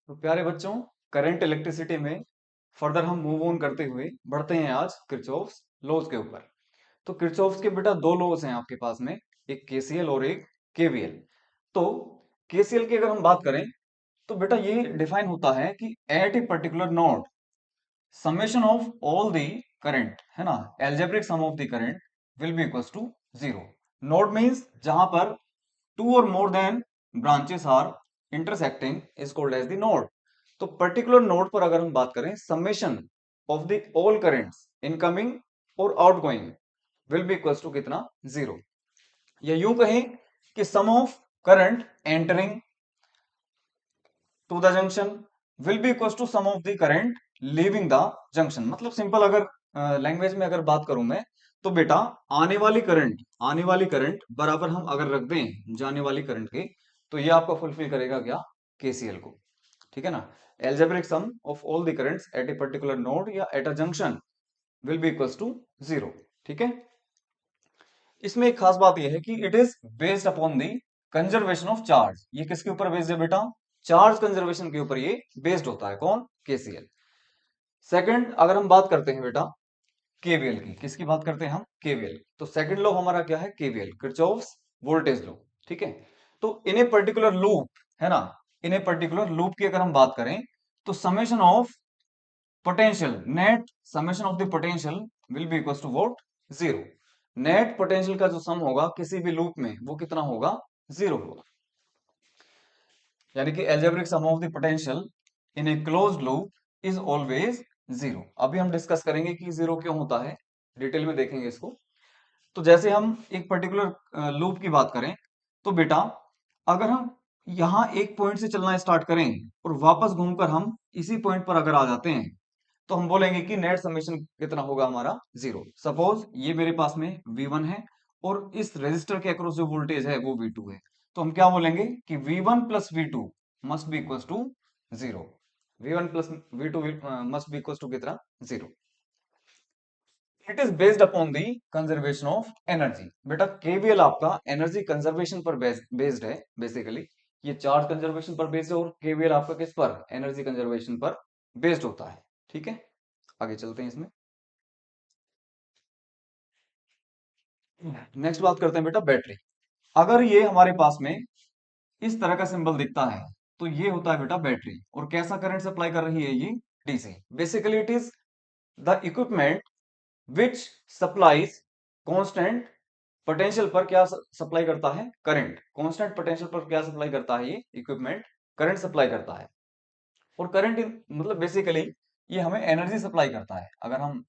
तो प्यारे बच्चों, करंट इलेक्ट्रिसिटी में फर्दर हम मूव ऑन करते हुए बढ़ते हैं आज किरचॉफ्स लॉज के ऊपर। तो किरचॉफ्स के बेटा दो लॉज हैं आपके पास में, एक केसीएल और एक केवीएल। तो केसीएल की अगर हम बात करें तो बेटा ये डिफाइन होता है कि at a particular node summation of all the current, है ना, algebraic sum of the current will be equals to zero. Node means जहां पर टू और more than branches are intersecting is called as the node. तो particular node पर अगर हम बात करें, summation of the all currents incoming और outgoing will be equals to कितना, जीरो। या यूं कहें कि sum of current entering to the junction will be equals to sum of the current leaving the junction. मतलब सिंपल अगर language में अगर बात करूं मैं, तो बेटा आने वाली करंट बराबर हम अगर रख दें जाने वाली करंट के, तो ये आपका फुलफिल करेगा क्या, केसीएल को। ठीक है ना। Algebraic sum of all the currents at a particular node या at a junction will be equals to zero. ठीक है। इसमें एक खास बात यह है कि it is based upon the conservation of charge. ये किसके ऊपर बेस्ड है बेटा, चार्ज कंजर्वेशन के ऊपर ये बेस्ड होता है। कौन, केसीएल। सेकंड अगर हम बात करते हैं बेटा केवीएल की, किसकी बात करते हैं हम, केवीएल। तो सेकंड लॉ हमारा क्या है, केवीएल, किरचॉफ्स वोल्टेज लॉ। ठीक है। तो इन ए पर्टिकुलर लूप, है ना, इन ए पर्टिकुलर लूप की अगर हम बात करें तो summation of potential, net summation of the potential will be equal to what, zero. Net potential का जो सम होगा किसी भी लूप में वो कितना होगा, जीरो होगा। यानी कि algebraic sum of the potential in a closed loop is always zero. अभी हम डिस्कस करेंगे कि जीरो क्यों होता है, डिटेल में देखेंगे इसको। तो जैसे हम एक पर्टिकुलर लूप की बात करें, तो बेटा अगर हम यहां एक पॉइंट से चलना स्टार्ट करें और वापस घूमकर हम इसी पॉइंट पर अगर आ जाते हैं, तो हम बोलेंगे कि नेट समेशन कितना होगा हमारा, जीरो। सपोज ये मेरे पास में V1 है और इस रेजिस्टर के अक्रॉस जो वोल्टेज है वो V2 है। तो हम क्या बोलेंगे कि V1 plus V2 must be equal to zero. V1 plus V2 must be equal to कितना, zero. It is based upon the conservation of energy. बेटा केवीएल आपका एनर्जी कंजर्वेशन पर बेस्ड है बेसिकली। ये चार्ज कंजर्वेशन पर based है और KVL आपका किस पर, एनर्जी कंजर्वेशन पर बेस्ड होता है। ठीक है, आगे चलते हैं इसमें। नेक्स्ट बात करते हैं बेटा बैटरी। अगर ये हमारे पास में इस तरह का सिंबल दिखता है, तो ये होता है बेटा बैटरी। और कैसा करंट सप्लाई कर रही है ये, DC. Basically it is the equipment which supplies constant potential पर क्या सप्लाई करता है, करंट। कांस्टेंट पोटेंशियल पर क्या सप्लाई करता है ये इक्विपमेंट, करंट सप्लाई करता है। और करंट मतलब बेसिकली ये हमें एनर्जी सप्लाई करता है। अगर हम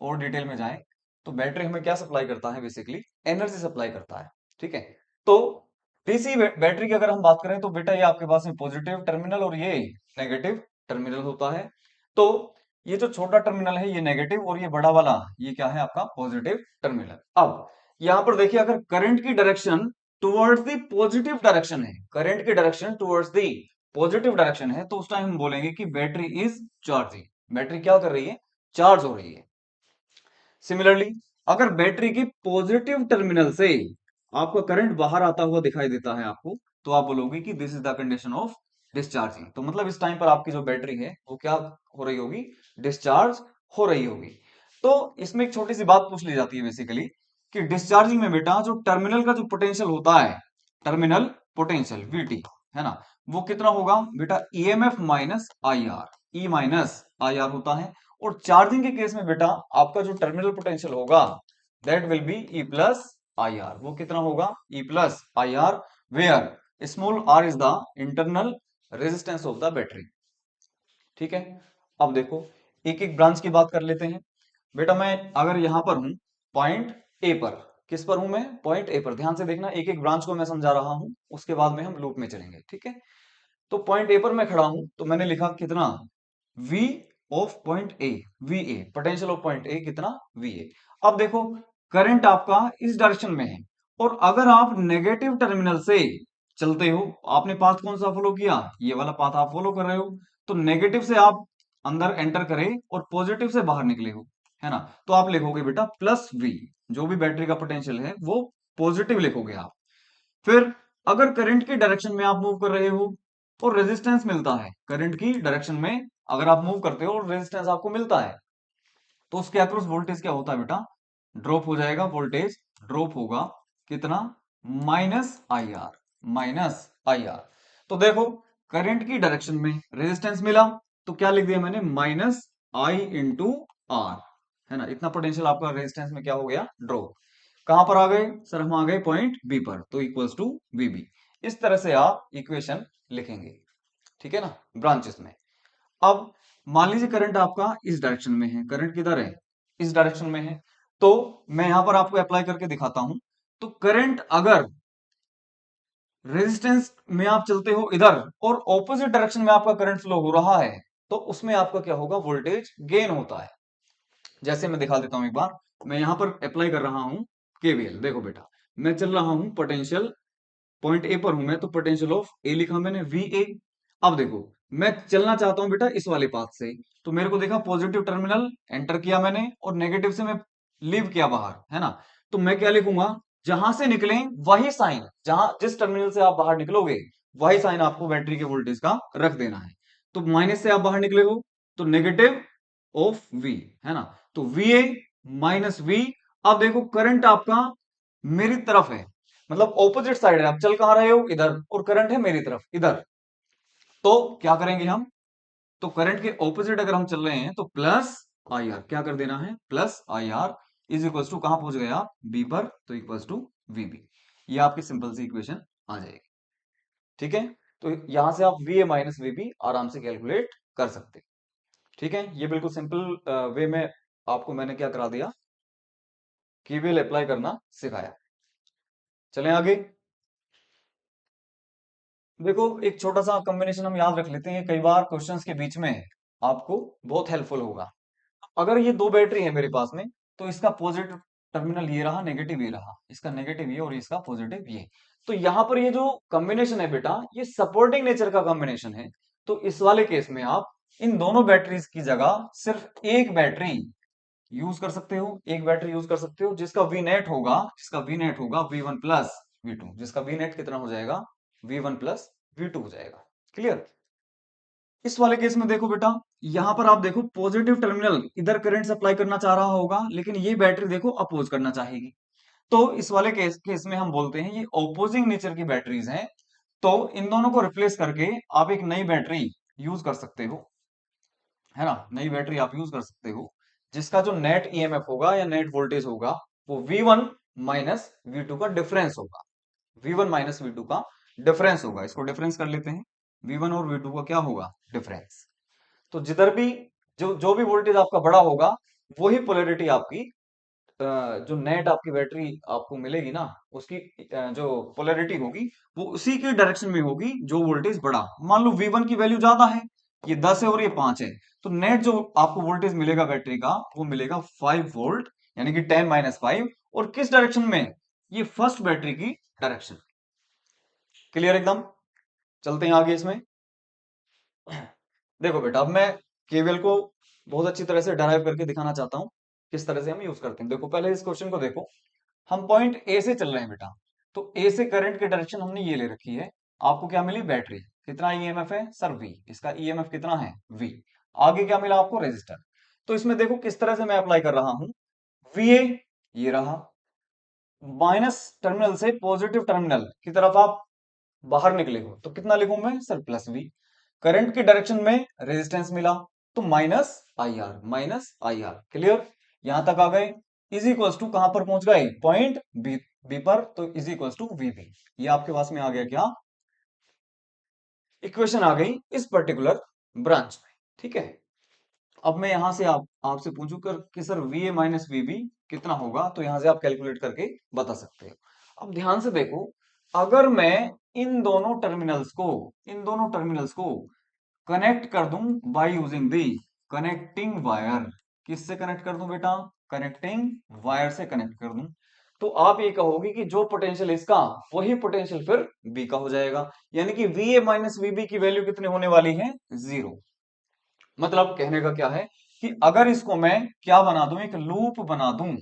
और डिटेल में जाएं तो बैटरी हमें क्या सप्लाई करता है, बेसिकली एनर्जी सप्लाई करता है। ठीक है। तो डीसी बैटरी की अगर हम बात करें तो बेटा ये आपके पास में पॉजिटिव टर्मिनल और ये नेगेटिव टर्मिनल होता है। तो ये जो छोटा टर्मिनल है ये नेगेटिव और ये बड़ा वाला ये क्या है आपका, पॉजिटिव टर्मिनल। अब यहां पर देखिए अगर करंट की direction towards the positive direction है, करंट की direction towards the positive direction है, तो उस टाइम हम बोलेंगे कि बैटरी इज चार्जिंग। बैटरी क्या कर रही है, चार्ज हो रही है। सिमिलरली अगर बैटरी की पॉजिटिव टर्मिनल से आपका करंट बाहर आता हुआ दिखाई देता है आपको, तो आप बोलोगे कि this is the condition of discharging. तो मतलब इस टाइम पर आपकी जो बैटरी है वो क्या हो रही होगी, डिस्चार्ज हो रही होगी। तो इसमें एक छोटी सी बात पूछ ली जाती है बेसिकली कि डिस्चार्जिंग में बेटा जो टर्मिनल का जो पोटेंशियल होता है, टर्मिनल पोटेंशियल VT, है ना, वो कितना होगा बेटा, EMF minus IR, E minus IR होता है। और चार्जिंग के केस में बेटा आपका जो टर्मिनल पोटेंशियल होगा that will be E plus IR। वो कितना होगा, E plus IR, where small r is the internal resistance of the battery. ठीक है। अब देखो एक एक ब्रांच की बात कर लेते हैं। बेटा मैं अगर यहां पर हूं पॉइंट ए पर, किस पर हूं मैं, पॉइंट ए पर। ध्यान से देखना, एक एक ब्रांच को मैं समझा रहा हूं, उसके बाद में हम लूप में चलेंगे। ठीक है। तो पॉइंट ए पर मैं खड़ा हूं, तो मैंने लिखा कितना, V of point A, VA, potential of point A कितना, VA। अब देखो करंट आपका इस डायरेक्शन में है और अगर आप नेगेटिव टर्मिनल से चलते हो, आपने पाथ कौन सा फॉलो किया, ये वाला पाथ आप फॉलो कर रहे हो, तो नेगेटिव से आप अंदर एंटर करे और पॉजिटिव से बाहर निकले हो, है ना, तो आप लिखोगे बेटा प्लस V। जो भी बैटरी का पोटेंशियल है वो पॉजिटिव लिखोगे आप। फिर अगर करंट की डायरेक्शन में आप मूव कर रहे हो और रेजिस्टेंस मिलता है करंट की डायरेक्शन में। अगर आप मूव करते हो और रेजिस्टेंस आपको मिलता है तो उसके अक्रॉस वोल्टेज क्या होता है बेटा, ड्रॉप हो जाएगा, वोल्टेज ड्रॉप होगा कितना, -IR, -IR। तो देखो करंट की डायरेक्शन में रेजिस्टेंस मिला तो क्या लिख दिया मैंने, -I × R, है ना, इतना पोटेंशियल आपका रेजिस्टेंस में क्या हो गया, ड्रॉप। कहां पर आ गए सर, हम आ गए पॉइंट बी पर, तो इक्वल्स टू VB। इस तरह से आप इक्वेशन लिखेंगे, ठीक है ना, ब्रांचेस में। अब मान लीजिए करंट आपका इस डायरेक्शन में है, करंट किधर है, इस डायरेक्शन में है, तो मैं यहां पर आपको अप्लाई करके दिखाता हूं। तो करंट अगर रेजिस्टेंस में आप चलते हो इधर और ऑपोजिट डायरेक्शन में आपका करंट फ्लो हो रहा है, तो उसमें आपका क्या होगा, वोल्टेज गेन होता है। जैसे मैं दिखा देता हूं एक बार, मैं यहां पर अप्लाई कर रहा हूं KVL। देखो बेटा, मैं चल रहा हूं पोटेंशियल पॉइंट ए पर हूं मैं, तो पोटेंशियल ऑफ ए लिखा मैंने VA। अब देखो मैं चलना चाहता हूं बेटा इस वाले पाथ से, तो मेरे को देखा पॉजिटिव टर्मिनल एंटर किया मैंने और नेगेटिव से मैं लीव किया बाहर, है ना। तो मैं क्या लिखूंगा, जहां से निकले वही साइन, जहां जिस टर्मिनल से आप बाहर निकलोगे वही साइन आपको बैटरी के वोल्टेज का रख देना है। तो माइनस से आप बाहर निकले हो तो नेगेटिव ऑफ V, है ना, तो VA -V। अब देखो करंट आपका मेरी तरफ है, मतलब ऑपोजिट साइड है, आप चल कहां रहे हो इधर, और करंट है मेरी तरफ इधर। तो क्या करेंगे हम, तो करंट के ऑपोजिट अगर हम चल रहे हैं तो +IR, क्या कर देना है, +IR इज इक्वल टू, कहां पहुंच गए आप, बी पर, तो इक्वल टू VB। ये आपकी सिंपल सी इक्वेशन आ जाएगी, ठीक है। तो यहां से आप VA -VB आराम से कैलकुलेट कर सकते हैं, ठीक है। ये बिल्कुल सिंपल वे में आपको मैंने क्या करा दिया, KVL अप्लाई करना सिखाया। चलें आगे। देखो एक छोटा सा कॉम्बिनेशन हम याद रख लेते हैं, कई बार क्वेश्चंस के बीच में आपको बहुत हेल्पफुल होगा। अगर ये दो बैटरी है मेरे पास में, तो इसका पॉजिटिव टर्मिनल ये रहा, नेगेटिव ये रहा, इसका नेगेटिव ये और इसका पॉजिटिव ये। तो यहाँ पर ये जो कॉम्बिनेशन है बेटा, ये सपोर्टिंग नेचर का कॉम्बिनेशन है। तो इस वाले केस में आप इन दोनों बैटरीज की जगह सिर्फ एक बैटरी यूज कर सकते हो, एक बैटरी यूज कर सकते हो जिसका वी नेट होगा, V1 प्लस V2, जिसका वी नेट कितना हो जाएगा, V1 प्लस V2 हो जाएगा। क्लियर। इस वाले केस में देखो बेटा, यहां पर आप देखो पॉजिटिव टर्मिनल इधर करंट सप्लाई करना चाह रहा होगा, लेकिन ये बैटरी देखो अपोज करना चाहेगी। तो इस वाले केस में हम बोलते हैं ये ऑपोजिंग नेचर की बैटरीज हैं। तो इन दोनों को रिप्लेस करके आप एक नई बैटरी यूज कर सकते हो, है ना, नई बैटरी आप यूज कर सकते हो, जिसका जो नेट EMF होगा या नेट वोल्टेज होगा वो V1 -V2 का डिफरेंस होगा, V1 -V2 का डिफरेंस होगा। इसको डिफरेंस कर लेते हैं, V1 और V2 का क्या होगा, डिफरेंस। तो जिधर भी जो जो भी वोल्टेज आपका बड़ा होगा, वही पोलैरिटी आपकी जो नेट आपकी बैटरी आपको मिलेगी ना, उसकी जो पोलैरिटी होगी वो उसी के डायरेक्शन में होगी जो वोल्टेज बड़ा। मान लो V1 की वैल्यू ज्यादा है, ये 10 है और ये 5 है, तो नेट जो आपको वोल्टेज मिलेगा बैटरी का वो मिलेगा 5 वोल्ट, यानी कि 10 - 5। और किस डायरेक्शन में, ये फर्स्ट बैटरी की डायरेक्शन। क्लियर एकदम। चलते हैं आगे इसमें। देखो बेटा अब मैं केवीएल को बहुत अच्छी तरह से डराइव करके दिखाना चाहता हूं किस तरह से हम यूज करते हैं। देखो पहले इस क्वेश्चन को देखो, हम पॉइंट ए से चल रहे हैं बेटा, तो ए से करंट की डायरेक्शन हमने ये ले रखी है। आपको क्या मिली, बैटरी, कितना ईएमएफ है सर, V, इसका ईएमएफ कितना है, V। आगे क्या मिला आपको, रेजिस्टर। तो इसमें देखो किस तरह से मैं अप्लाई कर रहा हूं, VA ये रहा, माइनस टर्मिनल से पॉजिटिव टर्मिनल की तरफ आप बाहर निकले हो तो कितना लिखूं मैं सर, +V। करंट की डायरेक्शन में रेजिस्टेंस मिला तो -IR। क्लियर, यहां तक आ गए। इज इक्वल्स टू कहां पर पहुंच गए, पॉइंट बी पर, तो इज इक्वल्स टू VB। ये आपके पास में आ गया क्या, इक्वेशन आ गई इस पर्टिकुलर ब्रांच में, ठीक है। अब मैं यहां से आपसे पूछूं कर कि सर VA -VB कितना होगा, तो यहां से आप कैलकुलेट करके बता सकते हो। अब ध्यान से देखो, अगर मैं इन दोनों टर्मिनल्स को कनेक्ट कर दूं by using the connecting wire, किससे कनेक्ट कर दूं बेटा, कनेक्टिंग वायर से कनेक्ट कर दूं, तो आप ये कहोगे कि जो पोटेंशियल इसका वही पोटेंशियल फिर बी का हो जाएगा, यानी कि VA -VB की वैल्यू कितनी होने वाली है, 0। मतलब कहने का क्या है कि अगर इसको मैं क्या बना दूं, एक लूप बना दूं,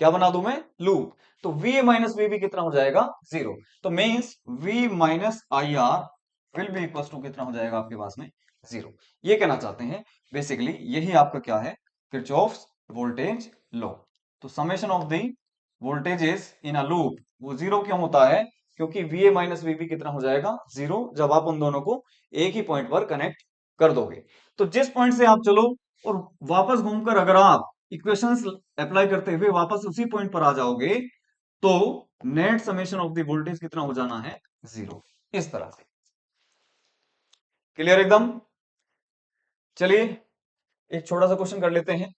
क्या बना दूं मैं, लूप, तो VA -VB कितना हो जाएगा, 0। तो means V - IR will be equal to कितना हो जाएगा आपके पास में, 0। ये कहना चाहते हैं बेसिकली, यही आपका क्या है, किरचॉफ्स वोल्टेज लॉ। तो summation of the voltages in a loop वो 0 क्यों होता है, क्योंकि वीए माइनस वीबी कितना हो जाएगा, 0, जब आप उन दोनों को एक ही पॉइंट पर कनेक्ट कर दोगे। तो जिस पॉइंट से आप चलो और वापस घूमकर अगर आप इक्वेशंस अप्लाई करते हुए वापस उसी पॉइंट पर आ जाओगे, तो net summation of the voltage कितना हो जाना है, 0। इस तरह से क्लियर एकदम। चलिए एक छोटा सा क्वेश्चन कर लेते हैं।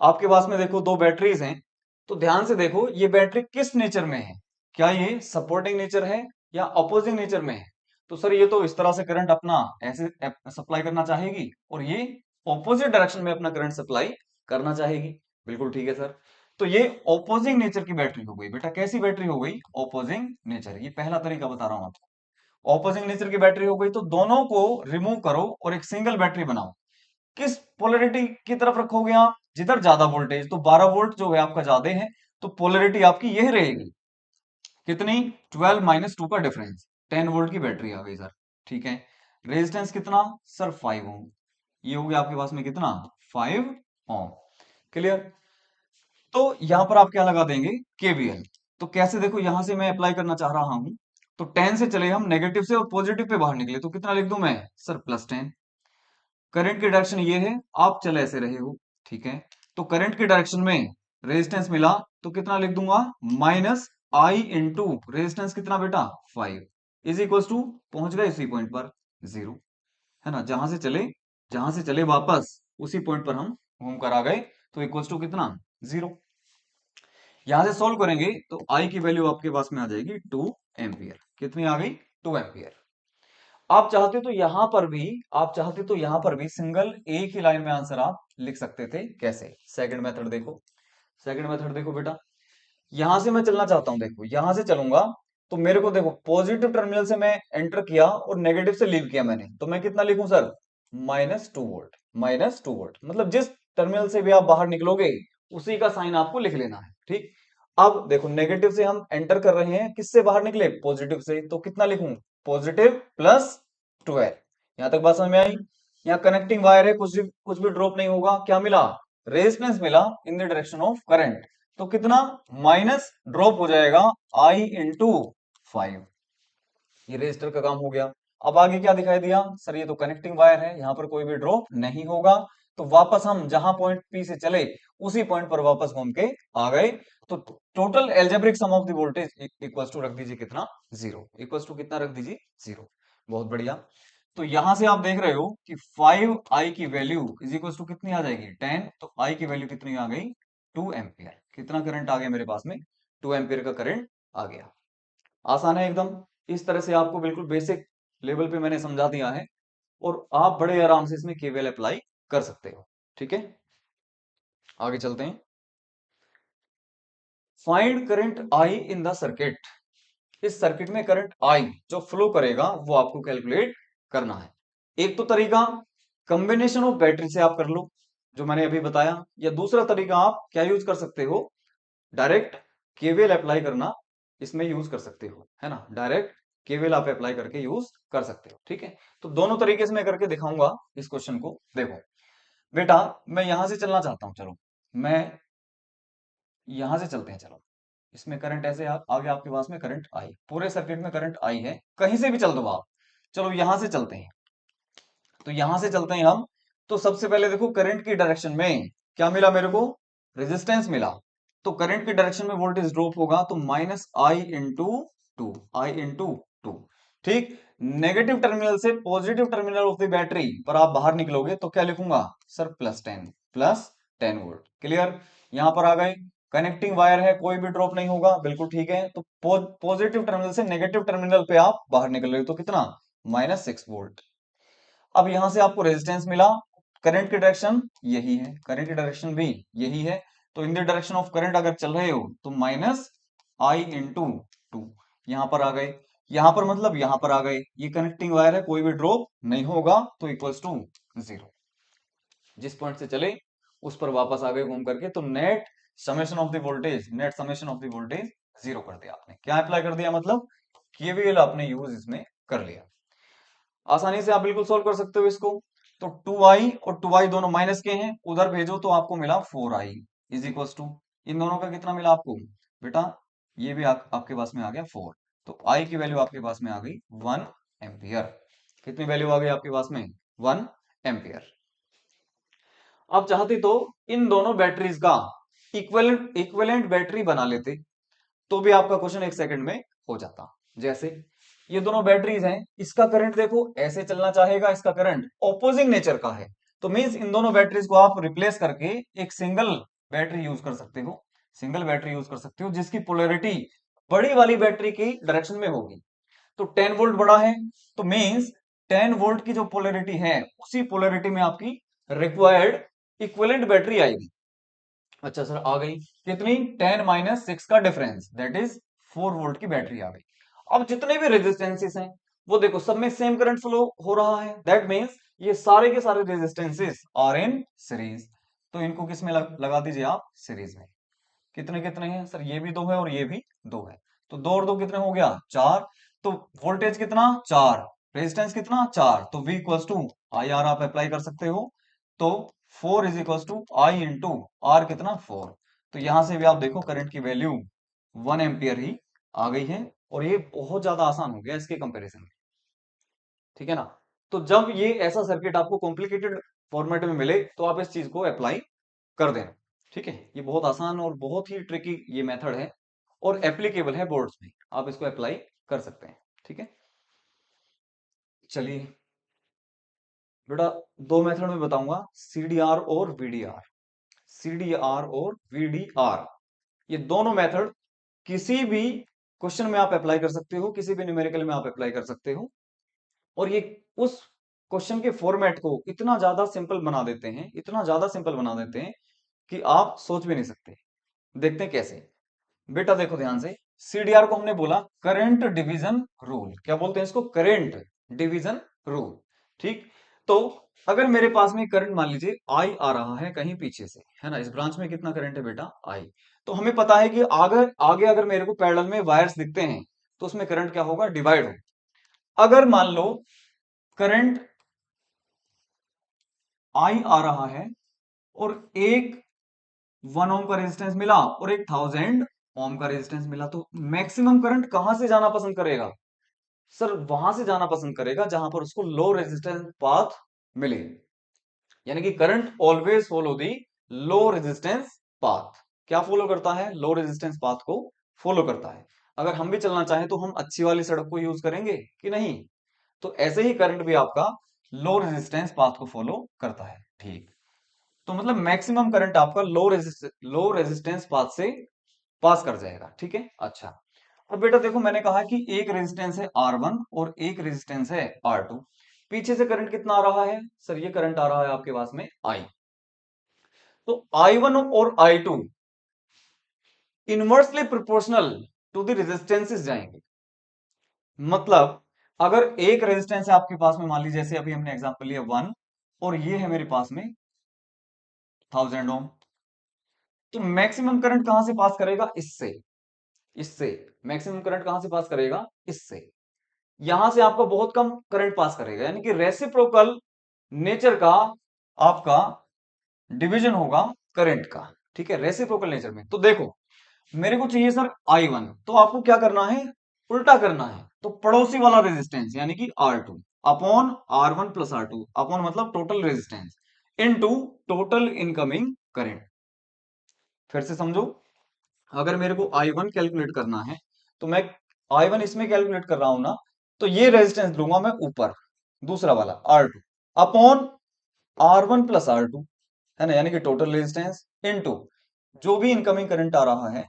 आपके पास में देखो दो बैटरीज हैं, तो ध्यान से देखो ये बैटरी किस नेचर में है, क्या ये सपोर्टिंग नेचर है या अपोजिंग नेचर में है। तो सर ये तो इस तरह से करंट अपना ऐसे सप्लाई करना चाहेगी और ये ऑपोजिट डायरेक्शन में अपना करंट सप्लाई करना चाहेगी। बिल्कुल ठीक है सर। तो ये ऑपोजिंग नेचर की बैटरी हो गई बेटा, कैसी बैटरी हो गई, ऑपोजिंग नेचर। ये पहला तरीका बता रहा हूं आपको, ऑपोजिंग नेचर की बैटरी हो गई। तो दोनों को रिमूव करो और एक सिंगल बैटरी बनाओ। किस पोलैरिटी की तरफ रखोगे आप, जिधर ज्यादा वोल्टेज, तो 12 वोल्ट जो है आपका ज्यादा है, तो पोलैरिटी आपकी यही रहेगी, कितनी, 12 माइनस 2 का डिफरेंस, 10 वोल्ट की बैटरी आ गई सर। ठीक है, रेजिस्टेंस कितना सर, 5 ओम। ये हो गया आपके पास में कितना, 5 ओम। क्लियर। तो यहां पर आप क्या लगा देंगे, केवीएल। तो कैसे, देखो यहां से मैं अप्लाई करना चाह रहा हूं, तो 10 से चले हम नेगेटिव से और पॉजिटिव पे बाहर निकले, तो कितना लिख दूं मैं सर, +10। करंट की डायरेक्शन ये है, आप चले ऐसे रहे हो, ठीक है। तो करंट की डायरेक्शन में रेजिस्टेंस मिला, तो कितना लिख दूंगा, माइनस आई इंटू रेजिस्टेंस कितना बेटा, 5, इज इक्वल टू, पहुंच गए इसी पॉइंट पर, 0, है ना। जहां से चले वापस उसी पॉइंट पर हम घूम कर आ गए, तो इक्वल टू कितना, 0। यहां से सोल्व करेंगे तो आई की वैल्यू आपके पास में आ जाएगी 2 एम्पियर। कितनी आ गई, 2 एम्पियर। आप चाहते तो यहां पर भी सिंगल एक ही लाइन में आंसर आप लिख सकते थे। कैसे, सेकंड मेथड देखो, सेकंड मेथड देखो बेटा। यहां से मैं चलना चाहता हूं, देखो यहां से चलूंगा, तो मेरे को देखो पॉजिटिव टर्मिनल से मैं एंटर किया और नेगेटिव से लीव किया मैंने, तो मैं कितना लिखूं सर, -2 वोल्ट। -2 वोल्ट मतलब जिस टर्मिनल से भी आप बाहर निकलोगे उसी का साइन आपको लिख लेना है, ठीक। अब देखो नेगेटिव से हम एंटर कर रहे हैं, किससे बाहर निकले, पॉजिटिव से, तो कितना लिखूं, पॉजिटिव +12। यहां तक बात समझ में आई। यहाँ कनेक्टिंग वायर है, कुछ भी ड्रॉप नहीं होगा, क्या मिला, रेजिस्टेंस मिला in the direction of current, तो कितना, माइनस ड्रॉप हो जाएगा आई इंटू 5। ये रेजिस्टर का काम हो गया। अब आगे क्या दिखाई दिया सर, ये तो कनेक्टिंग वायर है, यहाँ पर कोई भी ड्रॉप नहीं होगा, तो वापस हम जहां पॉइंट पी से चले उसी पॉइंट पर वापस घूम के आ गए। तो total algebraic sum of the voltage equals to रख दीजिए कितना, 0। इक्वल्स टू कितना रख दीजिए, 0। बहुत बढ़िया। तो यहां से आप देख रहे हो कि 5i की वैल्यू इज इक्वल्स टू कितनी आ जाएगी, 10। तो i की वैल्यू कितनी आ गई, 2 एम्पियर। कितना करंट आ गया मेरे पास में, 2 एम्पियर का करंट आ गया। आसान है एकदम। इस तरह से आपको बिल्कुल बेसिक लेवल पे मैंने समझा दिया है, और आप बड़े आराम से इसमें केवीएल अप्लाई कर सकते हो। ठीक है, आगे चलते हैं। Find current I in the circuit. इस सर्किट में करंट आई जो फ्लो करेगा वो आपको कैलकुलेट करना है। एक तो तरीका कॉम्बिनेशन ऑफ बैटरी से आप कर लो, जो मैंने अभी बताया, या दूसरा तरीका आप क्या यूज कर सकते हो, डायरेक्ट केवीएल अप्लाई करना इसमें यूज कर सकते हो, है ना। डायरेक्ट केवीएल आप अप्लाई करके यूज कर सकते हो, ठीक है। तो दोनों तरीके से मैं करके दिखाऊंगा इस क्वेश्चन को। देखो बेटा, मैं यहां से चलना चाहता हूं, चलो मैं यहां से चलते हैं, चलो। इसमें करंट ऐसे आगे आपके पास में करंट आई, पूरे सर्किट में करंट आई है, कहीं से भी चल दो आप। चलो यहां से चलते हैं, तो यहां से चलते हैं हम। तो सबसे पहले देखो करंट की डायरेक्शन में क्या मिला मेरे को, रेजिस्टेंस मिला। तो करंट की डायरेक्शन में वोल्टेज ड्रॉप होगा, तो -i इंटू 2, i इंटू 2, ठीक। नेगेटिव टर्मिनल से positive terminal of the battery पर आप बाहर निकलोगे, तो क्या लिखूंगा सर, +10 वोल्ट। क्लियर। यहां पर आ गए, कनेक्टिंग वायर है, कोई भी ड्रॉप नहीं होगा, बिल्कुल ठीक है। तो पॉजिटिव टर्मिनल से नेगेटिव टर्मिनल पे आप बाहर निकल रहे हो, तो कितना, -6 वोल्ट। अब यहां से आपको रेजिस्टेंस मिला, करंट की डायरेक्शन यही है, करंट की डायरेक्शन भी यही है, तो in the direction of current अगर चल रहे हो तो -i इंटू 2। यहां पर आ गए, यहां पर मतलब यहां पर आ गए, ये कनेक्टिंग वायर है, कोई भी ड्रॉप नहीं होगा, तो इक्वल्स टू 0। जिस पॉइंट से चले उस पर वापस आ गए घूम करके, तो net summation of the voltage, net summation of the voltage 0 कर दिया आपने। क्या अप्लाई कर दिया, मतलब केवीएल आपने यूज इसमें कर लिया। आसानी से आप बिल्कुल सोल्व कर सकते हो इसको। तो 2i और 2i दोनों माइनस के हैं, उधर भेजो तो आपको मिला 4i इज इक्वल टू, इन दोनों का कितना मिला आपको बेटा, ये भी आपके पास में आ गया 4। तो i की वैल्यू आपके पास में आ गई 1 एम्पियर। कितनी वैल्यू आ गई आपके पास में, 1 एम्पियर। आप चाहते तो इन दोनों बैटरीज का इक्विवेलेंट इक्विवेलेंट बैटरी बना लेते, तो भी आपका क्वेश्चन 1 सेकंड में हो जाता। जैसे ये दोनों बैटरीज हैं, इसका करंट देखो ऐसे चलना चाहेगा, इसका करंट ऑपोजिंग नेचर का है, तो मींस इन दोनों बैटरीज को आप रिप्लेस करके एक सिंगल बैटरी यूज कर सकते हो, सिंगल बैटरी यूज कर सकते हो जिसकी पोलैरिटी बड़ी वाली बैटरी की डायरेक्शन में होगी। तो 10 वोल्ट बड़ा है, तो मींस 10 वोल्ट की जो पोलैरिटी है उसी पोलैरिटी में आपकी रिक्वायर्ड इक्विवेलेंट बैटरी आएगी। अच्छा सर आ गई, कितनी, 10 - 6 का डिफरेंस, दैट इज 4 वोल्ट की बैटरी आ गई। अब जितने भी रेजिस्टेंसेस हैं वो देखो सब में सेम करंट फ्लो हो रहा है, दैट मींस ये सारे के सारे रेजिस्टेंसेस आर इन सीरीज। तो इनको किस में लगा दीजिए आप, सीरीज में। कितने कितने हैं सर, ये भी दो है और ये भी दो है, तो दो और दो कितने हो गया, 4। तो वोल्टेज कितना, 4, रेजिस्टेंस कितना, 4, तो V equals to I R आप अप्लाई कर सकते हो। तो 4 is equals to I into R, कितना 4। तो यहां से भी आप देखो करंट की वैल्यू 1 एम्पियर ही आ गई है, और ये बहुत ज्यादा आसान हो गया इसके कंपैरिजन में, ठीक है ना। तो जब ये ऐसा सर्किट आपको कॉम्प्लिकेटेड फॉर्मेट में मिले तो आप इस चीज को अप्लाई कर देना, ठीक है। ये बहुत आसान और बहुत ही ट्रिकी ये मेथड है, और एप्लीकेबल है बोर्ड्स में, आप इसको अप्लाई कर सकते हैं, ठीक है। चलिए बेटा, दो मेथड में बताऊंगा, सीडीआर और वीडीआर। सीडीआर और वीडीआर, ये दोनों मेथड किसी भी क्वेश्चन में आप अप्लाई कर सकते हो, किसी भी न्यूमेरिकल में आप अप्लाई कर सकते हो, और ये उस क्वेश्चन के फॉर्मेट को इतना ज्यादा सिंपल बना देते हैं, इतना ज्यादा सिंपल बना देते हैं कि आप सोच भी नहीं सकते। देखते हैं कैसे। बेटा देखो ध्यान से, सीडीआर को हमने बोला करंट डिवीजन रूल, क्या बोलते हैं इसको, करंट डिवीजन रूल, ठीक। तो अगर मेरे पास में करंट मान लीजिए आई आ रहा है कहीं पीछे से, है ना, इस ब्रांच में कितना करंट है बेटा, आई। तो हमें पता है कि अगर आगे अगर मेरे को पैरेलल में वायर्स दिखते हैं तो उसमें करंट क्या होगा, डिवाइड होगा। अगर मान लो करंट आई आ रहा है और एक 1 ओम का रेजिस्टेंस मिला और एक 1000 ओम का रेजिस्टेंस मिला, तो मैक्सिमम करंट कहां से जाना पसंद करेगा सर, वहां से जाना पसंद करेगा जहां पर उसको लो रेजिस्टेंस पाथ मिले। यानी कि current always follow the low resistance path. क्या फॉलो करता है, लो रेजिस्टेंस पाथ को फॉलो करता है। अगर हम भी चलना चाहें तो हम अच्छी वाली सड़क को यूज करेंगे कि नहीं। तो ऐसे ही करंट भी आपका लो रेजिस्टेंस पाथ को फॉलो करता है, ठीक। तो मतलब मैक्सिमम करंट आपका लो रेजिस्टेंस पाथ से पास कर जाएगा, ठीक है। अच्छा, अब बेटा देखो मैंने कहा कि एक रेजिस्टेंस है R1 और एक रेजिस्टेंस है R2। पीछे से करंट कितना आ रहा है सर, ये करंट आ रहा है आपके पास में I। तो I1 और I2 inversely proportional to the resistances जाएंगे। मतलब अगर एक रेजिस्टेंस है आपके पास में, मान लीजिए जैसे अभी हमने एग्जांपल लिया 1, और ये है मेरे पास में 1000 ओम, तो मैक्सिमम करंट कहां से पास करेगा, इससे, इससे मैक्सिमम करंट कहां से पास करेगा, इससे। यहां से आपका बहुत कम करंट पास करेगा, यानी कि रेसिप्रोकल नेचर का आपका डिवीजन होगा करंट का, ठीक है, रेसिप्रोकल नेचर में। तो देखो मेरे को चाहिए सर I1, तो आपको क्या करना है, उल्टा करना है। तो पड़ोसी वाला रेजिस्टेंस यानी कि R2 upon R1 plus R2, upon मतलब total resistance into total incoming current. फिर से समझो, अगर मेरे को I1 कैलकुलेट करना है तो मैं I1 इसमें कैलकुलेट कर रहा हूं ना, तो ये रेजिस्टेंस लूंगा मैं ऊपर, दूसरा वाला R2 upon R1 plus R2, है ना, यानी कि टोटल रेजिस्टेंस इनटू जो भी इनकमिंग करंट आ रहा है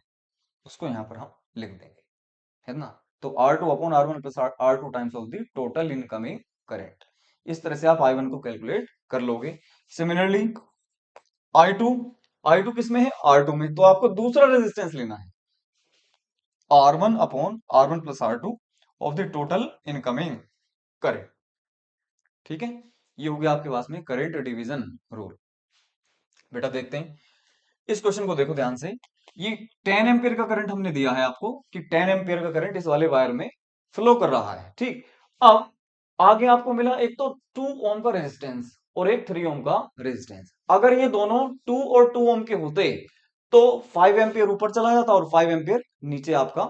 उसको यहां पर हम लिख देंगे, है ना। तो R2 upon R1 plus R2 times of the total incoming current. इस तरह से आप I1 को कैलकुलेट कर लोगे। सिमिलरली I2, I2 किस में है, R2 में, तो आपको दूसरा रेजिस्टेंस लेना है R1 upon R1 plus R2 of the total incoming current, ठीक है। ये हो गया आपके पास में करंट डिवीजन रूल। बेटा देखते हैं इस क्वेश्चन को, देखो ध्यान से। ये 10 एम्पियर का करंट हमने दिया है आपको कि 10 एम्पियर का करंट इस वाले वायर में फ्लो कर रहा है, ठीक। अब आगे आपको मिला एक तो 2 ओम का रेजिस्टेंस और एक 3 ओम का रेजिस्टेंस। अगर ये दोनों 2 और 2 ओम के होते तो 5 एम्पियर ऊपर चला जाता और 5 एम्पियर नीचे आपका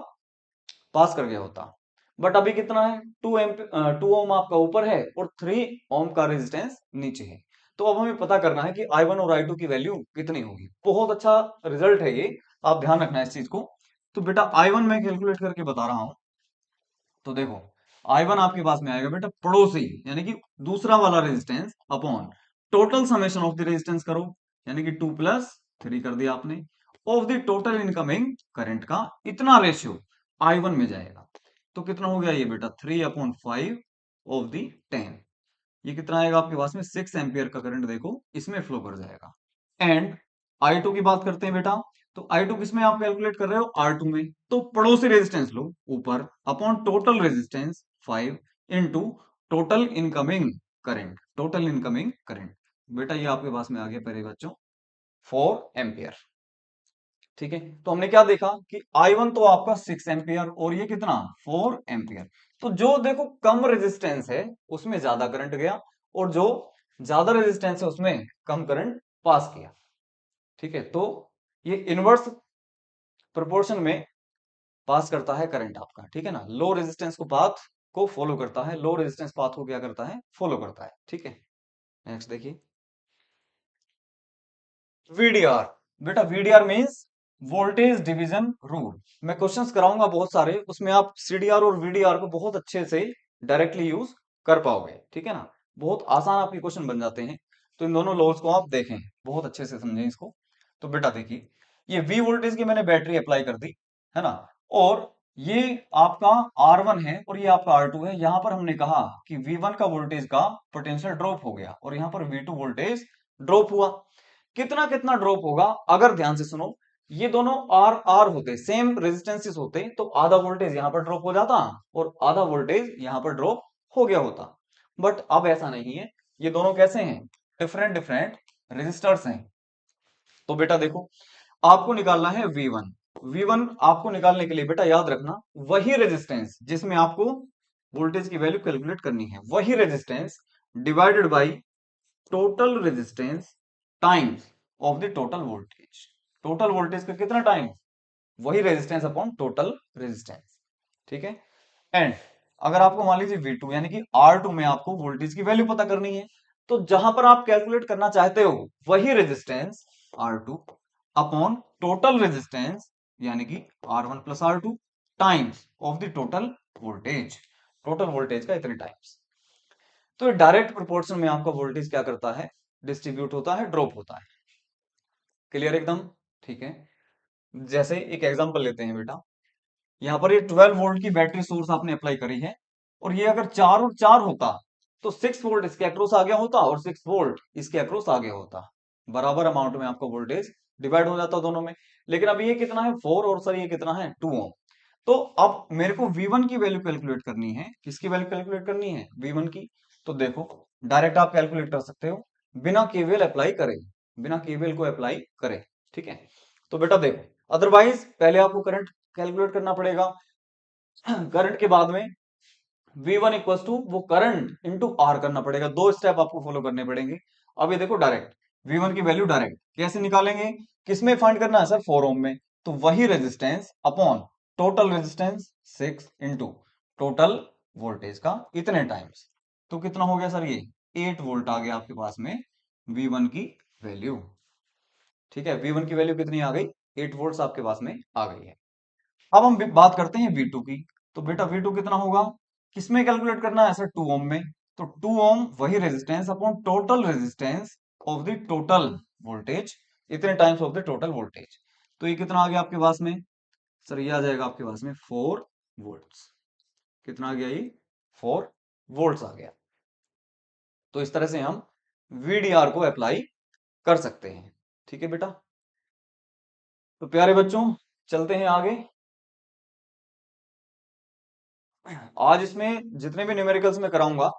पास कर गया होता। बट अभी कितना है, 2 ओम आपका ऊपर है और 3 ओम का रेजिस्टेंस नीचे है। तो अब हमें पता करना है कि I1 और I2 की वैल्यू कितनी होगी। बहुत अच्छा रिजल्ट है ये, आप ध्यान रखना इस चीज को। तो बेटा I1 मैं कैलकुलेट करके बता रहा हूं। तो देखो I1 आपके पास में आएगा बेटा पड़ोसी यानी कि दूसरा वाला resistance upon total summation of the resistance करो, यानी कि 2 प्लस 3 कर दिया आपने, of the total incoming current का इतना रेशियो I1 में जाएगा। तो कितना हो गया ये बेटा 3/5 ऑफ द 10। ये कितना आएगा आपके पास में 6 एम्पियर का करंट देखो इसमें फ्लो कर जाएगा। एंड I2 की बात करते हैं बेटा। तो I2 किसमें आप कैलकुलेट कर रहे हो, R2 में। तो पड़ोसी रेजिस्टेंस लो ऊपर upon total resistance 5 into total incoming current, total incoming current बेटा ये आपके पास में आ गया पहले बच्चों 4 एम्पियर। ठीक है, तो हमने क्या देखा कि I1 तो आपका 6 एम्पियर और ये कितना 4 एम्पियर। तो जो देखो कम रेजिस्टेंस है उसमें ज्यादा करंट गया और जो ज्यादा रेजिस्टेंस है उसमें कम करंट पास किया। ठीक है, तो ये इनवर्स प्रोपोर्शन में पास करता है करंट आपका। ठीक है ना, लो रेजिस्टेंस को पाथ को फॉलो करता है, लो रेजिस्टेंस पाथ को क्या करता है, फॉलो करता है। ठीक है, नेक्स्ट देखिए वीडीआर। बेटा VDR means voltage division rule. मैं क्वेश्चंस कराऊंगा बहुत सारे, उसमें आप सीडीआर और वीडीआर को बहुत अच्छे से डायरेक्टली यूज कर पाओगे। ठीक है ना, बहुत आसान आपके क्वेश्चन बन जाते हैं। तो इन दोनों लॉज को आप देखें, बहुत अच्छे से समझें इसको। तो बेटा देखिए ये वी वोल्टेज की मैंने बैटरी अप्लाई कर दी है ना, और ये आपका R1 है और ये आपका R2 है। यहां पर हमने कहा कि V1 का वोल्टेज का पोटेंशियल ड्रॉप हो गया और यहां पर V2 वोल्टेज ड्रॉप हुआ। कितना कितना ड्रॉप होगा, अगर ध्यान से सुनो, ये दोनों आर आर होते, सेम रेजिस्टेंसेस होते, तो आधा वोल्टेज यहां पर ड्रॉप हो जाता और आधा वोल्टेज यहां पर ड्रॉप हो गया होता। बट अब ऐसा नहीं है, ये दोनों कैसे हैं, डिफरेंट डिफरेंट रेजिस्टर्स हैं। तो बेटा देखो आपको निकालना है V1। V1 आपको निकालने के लिए बेटा याद रखना वही रेजिस्टेंस जिसमें आपको वोल्टेज की वैल्यू कैलकुलेट करनी है, वही resistance divided by total resistance times of the total voltage. Total voltage का कितना टाइम, वही रेजिस्टेंस अपॉन टोटल रेजिस्टेंस। ठीक है, एंड अगर आपको मान लीजिए V2 यानी कि R2 में आपको वोल्टेज की वैल्यू पता करनी है, तो जहां पर आप कैलकुलेट करना चाहते हो वही resistance R2 upon total resistance यानी कि R1 plus R2 times of the total voltage, total voltage का इतने टाइम्स। तो डायरेक्ट प्रोपोर्शन में आपका वोल्टेज क्या करता है, डिस्ट्रीब्यूट होता है, ड्रॉप होता है। क्लियर एकदम। ठीक है, जैसे एक एग्जांपल लेते हैं बेटा, यहाँ पर ये 12 वोल्ट की बैटरी सोर्स आपने अप्लाई करी है और ये अगर 4 और 4 होता तो 6 वोल्ट इसके अक्रॉस आ गया होता और 6 वोल्ट इसके अक्रॉस आ गया होता, बराबर अमाउंट में आपका वोल्टेज डिवाइड हो जाता दोनों में। लेकिन अब ये कितना है 4 और सर ये कितना है 2 ओम। तो अब मेरे को V1 की वैल्यू कैलकुलेट करनी है, किसकी वैल्यू कैलकुलेट करनी है, V1 की। तो देखो डायरेक्ट आप कैलकुलेट कर सकते हो बिना केवीएल अप्लाई करे, बिना केवीएल को अप्लाई करे। ठीक है, तो बेटा देखो अदरवाइज पहले आपको करंट कैलकुलेट करना पड़ेगा, करंट के बाद में V1 इक्वल टू वो करंट इंटू आर करना पड़ेगा, दो स्टेप आपको फॉलो करने पड़ेंगे। अब ये देखो डायरेक्ट V1 की वैल्यू डायरेक्ट कैसे निकालेंगे, किसमें फाइंड करना है सर 4 ओम में। तो वही resistance upon total resistance 6 into total voltage का इतने टाइम्स। तो कितना हो गया सर ये 8 वोल्ट आ गया आपके पास में V1 की वैल्यू। ठीक है, V1 की वैल्यू कितनी आ गई, 8 वोल्ट आपके पास में आ गई है। अब हम बात करते हैं V2 की। तो बेटा V2 कितना होगा, किसमें कैलकुलेट करना है सर 2 ओम में। तो 2 ओम वही resistance upon total resistance of the total voltage इतने times of the total voltage. तो ये कितना आ गया आपके पास में, सर ये आ जाएगा आपके पास में 4 वोल्ट्स। कितना आ गया ये 4 वोल्ट्स आ गया। तो इस तरह से हम VDR को अप्लाई कर सकते हैं। ठीक है बेटा, तो प्यारे बच्चों चलते हैं आगे। आज इसमें जितने भी न्यूमेरिकल्स में कराऊंगा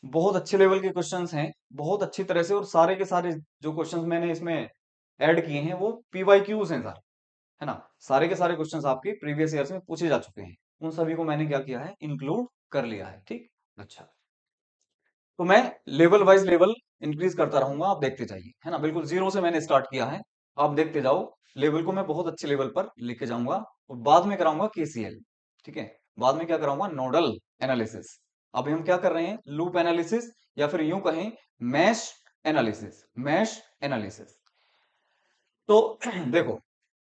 बहुत अच्छे लेवल के क्वेश्चंस हैं, बहुत अच्छी तरह से, और सारे के सारे जो क्वेश्चंस मैंने इसमें ऐड किए हैं वो PYQs हैं सर, है ना। सारे के सारे क्वेश्चंस आपके प्रीवियस ईयर्स में पूछे जा चुके हैं, उन सभी को मैंने क्या किया है इंक्लूड कर लिया है। ठीक। अच्छा, तो मैं लेवल वाइज लेवल इंक्रीज करता रहूंगा, आप देखते जाइए, है ना। बिल्कुल जीरो से मैंने स्टार्ट किया है, आप देखते जाओ। लेवल को मैं बहुत अच्छे लेवल पर लेके जाऊंगा और बाद में कराऊंगा केसीएल। ठीक है, बाद में क्या कराऊंगा, नोडल एनालिसिस। अभी हम क्या कर रहे हैं, लूप एनालिसिस, या फिर यूं कहें मैश एनालिसिस, मैश एनालिसिस। तो देखो,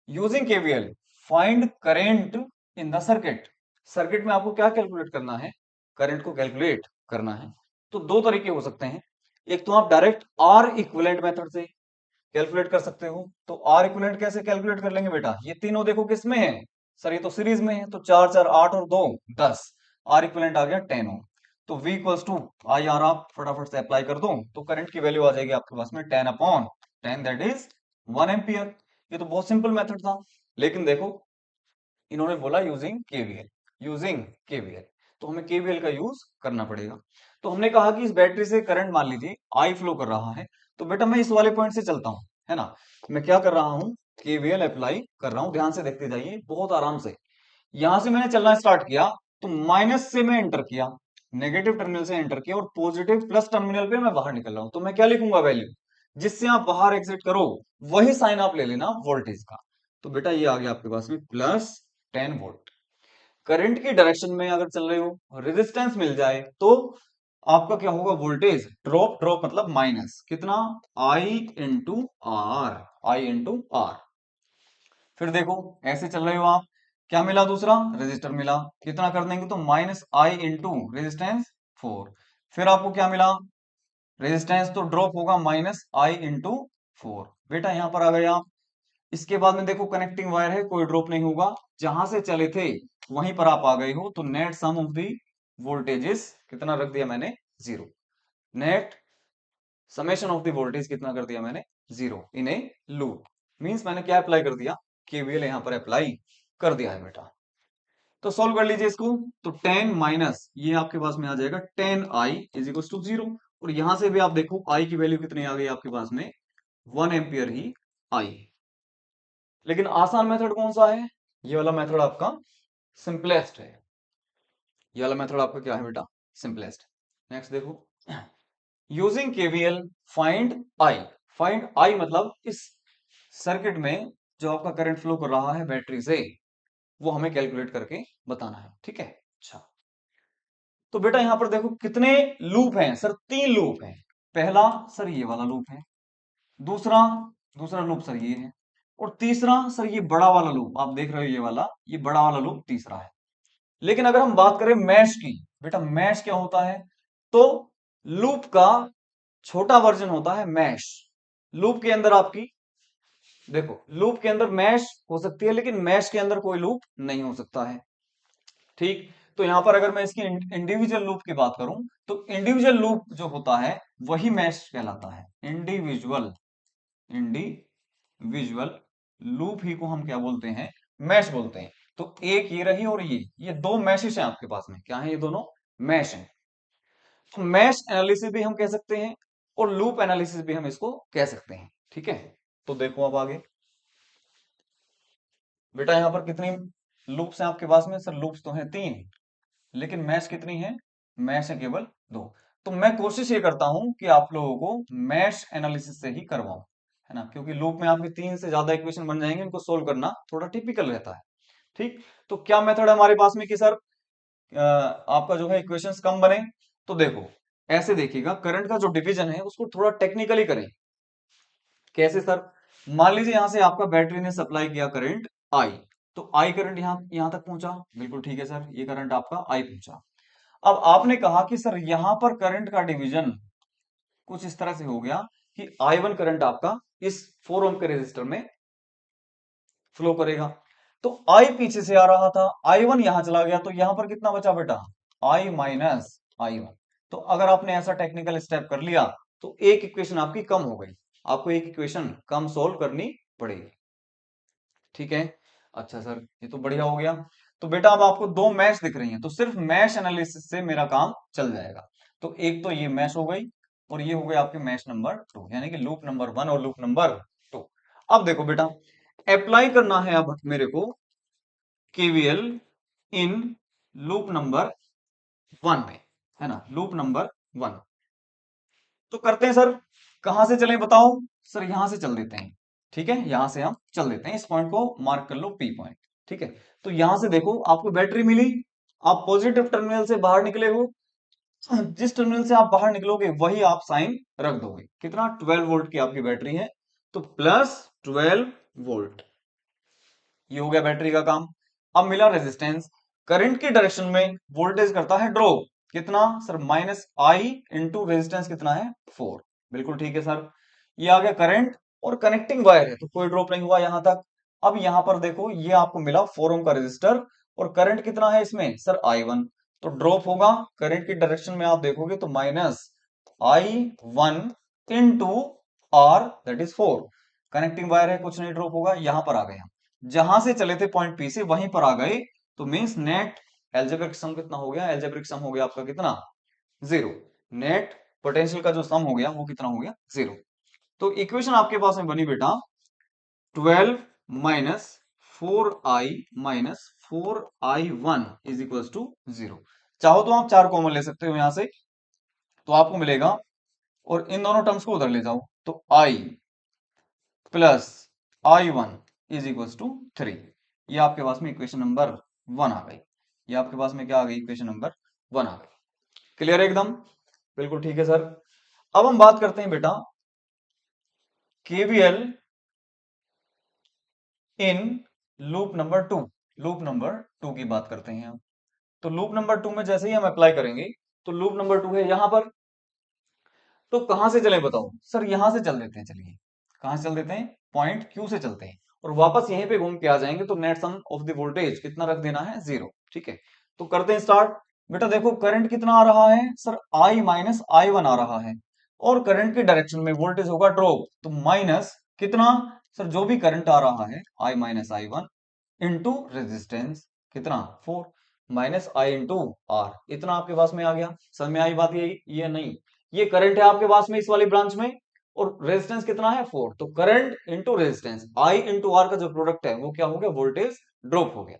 using KVL find current in the circuit. Circuit में आपको क्या कैलकुलेट करना है, करंट को कैलकुलेट करना है। तो दो तरीके हो सकते हैं, एक तो आप डायरेक्ट आर इक्विवेलेंट मेथड से कैलकुलेट कर सकते हो। तो आर इक्विवेलेंट कैसे कैलकुलेट कर लेंगे बेटा, ये तीनों देखो किस में है, सर ये तो सीरीज में है, तो 4 4 8 और 2 10, आर इक्विवेलेंट आ गया 10 ओम। तो V equals to I R आप फटाफट से अप्लाई कर दो, तो करंट की वैल्यू आ जाएगी आपके पास में 10 अपॉन 10, दैट इज 1 एम्पियर। ये तो बहुत सिंपल मेथड था, लेकिन देखो इन्होंने बोला यूजिंग केवीएल, यूजिंग केवीएल, तो हमें केवीएल का यूज करना पड़ेगा। तो हमने कहा कि इस बैटरी से करंट मान लीजिए आई फ्लो कर रहा है, तो बेटा मैं इस वाले पॉइंट से चलता हूं, है ना। मैं क्या कर रहा हूं, केवीएल अप्लाई कर रहा हूं, ध्यान से देखते जाइए बहुत आराम से। यहां से मैंने चलना स्टार्ट किया, तो माइनस से मैं एंटर किया, नेगेटिव टर्मिनल से एंटर किया, और पॉजिटिव प्लस टर्मिनल पे मैं बाहर निकल रहा हूं, तो मैं क्या लिखूंगा, वैल्यू जिससे आप बाहर एग्जिट करो वही साइन आप ले लेना वोल्टेज का। तो बेटा ये आ गया आपके पास में प्लस 10 वोल्ट। करंट की डायरेक्शन में अगर चल रहे हो, रेजिस्टेंस मिल जाए तो आपका क्या होगा, वोल्टेज ड्रॉप, ड्रॉप मतलब माइनस कितना, I into R, I into R. फिर देखो ऐसे चल रहे हो आप, क्या मिला, दूसरा रेजिस्टर मिला, कितना कर देंगे, तो माइनस आई इंटू रेजिस्टेंस 4। फिर आपको क्या मिला, रेजिस्टेंस तो ड्रॉप होगा माइनस आई इंटू 4, बेटा यहां पर आ गए आप। इसके बाद में देखो कनेक्टिंग वायर है, कोई ड्रॉप नहीं होगा, जहां से चले थे वहीं पर आप आ गए हो, तो net sum of the voltages कितना रख दिया मैंने, zero. Net summation of the voltage कितना कर दिया मैंने, zero in a loop. Means मैंने क्या अप्लाई कर दिया, केवीएल यहां पर अप्लाई कर दिया है बेटा। तो सॉल्व कर लीजिए इसको, तो 10 माइनस ये आपके पास में आ जाएगा 10i इज इक्वल टू 0। और यहां से भी आप देखो आई की वैल्यू कितनी आ गई आपके पास में, 1 एम्पियर ही आई। लेकिन आसान मेथड कौन सा है, ये वाला मेथड आपका सिंपलेस्ट है। ये वाला मेथड आपका क्या है बेटा, सिंपलेस्ट। नेक्स्ट देखो, using KVL find I. Find I मतलब इस सर्किट में जो आपका करंट फ्लो कर रहा है बैटरी से, वो हमें कैलकुलेट करके बताना है, ठीक है। अच्छा, तो बेटा यहां पर देखो कितने लूप हैं, सर 3 लूप हैं। पहला सर ये वाला लूप है, दूसरा दूसरा लूप सर ये है, और तीसरा सर ये बड़ा वाला लूप आप देख रहे हो, ये वाला, ये बड़ा वाला लूप तीसरा है। लेकिन अगर हम बात करें मैश की, बेटा मैश क्या होता है, तो लूप का छोटा वर्जन होता है मैश। लूप के अंदर आपकी, देखो लूप के अंदर मैश हो सकती है, लेकिन मैश के अंदर कोई लूप नहीं हो सकता है, ठीक। तो यहां पर अगर मैं इसकी इंडिविजुअल लूप की बात करूं, तो इंडिविजुअल लूप जो होता है वही मैश कहलाता है। इंडिविजुअल, इंडिविजुअल लूप ही को हम क्या बोलते हैं, मैश बोलते हैं। तो एक ये रही और ये दो मैशेस हैं आपके पास में, क्या है, ये दोनों मैश हैं। तो मैश एनालिसिस भी हम कह सकते हैं, और लूप एनालिसिस भी हम इसको कह सकते हैं, ठीक है। तो देखो अब आगे, बेटा यहां पर कितनी लूप्स हैं आपके पास में, सर लूप्स तो हैं 3, लेकिन मैश कितनी है, मैश है केवल 2। तो मैं कोशिश ये करता हूं कि आप लोगों को मैश एनालिसिस से ही करवाऊं, है ना, क्योंकि लूप में आपके 3 से ज्यादा इक्वेशन बन जाएंगे, इनको सोल्व करना थोड़ा टिपिकल रहता है, ठीक। तो क्या मेथड है हमारे पास में कि सर आपका जो है इक्वेशंस कम बने, तो देखो ऐसे देखिएगा, करंट का जो डिवीजन है उसको थोड़ा टेक्निकली करें। कैसे सर, मान लीजिए यहां से आपका बैटरी ने सप्लाई किया करंट आई, तो आई करंट यहां यहां तक पहुंचा, बिल्कुल ठीक है सर, ये करंट आपका आई पहुंचा। अब आपने कहा कि सर यहां पर करंट का डिवीजन कुछ इस तरह से हो गया कि आई वन करंट आपका इस 4 ओम के रेजिस्टर में फ्लो करेगा। तो आई पीछे से आ रहा था, आई वन यहां चला गया, तो यहां पर कितना बचा बेटा, आई माइनस आई वन। तो अगर आपने ऐसा टेक्निकल स्टेप कर लिया, तो एक इक्वेशन आपकी कम हो गई, आपको एक इक्वेशन कम सोल्व करनी पड़ेगी, ठीक है। अच्छा सर ये तो बढ़िया हो गया। तो बेटा अब आपको दो मैश दिख रही हैं, तो सिर्फ मैश एनालिसिस से मेरा काम चल जाएगा। तो एक तो ये मैश हो गई, और ये हो गई आपकी मैश नंबर 2, यानी कि लूप नंबर 1 और लूप नंबर 2। अब देखो बेटा, अप्लाई करना है अब मेरे को केवीएल इन लूप नंबर 1 में। है ना, लूप नंबर 1। तो करते हैं सर, कहां से चलें बताओ। सर यहां से चल देते हैं, ठीक है, यहां से हम चल देते हैं, इस पॉइंट को मार्क कर लो पी पॉइंट, ठीक है। तो यहां से देखो आपको बैटरी मिली, आप पॉजिटिव टर्मिनल से बाहर निकले हो, जिस टर्मिनल से आप बाहर निकलोगे वही आप साइन रख दोगे। कितना, 12 वोल्ट की आपकी बैटरी है, तो प्लस 12 वोल्ट, ये हो गया बैटरी का काम। अब मिला रेजिस्टेंस, करंट की डायरेक्शन में वोल्टेज करता है ड्रॉप, कितना सर, माइनस आई इंटू रेजिस्टेंस कितना है 4, बिल्कुल ठीक है सर। ये आ गया करंट, और कनेक्टिंग वायर है तो कोई ड्रॉप नहीं हुआ यहां तक। अब यहां पर देखो ये आपको मिला 4 ओम का रेजिस्टर, और करंट कितना है इसमें सर I1, तो ड्रॉप होगा करंट की डायरेक्शन में आप देखोगे तो minus I1 into R that is 4, connecting wire है कुछ नहीं ड्रॉप होगा। यहां पर आ गए हम, जहां से चले थे पॉइंट पी से वहीं पर आ गए, तो मींस नेट एल्जेब्रिक सम कितना हो गया, एल्जेब्रिक सम हो गया आपका कितना, 0। नेट पोटेंशियल का जो सम हो गया वो कितना हो गया, 0। तो इक्वेशन आपके पास में बनी बेटा 12 minus 4i minus 4i1 is equal to 0। चाहो तो आप 4 कॉमन ले सकते हो यहां से, तो आपको मिलेगा, और इन दोनों टर्म्स को उधर ले जाओ, तो i plus I1 is equal to 3। ये आपके पास में इक्वेशन नंबर 1 आ गई। ये आपके पास में क्या आ गई, इक्वेशन नंबर 1 आ गई। क्लियर है एकदम, बिल्कुल ठीक है सर। अब हम बात करते हैं बेटा KVL in loop number 2, loop number 2 की बात करते हैं हम। तो लूप नंबर 2 में जैसे ही हम अप्लाई करेंगे, तो लूप नंबर 2 है यहां पर, तो कहां से चले बताओ सर, यहां से चल देते हैं, चलिए कहां से चल देते हैं, पॉइंट क्यू से चलते हैं, और वापस यहीं पे घूम के आ जाएंगे, तो net sum of the voltage कितना रख देना है, 0, ठीक है। तो करते हैं स्टार्ट। बेटा देखो करंट कितना आ रहा है सर, I माइनस I1 आ रहा है, और करंट की डायरेक्शन में वोल्टेज होगा ड्रॉप, तो माइनस कितना सर, जो भी करंट आ रहा है I minus I1 into resistance कितना 4, माइनस आई इंटू आर, इतना आपके पास में आ गया। समझ में आई बात, ये नहीं, ये करंट है आपके पास में इस वाली ब्रांच में, और रेजिस्टेंस कितना है 4, तो current into resistance I into R का जो प्रोडक्ट है वो क्या हो गया, वोल्टेज ड्रॉप हो गया।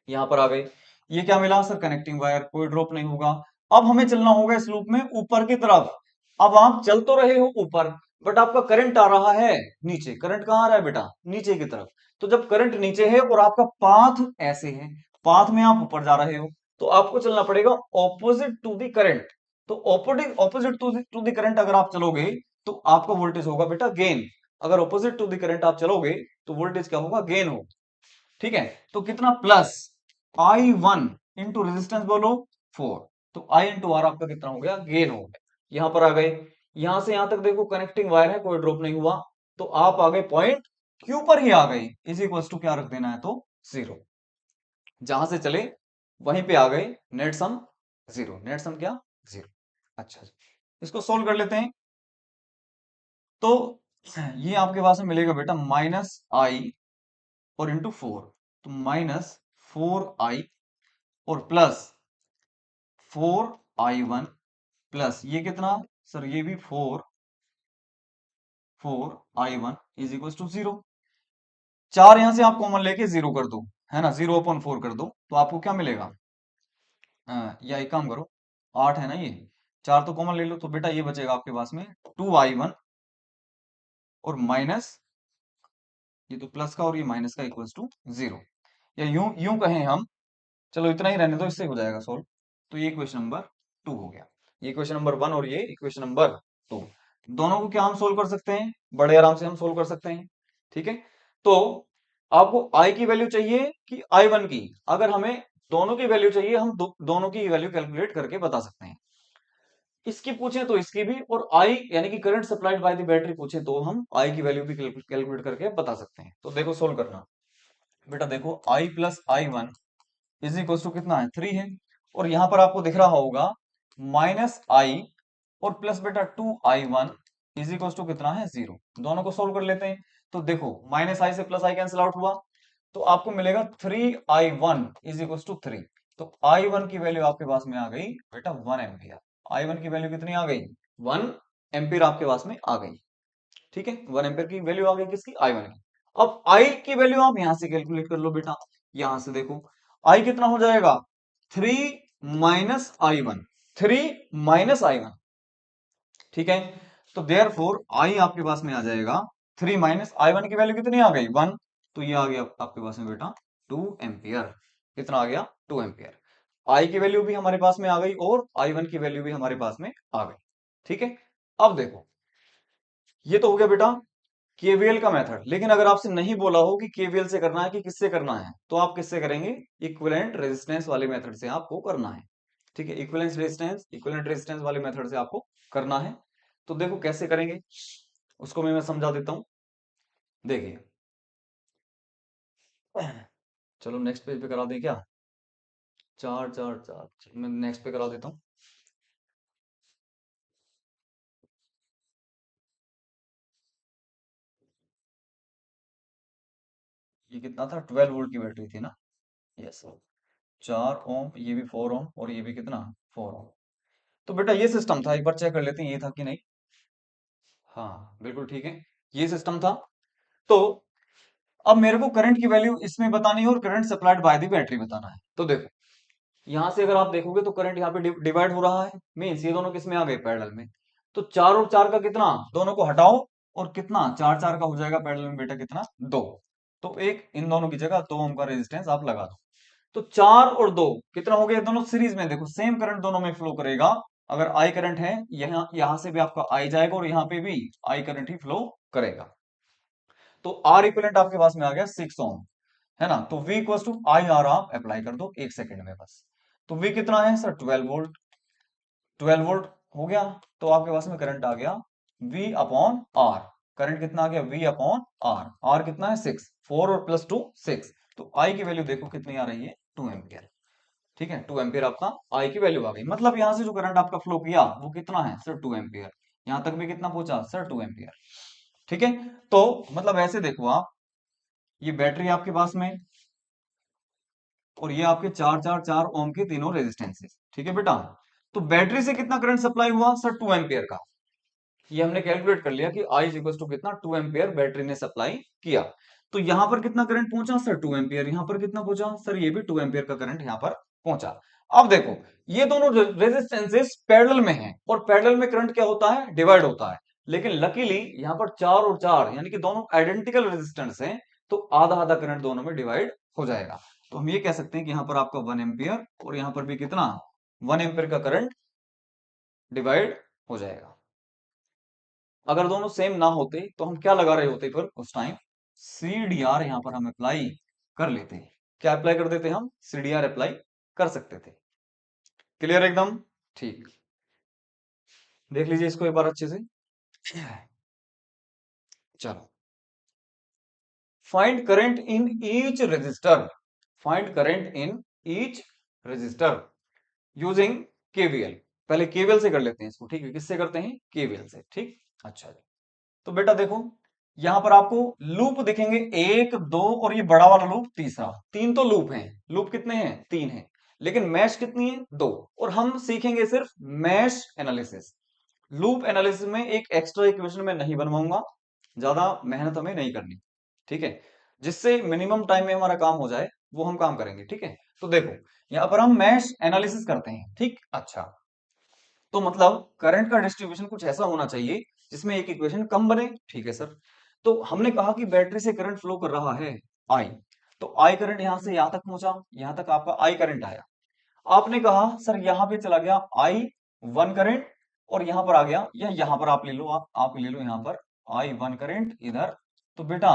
यहां पर आ गए, ये क्या मिला सर, कनेक्टिंग वायर, कोई ड्रॉप नहीं होगा। अब हमें चलना होगा इस लूप में ऊपर की तरफ। अब आप चल तो रहे हो ऊपर, बट आपका करंट आ रहा है नीचे। करंट कहाँ आ रहा है बेटा, नीचे की तरफ। तो जब करंट नीचे है और आपका पाथ ऐसे है, पाथ में आप ऊपर जा रहे हो, तो आपको चलना पड़ेगा ऑपोजिट टू दी करंट। तो opposite opposite to the current अगर आप चलोगे, तो आपका वोल्टेज होगा बेटा गेन। अगर ऑपोजिट टू दी करंट आप चलोगे, तो वोल्टेज क्या होगा, गेन होगा, ठीक है। तो कितना, प्लस I1 इंटू रेजिस्टेंस बोलो 4, तो I इंटू आर आपका कितना हो गया, गेन हो गया। यहां पर आ गए, यहां से यहां तक देखो कनेक्टिंग वायर है, कोई ड्रॉप नहीं हुआ, तो आप आ गए पॉइंट क्यू पर ही आ गए, इज इक्वल टू क्या रख देना है, तो 0। जहां से चले वहीं पे आ गए, नेट सम 0, नेट सम क्या, 0। अच्छा जी, इसको सोल्व कर लेते हैं। तो ये आपके पास में मिलेगा बेटा माइनस आई और इंटू 4, तो माइनस 4i और प्लस 4i1 प्लस ये कितना सर, ये भी 4i1 इज इक्वल टू 0। 4 यहां से आप कॉमन लेके 0 कर दो, है ना, 0/4 कर दो, तो आपको क्या मिलेगा, या एक काम करो, 8 है ना ये, 4 तो कॉमन ले लो, तो बेटा ये बचेगा आपके पास में 2i1 और माइनस, ये तो प्लस का और ये माइनस का इक्वल्स टू 0। या यूं यूं कहें हम, चलो इतना ही रहने दो, इससे हो जाएगा सोल्व। तो ये क्वेश्चन नंबर 2 हो गया, ये क्वेश्चन नंबर 1 और ये इक्वेशन नंबर 2, दोनों को क्या हम सोल्व कर सकते हैं, बड़े आराम से हम सोल्व कर सकते हैं, ठीक है। तो आपको I की वैल्यू चाहिए कि I1 की, अगर हमें दोनों की वैल्यू चाहिए, हम दोनों की वैल्यू कैलकुलेट करके बता सकते हैं। इसकी पूछे तो इसकी भी, और I यानी कि current supplied by the battery पूछे तो हम I की वैल्यू भी कैलकुलेट करके बता सकते हैं। तो देखो सोल्व करना, बेटा देखो I plus I1 is equal to कितना है, 3 है, और यहां पर आपको दिख रहा होगा माइनस आई और प्लस बेटा 2i1 इज इक्वल टू कितना है, 0। दोनों को सोल्व कर लेते हैं। तो देखो माइनस आई से प्लस आई कैंसिल आउट हुआ, तो आपको मिलेगा 3i1 इज इक्वल टू 3। तो I1 की वैल्यू आपके पास में आ गई बेटा 1 एम्पियर। I1 की वैल्यू कितनी आ गई, 1 एम्पियर आपके पास में आ गई, ठीक है। 1 एम्पियर की वैल्यू आ गई किसकी, I1 की। अब I की वैल्यू आप यहां से कैलकुलेट कर लो बेटा, यहां से देखो I कितना हो जाएगा, 3 minus I1, 3 minus I one, ठीक है। तो देयर फोर आई आपके पास में आ जाएगा 3 माइनस आई वन की वैल्यू कितनी आ गई 1, तो ये आ गया आपके पास में बेटा 2 एम्पियर। कितना आ गया 2 एम्पियर। आई की वैल्यू भी हमारे पास में आ गई और आई वन की वैल्यू भी हमारे पास में आ गई, ठीक है। अब देखो, ये तो हो गया बेटा केवीएल का मेथड। लेकिन अगर आपसे नहीं बोला हो कि केवीएल से करना है कि किससे करना है, तो आप किससे करेंगे, इक्विवेलेंट रेजिस्टेंस वाले मेथड से आपको करना है, ठीक है। इक्विवेलेंट रेजिस्टेंस वाले मेथड से आपको करना है। तो देखो कैसे करेंगे, उसको मैं समझा देता हूं। देखिए, चलो नेक्स्ट पेज पे करा दें क्या, चार चार चार, मैं नेक्स्ट पे करा देता हूँ। ये कितना था, 12 वोल्ट की बैटरी थी ना, यस। 4 ओम, ये भी 4 ओम, और ये भी कितना 4 ओम। तो बेटा ये सिस्टम था, एक बार चेक कर लेते हैं ये था कि नहीं। हाँ बिल्कुल ठीक है, ये सिस्टम था। तो अब मेरे को करंट की वैल्यू इसमें बतानी है और current supplied by the battery बताना है। तो देखो, यहां से अगर आप देखोगे तो करंट यहाँ पे डिवाइड हो रहा है, मीन्स ये दोनों किस में आ गए, पैरेलल में। तो 4 और 4 का कितना, दोनों को हटाओ, और कितना 4 4 का हो जाएगा पैरेलल में बेटा कितना 2। तो एक इन दोनों की जगह 2 ओम का रेजिस्टेंस आप लगा दो। तो 4 और 2 कितना हो गया, दोनों सीरीज में, देखो सेम करंट दोनों में फ्लो करेगा। अगर आई करंट है, यहाँ यहां से भी आपका आई जाएगा और यहाँ पे भी आई करंट ही फ्लो करेगा। तो आर इक्विवेलेंट आपके पास में आ गया 6 ओम, है ना। तो V equal to I R आप अप्लाई कर दो 1 सेकंड में बस। तो V कितना है सर, 12 वोल्ट। 12 वोल्ट हो गया, तो आपके पास में करंट आ गया V अपॉन आर। करंट कितना आ गया, V अपॉन आर। आर कितना है 6, 4 और प्लस 2 6। तो आई की वैल्यू देखो कितनी आ रही है, 2 एम्पियर। ठीक है, 2 एम्पियर आपका आई की वैल्यू आ गई। मतलब यहां से जो करंट आपका फ्लो किया वो कितना है सर, 2 एम्पियर। यहां तक भी कितना पहुंचा सर, 2 एम्पियर। ठीक है। तो मतलब ऐसे देखो आप, ये बैटरी आपके पास में, और ये आपके 4 4 4 ओम के तीनों रेजिस्टेंसेस, ठीक है बेटा। तो बैटरी से कितना करंट सप्लाई हुआ सर, 2 एम्पियर का। ये हमने कैलकुलेट कर लिया कि आई इज इक्वल टू कितना, 2 एम्पियर बैटरी ने सप्लाई किया। तो यहां पर कितना करंट पहुंचा सर, 2 एम्पियर। यहां पर कितना पहुंचा सर, ये भी 2 एम्पियर का करंट यहां पर पहुंचा। अब देखो, ये दोनों रेजिस्टेंसेस पैरेलल में हैं, और पैरेलल में करंट क्या होता है, डिवाइड होता है। लेकिन लकीली यहां पर 4 और 4 यानी कि दोनों आइडेंटिकल रेजिस्टेंस हैं, तो आधा आधा करंट दोनों में डिवाइड हो जाएगा। तो हम ये कह सकते हैं कि यहां पर आपका 1 एम्पियर, और यहां पर भी कितना 1 एम्पियर का करंट डिवाइड हो जाएगा। अगर दोनों सेम ना होते तो हम क्या लगा रहे होते फिर उस टाइम, CDR यहां पर हम अप्लाई कर लेते हैं। क्या अप्लाई कर देते हम, CDR अप्लाई कर सकते थे। क्लियर एकदम, ठीक। देख लीजिए इसको एक बार अच्छे से। चलो, find current in each resistor. Find current in each resistor using KVL. पहले केवीएल से कर लेते हैं इसको, ठीक है। किससे करते हैं, केवीएल से, ठीक। अच्छा जी। तो बेटा देखो, यहां पर आपको लूप दिखेंगे, 1 2, और ये बड़ा वाला लूप तीसरा। तीन तो लूप हैं, लूप कितने हैं, 3 हैं। लेकिन मैश कितनी है, 2। और हम सीखेंगे सिर्फ मैश एनालिसिस। लूप एनालिसिस में एक एक्स्ट्रा इक्वेशन में नहीं बनवाऊंगा, ज्यादा मेहनत हमें नहीं करनी, ठीक है। जिससे मिनिमम टाइम में हमारा काम हो जाए, वो हम काम करेंगे, ठीक है। तो देखो, यहां पर हम मैश एनालिसिस करते हैं, ठीक। अच्छा, तो मतलब करंट का डिस्ट्रीब्यूशन कुछ ऐसा होना चाहिए जिसमें एक इक्वेशन कम बने, ठीक है सर। तो हमने कहा कि बैटरी से करंट फ्लो कर रहा है आई। तो आई करंट यहां से यहां तक पहुंचा, यहां तक आपका आई करंट आया। आपने कहा सर यहां पे चला गया आई वन करंट, और यहां पर आ गया, या यहां पर आप ले लो, आप ले लो यहां पर आई वन करंट इधर। तो बेटा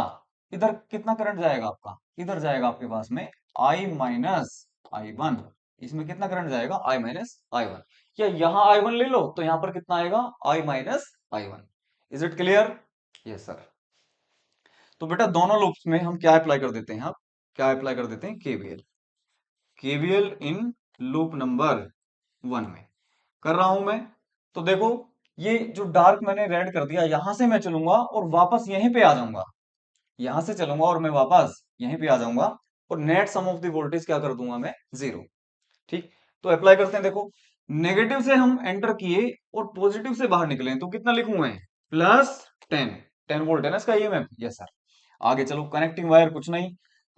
इधर कितना करंट जाएगा आपका, इधर जाएगा आपके पास में आई माइनस आई वन। इसमें कितना करंट जाएगा, आई माइनस आई वन। या यहां आई वन ले लो, तो यहां पर कितना आएगा, I minus I one. Is it clear, yes sir. तो बेटा दोनों लूप्स में हम क्या अप्लाई कर देते हैं, आप क्या अप्लाई कर देते हैं, KVL. KVL in loop number 1 में कर रहा हूं मैं। तो देखो, ये जो डार्क मैंने रेड कर दिया, यहां से मैं चलूंगा और वापस यहीं पे आ जाऊंगा। यहां से चलूंगा और मैं वापस यहीं पे आ जाऊंगा, और net sum of the voltage क्या कर दूंगा मैं, 0। ठीक। तो अप्लाई करते हैं, देखो नेगेटिव से हम एंटर किए और पॉजिटिव से बाहर निकले, तो कितना लिखूं मैं, +10। 10 वोल्ट है ना इसका ईएमएफ, यस सर। आगे चलो, कनेक्टिंग वायर कुछ नहीं,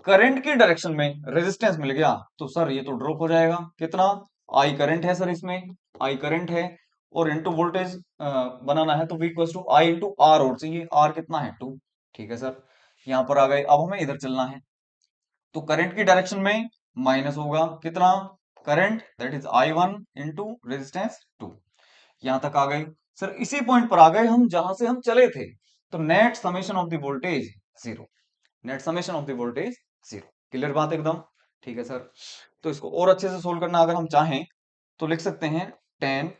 करंट की डायरेक्शन में रेजिस्टेंस मिल गया, तो सर ये तो ड्रॉप हो जाएगा, कितना, आई करंट है सर इसमें, आई करंट है और इनटू वोल्टेज बनाना है तो V equal to I into R और चाहिए, आर कितना है 2। ठीक है सर, यहाँ पर आ गए। अब हमें इधर चलना है तो करंट की डायरेक्शन में माइनस होगा कितना, current that is I1 into resistance 2। यहां तक आ गए सर, इसी पॉइंट पर आ गए हम जहां से हम चले थे। तो net summation of the voltage zero, net summation of the voltage zero. Clear बात एकदम। ठीक है सर, तो इसको और अच्छे से सोल्व करना अगर हम चाहें तो लिख सकते हैं 10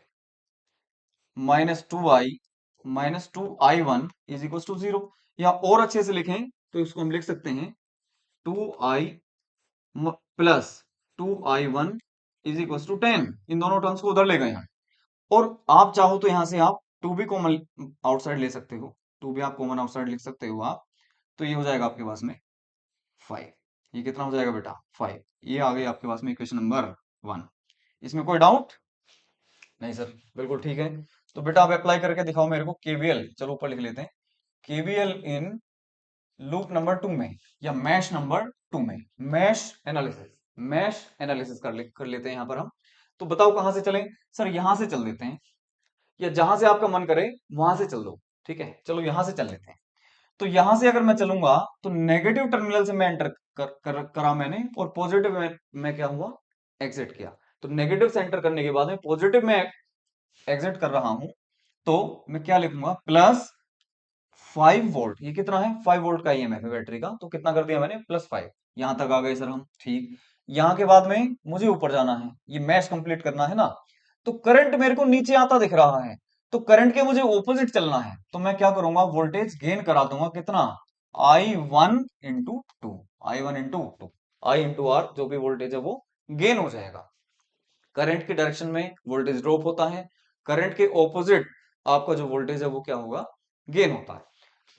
-2i इज इक्वल टू 0। या और अच्छे से लिखें तो इसको हम लिख सकते हैं 2i plus 2i1 is equal to 10। इन दोनों टर्म्स को उधर ले गए हैं और आप चाहो तो यहां से आप 2 भी कॉमन आउटसाइड ले सकते हो, 2 भी आप कॉमन आउटसाइड लिख सकते हो आप। तो ये हो जाएगा आपके पास में 5। ये कितना हो जाएगा बेटा 5। ये आ गई आपके पास में इक्वेशन नंबर 1। इसमें कोई डाउट नहीं सर, बिल्कुल ठीक है। तो बेटा आप अप्लाई करके दिखाओ मेरे को केवीएल। चलो ऊपर लिख लेते हैं, केवीएल इन लूप नंबर 2 में या मैश नंबर 2 में। मैश एनालिसिस, मैश एनालिसिस कर लेते हैं यहाँ पर हम। तो बताओ कहां से चलें सर, यहां से चल देते हैं या जहां से आपका मन करे वहां से चल दो। ठीक है, चलो यहां से चल लेते हैं। तो यहां से अगर मैं चलूंगा तो नेगेटिव टर्मिनल से मैं एंटर करा मैंने और पॉजिटिव में मैं क्या हुआ, एग्जिट किया। तो नेगेटिव से एंटर करने के बाद में पॉजिटिव में एग्जिट कर रहा हूं तो मैं क्या लिखूंगा, प्लस 5 वोल्ट। ये कितना है 5 वोल्ट का ईएमएफ है बैटरी का, तो कितना कर दिया मैंने +5। यहां तक आ गए सर हम। ठीक, यहां के बाद में मुझे ऊपर जाना है, ये मैश कंप्लीट करना है ना। तो करंट मेरे को नीचे आता दिख रहा है तो करंट के मुझे ऑपोजिट चलना है तो मैं क्या करूंगा, वोल्टेज गेन करा दूंगा कितना, I1 × 2, I1 × 2, I × R जो भी वोल्टेज है वो गेन हो जाएगा। करंट की डायरेक्शन में वोल्टेज ड्रॉप होता है, करंट के ऑपोजिट आपका जो वोल्टेज है वो क्या होगा, गेन होता है।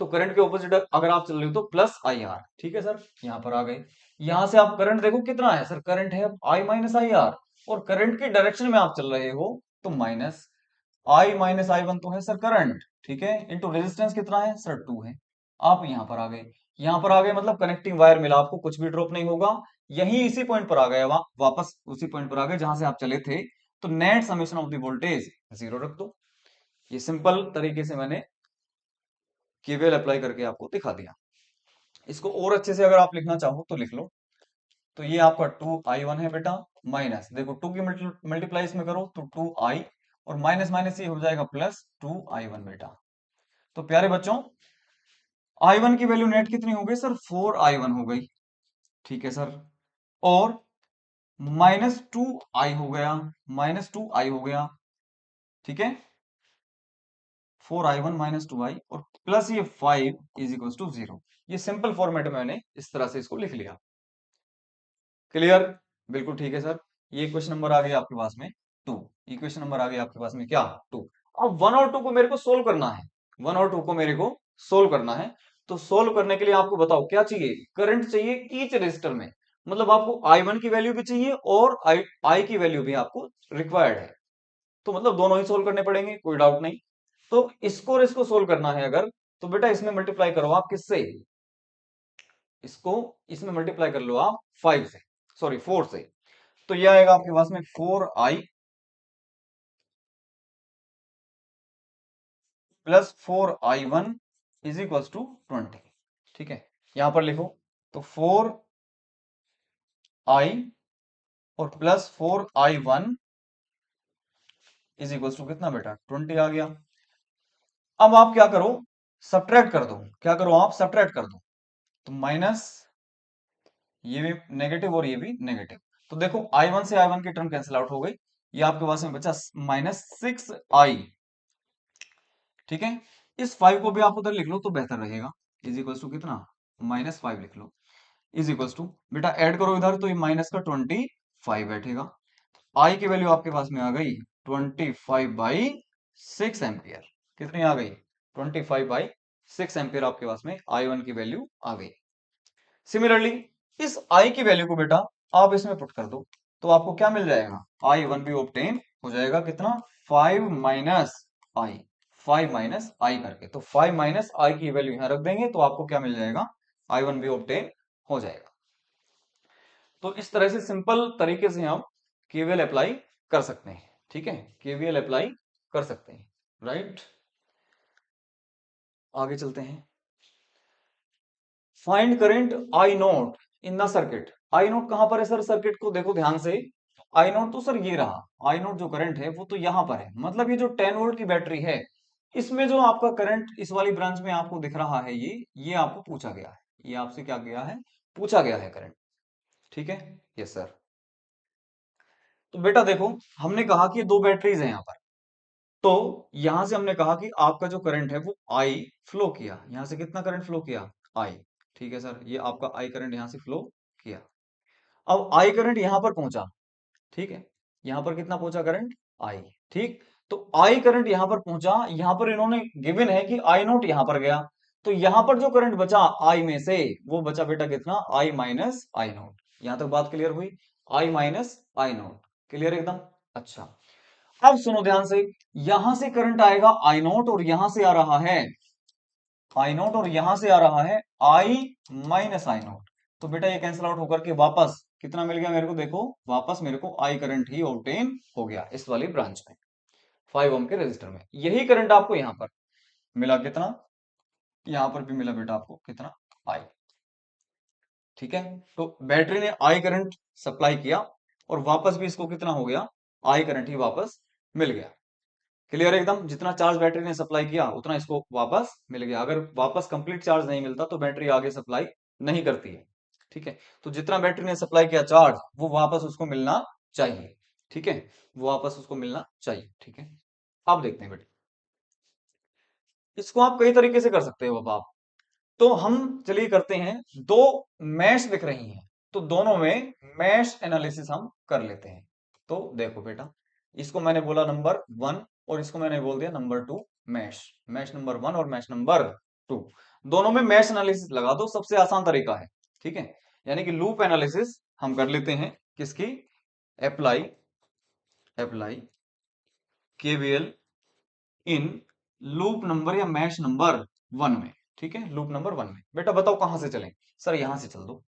तो करंट के ऑपोजिट अगर आप चल रहे हो तो +IR। ठीक है सर, यहां पर आ गए। यहां से आप करंट देखो कितना है सर, करंट है I-IR और करंट की डायरेक्शन में आप चल रहे हो तो माइनस I-I1 तो है सर करंट, ठीक है, इंटू रेजिस्टेंस कितना है सर 2 है। आप यहां पर आ गए, यहां पर आ गए मतलब कनेक्टिंग वायर मिला आपको, कुछ भी ड्रॉप नहीं होगा। यही इसी पॉइंट पर आ गए, वापस उसी पॉइंट पर आ गए जहां से आप चले थे। तो net summation of the voltage 0 रख दो। ये सिंपल तरीके से मैंने केवीएल अप्लाई करके आपको दिखा दिया। इसको और अच्छे से अगर आप लिखना चाहो तो लिख लो। तो ये आपका 2i1 है बेटा, माइनस देखो 2 की मल्टीप्लाई इसमें करो तो 2i और माइनस माइनस ये हो जाएगा +2i1 बेटा। तो प्यारे बच्चों i1 की वैल्यू नेट कितनी हो गई सर, 4i1 हो गई। ठीक है सर, और -2i हो गया, -2i हो गया। ठीक है, 4i1 -2i और प्लस ये 5 इज इक्वल टू 0। ये सिंपल फॉर्मेट में मैंने इस तरह से इसको लिख लिया। क्लियर, बिल्कुल ठीक है सर। ये क्वेश्चन नंबर आ गया आपके पास में 2। ये क्वेश्चन नंबर आ गया आपके पास में क्या 2। अब 1 और 2 को मेरे को सोल्व करना है, 1 और 2 को मेरे को सोल्व करना है। तो सोल्व करने के लिए आपको बताओ क्या चाहिए, करंट चाहिए ईच रजिस्टर में। मतलब आपको I1 की वैल्यू भी चाहिए और I की वैल्यू भी आपको रिक्वायर्ड है। तो मतलब दोनों ही सोल्व करने पड़ेंगे, कोई डाउट नहीं। तो इसको और इसको सोल्व करना है अगर, तो बेटा इसमें मल्टीप्लाई करो आप किससे, इसको इसमें मल्टीप्लाई कर लो आप 5 से, सॉरी 4 से। तो ये आएगा आपके पास में 4i plus 4i1 is equal to 20। ठीक है, यहां पर लिखो तो 4i और plus 4i1 is equal to कितना बेटा 20 आ गया। अब आप क्या करो, सब्ट्रैक्ट कर दो। क्या करो आप, सब्ट्रैक्ट कर दो। तो माइनस ये भी नेगेटिव और ये भी नेगेटिव। तो देखो I1 से I1 की टर्म कैंसिल आउट हो गई। ये आपके पास में बचा -6i। ठीक है, इस 5 को भी आप उधर लिख लो तो बेहतर रहेगा। इज इक्वल टू कितना, -5 लिख लो। इज इक्वल टू बेटा ऐड करो इधर तो ये माइनस का 25 बैठेगा। आई की वैल्यू आपके पास में आ गई 25/6 एम्पियर। कितनी आ गई 25/6 एम्पियर आपके पास में I1 की वैल्यू आ गई। सिमिलरली इस I की वैल्यू को बेटा आप इसमें पुट कर दो तो आपको क्या मिल जाएगा, I1 भी ऑब्टेन हो जाएगा कितना 5 माइनस आई, 5 माइनस आई करके। तो 5 माइनस आई की वैल्यू यहां रख देंगे तो आपको क्या मिल जाएगा, I1 भी ऑब्टेन हो जाएगा। तो इस तरह से सिंपल तरीके से हम केवीएल अप्लाई कर सकते हैं। ठीक है, केवीएल अप्लाई कर सकते हैं, राइट। आगे चलते हैं। Find current I note in the circuit. I note कहां पर है सर? सर्किट को देखो ध्यान से। आई नोट तो सर ये रहा, आई नोट जो करंट है वो तो यहां पर है, मतलब ये जो 10 वोल्ट की बैटरी है, इसमें जो आपका करंट इस वाली ब्रांच में आपको दिख रहा है, ये आपको पूछा गया है, ये आपसे क्या गया है, पूछा गया है करंट। ठीक है, यस सर। तो बेटा देखो, हमने कहा कि दो बैटरीज हैं यहाँ पर, तो यहां से हमने कहा कि आपका जो करंट है वो आई फ्लो किया, यहां से कितना करंट फ्लो किया, आई। ठीक है सर, ये आपका आई करंट यहां से फ्लो किया। अब आई करंट यहां पर पहुंचा, ठीक है, यहां पर कितना पहुंचा करंट, आई। ठीक, तो आई करंट यहां पर पहुंचा, यहां पर इन्होंने गिवन है कि आई नोट यहां पर गया, तो यहां पर जो करंट बचा आई में से, वो बचा बेटा कितना, आई माइनस आई नोट। यहां तक बात क्लियर हुई, आई माइनस आई नोट, क्लियर एकदम। अच्छा, अब सुनो ध्यान से, यहां से करंट आएगा आई नोट, और यहां से आ रहा है आई नोट, और यहां से आ रहा है आई माइनस आई नोट। तो बेटा ये कैंसिल आउट होकर के वापस कितना मिल गया मेरे को, देखो वापस मेरे को आई करंट ही ऑब्टेन हो गया इस वाली ब्रांच में, 5 ओम के रेजिस्टर में। यही करंट आपको यहां पर मिला, कितना, यहां पर भी मिला बेटा आपको कितना, आई। ठीक है, तो बैटरी ने आई करंट सप्लाई किया, और वापस भी इसको कितना हो गया, आई करंट ही वापस मिल गया। क्लियर एकदम, जितना चार्ज बैटरी ने सप्लाई किया उतना इसको वापस मिल गया। अगर वापस कंप्लीट चार्ज नहीं मिलता तो बैटरी आगे सप्लाई नहीं करती है। ठीक है, तो जितना बैटरी ने सप्लाई किया चार्ज, वो वापस उसको मिलना चाहिए। ठीक है, वो वापस उसको मिलना चाहिए। ठीक है, अब देखते हैं बेटे, इसको आप कई तरीके से कर सकते हो। अब आप, तो हम चलिए करते हैं, दो मैश दिख रही हैं, तो दोनों में मैश एनालिसिस हम कर लेते हैं। तो देखो बेटा, इसको मैंने बोला नंबर 1, और इसको मैंने बोल दिया नंबर 2। मैश, मैश नंबर 1 और मैश नंबर 2, दोनों में मैश एनालिसिस लगा दो, सबसे आसान तरीका है। ठीक है, यानी कि लूप एनालिसिस हम कर लेते हैं, किसकी, apply, apply KVL in loop number या मैश नंबर 1 में। ठीक है, लूप नंबर 1 में। बेटा बताओ कहां से चलें? सर यहां से चल दो।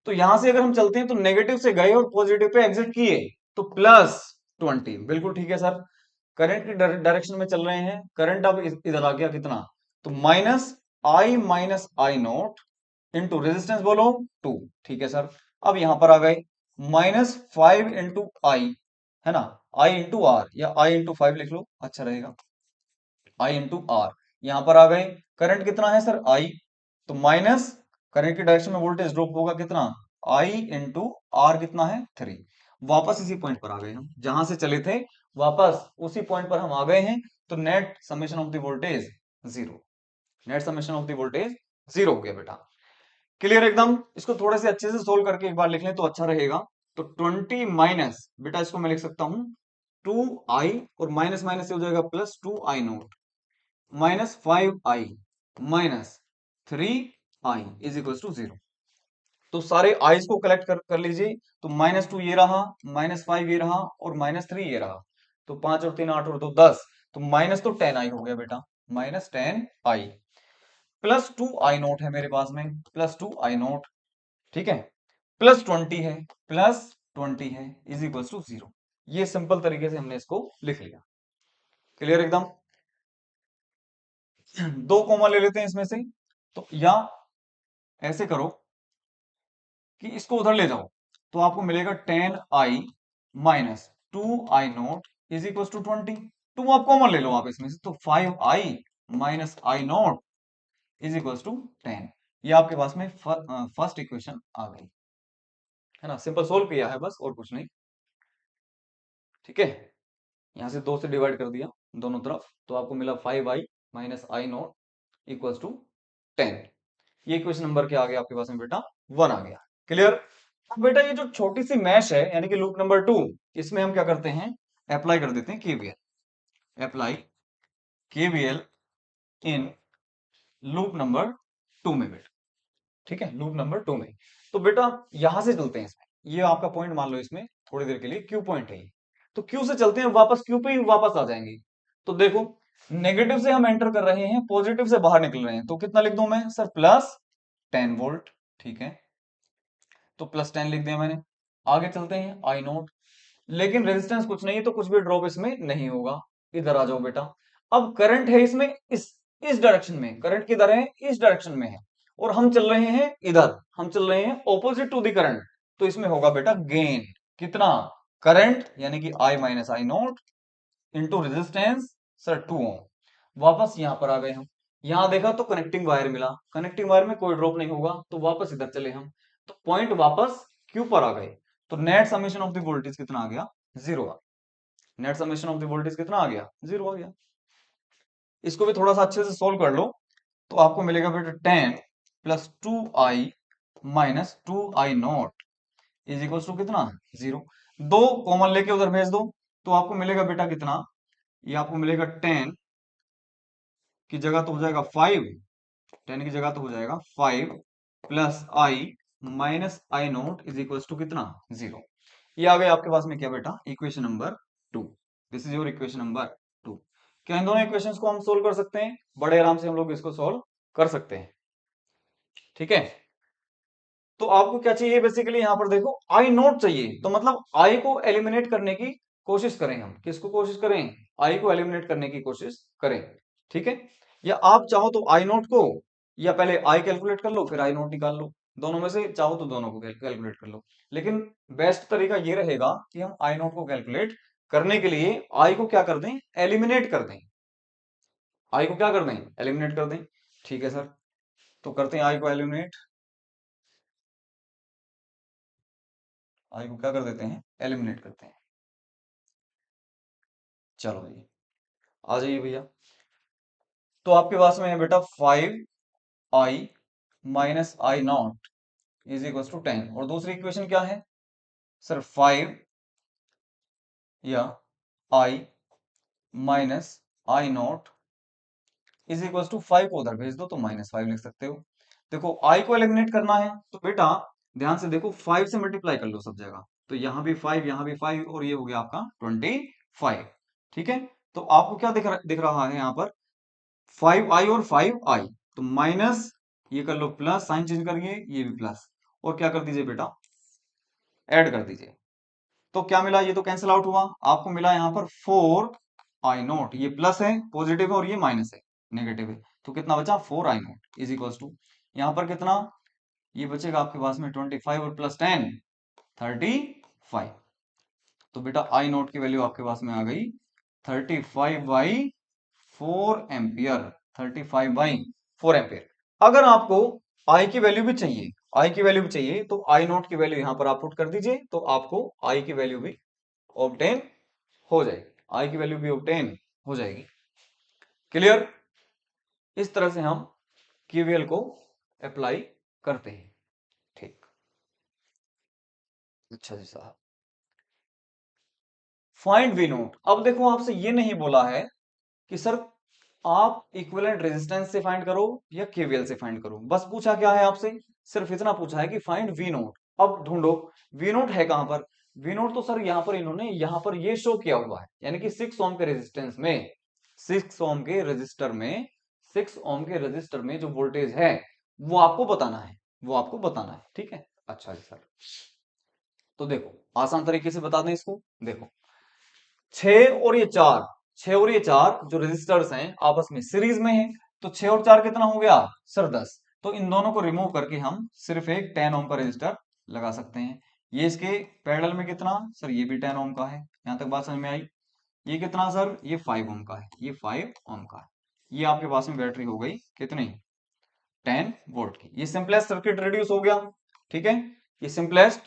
तो यहां से अगर हम चलते हैं तो नेगेटिव से गए और पॉजिटिव पे एग्जिट किए, तो +20, बिल्कुल ठीक है सर। करंट की डायरेक्शन में चल रहे हैं, करंट अब इधर आ गया कितना, तो minus I nought into resistance बोलो 2। ठीक है सर, अब यहां पर आ गए -5 इंटू आई, है ना, आई इंटू आर, या आई इंटू 5 लिख लो, अच्छा रहेगा, आई इंटू आर। यहां पर आ गए, करंट कितना है सर, आई, तो माइनस, करंट की डायरेक्शन में वोल्टेज ड्रॉप होगा कितना, आई इंटू आर, कितना है 3। वापस इसी पॉइंट पर आ गए हम, जहां से चले थे वापस उसी पॉइंट पर हम आ गए हैं। तो net summation of the voltage 0, net summation of the voltage 0 हो गया बेटा। क्लियर एकदम। इसको थोड़े से अच्छे से सोल्व करके एक बार लिख लें तो अच्छा रहेगा। तो 20 माइनस, बेटा इसको मैं लिख सकता हूं 2i, और माइनस माइनस से हो जाएगा +2i0, -5i minus 3i is equal to 0। तो सारे आईज को कलेक्ट कर लीजिए। तो -2 ये रहा, -5 ये रहा, और -3 ये रहा। तो 5 और 3 8 और 2 10, तो माइनस तो 10i हो गया बेटा, -10i। +2i0 है मेरे पास में, +2i0। ठीक है, +20 है, +20 है, इज इक्वल टू 0। ये सिंपल तरीके से हमने इसको लिख लिया। क्लियर एकदम। दो कॉमा ले लेते हैं इसमें से, तो या ऐसे करो कि इसको उधर ले जाओ, तो आपको मिलेगा 10i minus 2i0 is equal to 20। 2 आप कॉमन ले लो आप इसमें से, तो 5i minus i0 is equal to 10। ये आपके पास में फर्स्ट इक्वेशन आ गई, है ना, सिंपल सोल्व किया है बस, और कुछ नहीं। ठीक है, यहां से 2 से डिवाइड कर दिया दोनों तरफ, तो आपको मिला 5i minus i0 equal to 10। ये क्वेश्चन नंबर क्या आ गया आपके पास में बेटा, 1 आ गया। क्लियर। अब बेटा ये जो छोटी सी मैश है, यानी कि लूप नंबर 2, इसमें हम क्या करते हैं, अप्लाई कर देते हैं KVL, apply KVL in loop number 2 में बेटा। ठीक है, लूप नंबर 2 में। तो बेटा यहां से चलते हैं इसमें, ये आपका पॉइंट मान लो, इसमें थोड़ी देर के लिए क्यू पॉइंट है ये। तो क्यू से चलते हैं, वापस क्यू पे ही वापस आ जाएंगे। तो देखो, नेगेटिव से हम एंटर कर रहे हैं, पॉजिटिव से बाहर निकल रहे हैं, तो कितना लिख दूं मैं सर, +10 वोल्ट। ठीक है, तो +10 लिख दिया मैंने। आगे चलते हैं, आई नोट, लेकिन रेजिस्टेंस कुछ नहीं है तो कुछ भी ड्रॉप इसमें नहीं होगा। इधर आ जाओ बेटा। अब करंट है इसमें इस डायरेक्शन में, करंट किधर है, इस डायरेक्शन में है, और हम चल रहे हैं इधर, हम चल रहे हैं ऑपोजिट टू द करंट, तो इसमें होगा बेटा गेन। कितना? करंट यानी कि I minus I not into resistance sir 2 ओम। वापस यहां पर आ गए हम, यहां देखा तो कनेक्टिंग वायर मिला, कनेक्टिंग वायर में कोई ड्रॉप नहीं होगा तो वापस इधर चले हम, तो पॉइंट वापस क्यू पर आ गए। तो net summation of the voltage कितना आ गया? 0 आ। Net summation of the voltage कितना आ गया? 0 आ गया। इसको भी थोड़ा सा अच्छे से सोल्व कर लो, तो आपको मिलेगा बेटा 10 plus 2i minus 2i nought is equal to कितना? 0। दो कॉमन लेके उधर भेज दो, तो आपको मिलेगा बेटा कितना? ये आपको मिलेगा 10 की जगह तो हो जाएगा 5, 10 की जगह तो हो जाएगा 5 plus I minus I nought is equal to कितना? 0। ये आ गया आपके पास में क्या बेटा? Equation number 2। This is your equation number 2। क्या इन दोनों इक्वेशंस को हम सोल्व कर सकते हैं? बड़े आराम से हम लोग इसको सोल्व कर सकते हैं। ठीक है, तो आपको क्या चाहिए बेसिकली? यहां पर देखो आई नोट चाहिए, तो मतलब आई को एलिमिनेट करने की कोशिश करें हम। किसको कोशिश करें? आई को एलिमिनेट करने की कोशिश करें। ठीक है, या आप चाहो तो आई नोट को, या पहले आई कैलकुलेट कर लो फिर आई नोट निकाल लो, दोनों में से चाहो तो दोनों को कैलकुलेट कर लो। लेकिन बेस्ट तरीका ये रहेगा कि हम आई नोट को कैलकुलेट करने के लिए आई को क्या कर दें? एलिमिनेट कर दें। आई को क्या कर दें? एलिमिनेट कर दें। ठीक है सर, तो करते हैं आई को एलिमिनेट। आई को क्या कर देते हैं? एलिमिनेट करते हैं। चलो जी, आ जाइए भैया। तो आपके पास में है बेटा 5i minus I nought is equal to 10, और दूसरी इक्वेशन क्या है सर? 5 या i minus I nought is equal to 5 को उधर भेज दो तो -5 लिख सकते हो। देखो आई को एलिमिनेट करना है तो बेटा ध्यान से देखो, 5 से मल्टीप्लाई कर लो सब जगह, तो यहां भी 5 यहां भी 5, और ये हो गया आपका 25। ठीक है, तो आपको क्या दिख रहा है यहाँ पर? 5i और 5i, तो माइनस, ये कर लो प्लस, साइन चेंज करिए, ये भी प्लस, और क्या कर दीजिए बेटा? ऐड कर दीजिए। तो क्या मिला? ये तो कैंसिल आउट हुआ, आपको मिला यहाँ पर 4i नॉट, ये प्लस है पॉजिटिव है और ये माइनस है नेगेटिव है, तो कितना बचा? 4i not is equal to, यहाँ पर कितना ये बचेगा आपके पास में? 25 और प्लस 10 35। तो बेटा आई नोट की वैल्यू आपके पास में आ गई 35/4 एम्पियर। 35/4 एम्पियर। अगर आपको आई की वैल्यू भी चाहिए, आई की वैल्यू भी चाहिए, तो आई नोट की वैल्यू यहां पर आप पुट कर दीजिए, तो आपको आई की वैल्यू भी ऑब्टेन हो जाएगी। आई की वैल्यू भी ऑब्टेन हो जाएगी। क्लियर? इस तरह से हम केवीएल को अप्लाई करते हैं। ठीक, अच्छा जी साहब। Find V nought. अब देखो आपसे ये नहीं बोला है कि सर आप इक्विवेलेंट रेजिस्टेंस से फाइंड करो या केवीएल से फाइंड करो, बस पूछा क्या है आपसे? सिर्फ इतना पूछा है कि फाइंड वी नोट। अब ढूंढो वी नोट है कहां पर? वी नोट तो सर यहां पर इन्होंने यहां पर ये शो किया हुआ है, यानी कि 6 ओम के रेजिस्टेंस में, 6 ओम के रजिस्टर में, 6 ओम के रजिस्टर में जो वोल्टेज है वो आपको बताना है, वो आपको बताना है। ठीक है, अच्छा जी सर। तो देखो आसान तरीके से बता दें इसको। देखो 6 और ये 4, 6 और ये 4 जो रेजिस्टर्स हैं आपस में सीरीज में हैं, तो 6 और 4 कितना हो गया सर? 10। तो इन दोनों को रिमूव करके हम सिर्फ एक 10 ओम का रेजिस्टर लगा सकते हैं। ये इसके पैरेलल में कितना सर? ये भी 10 ओम का है। यहां तक बात समझ में आई? ये कितना सर? ये 5 ओम का है, ये 5 ओम का है। ये आपके पास में बैटरी हो गई कितनी? 10 वोल्ट की। ये सिंपलेस्ट सर्किट रिड्यूस हो गया। ठीक है, ये सिंपलेस्ट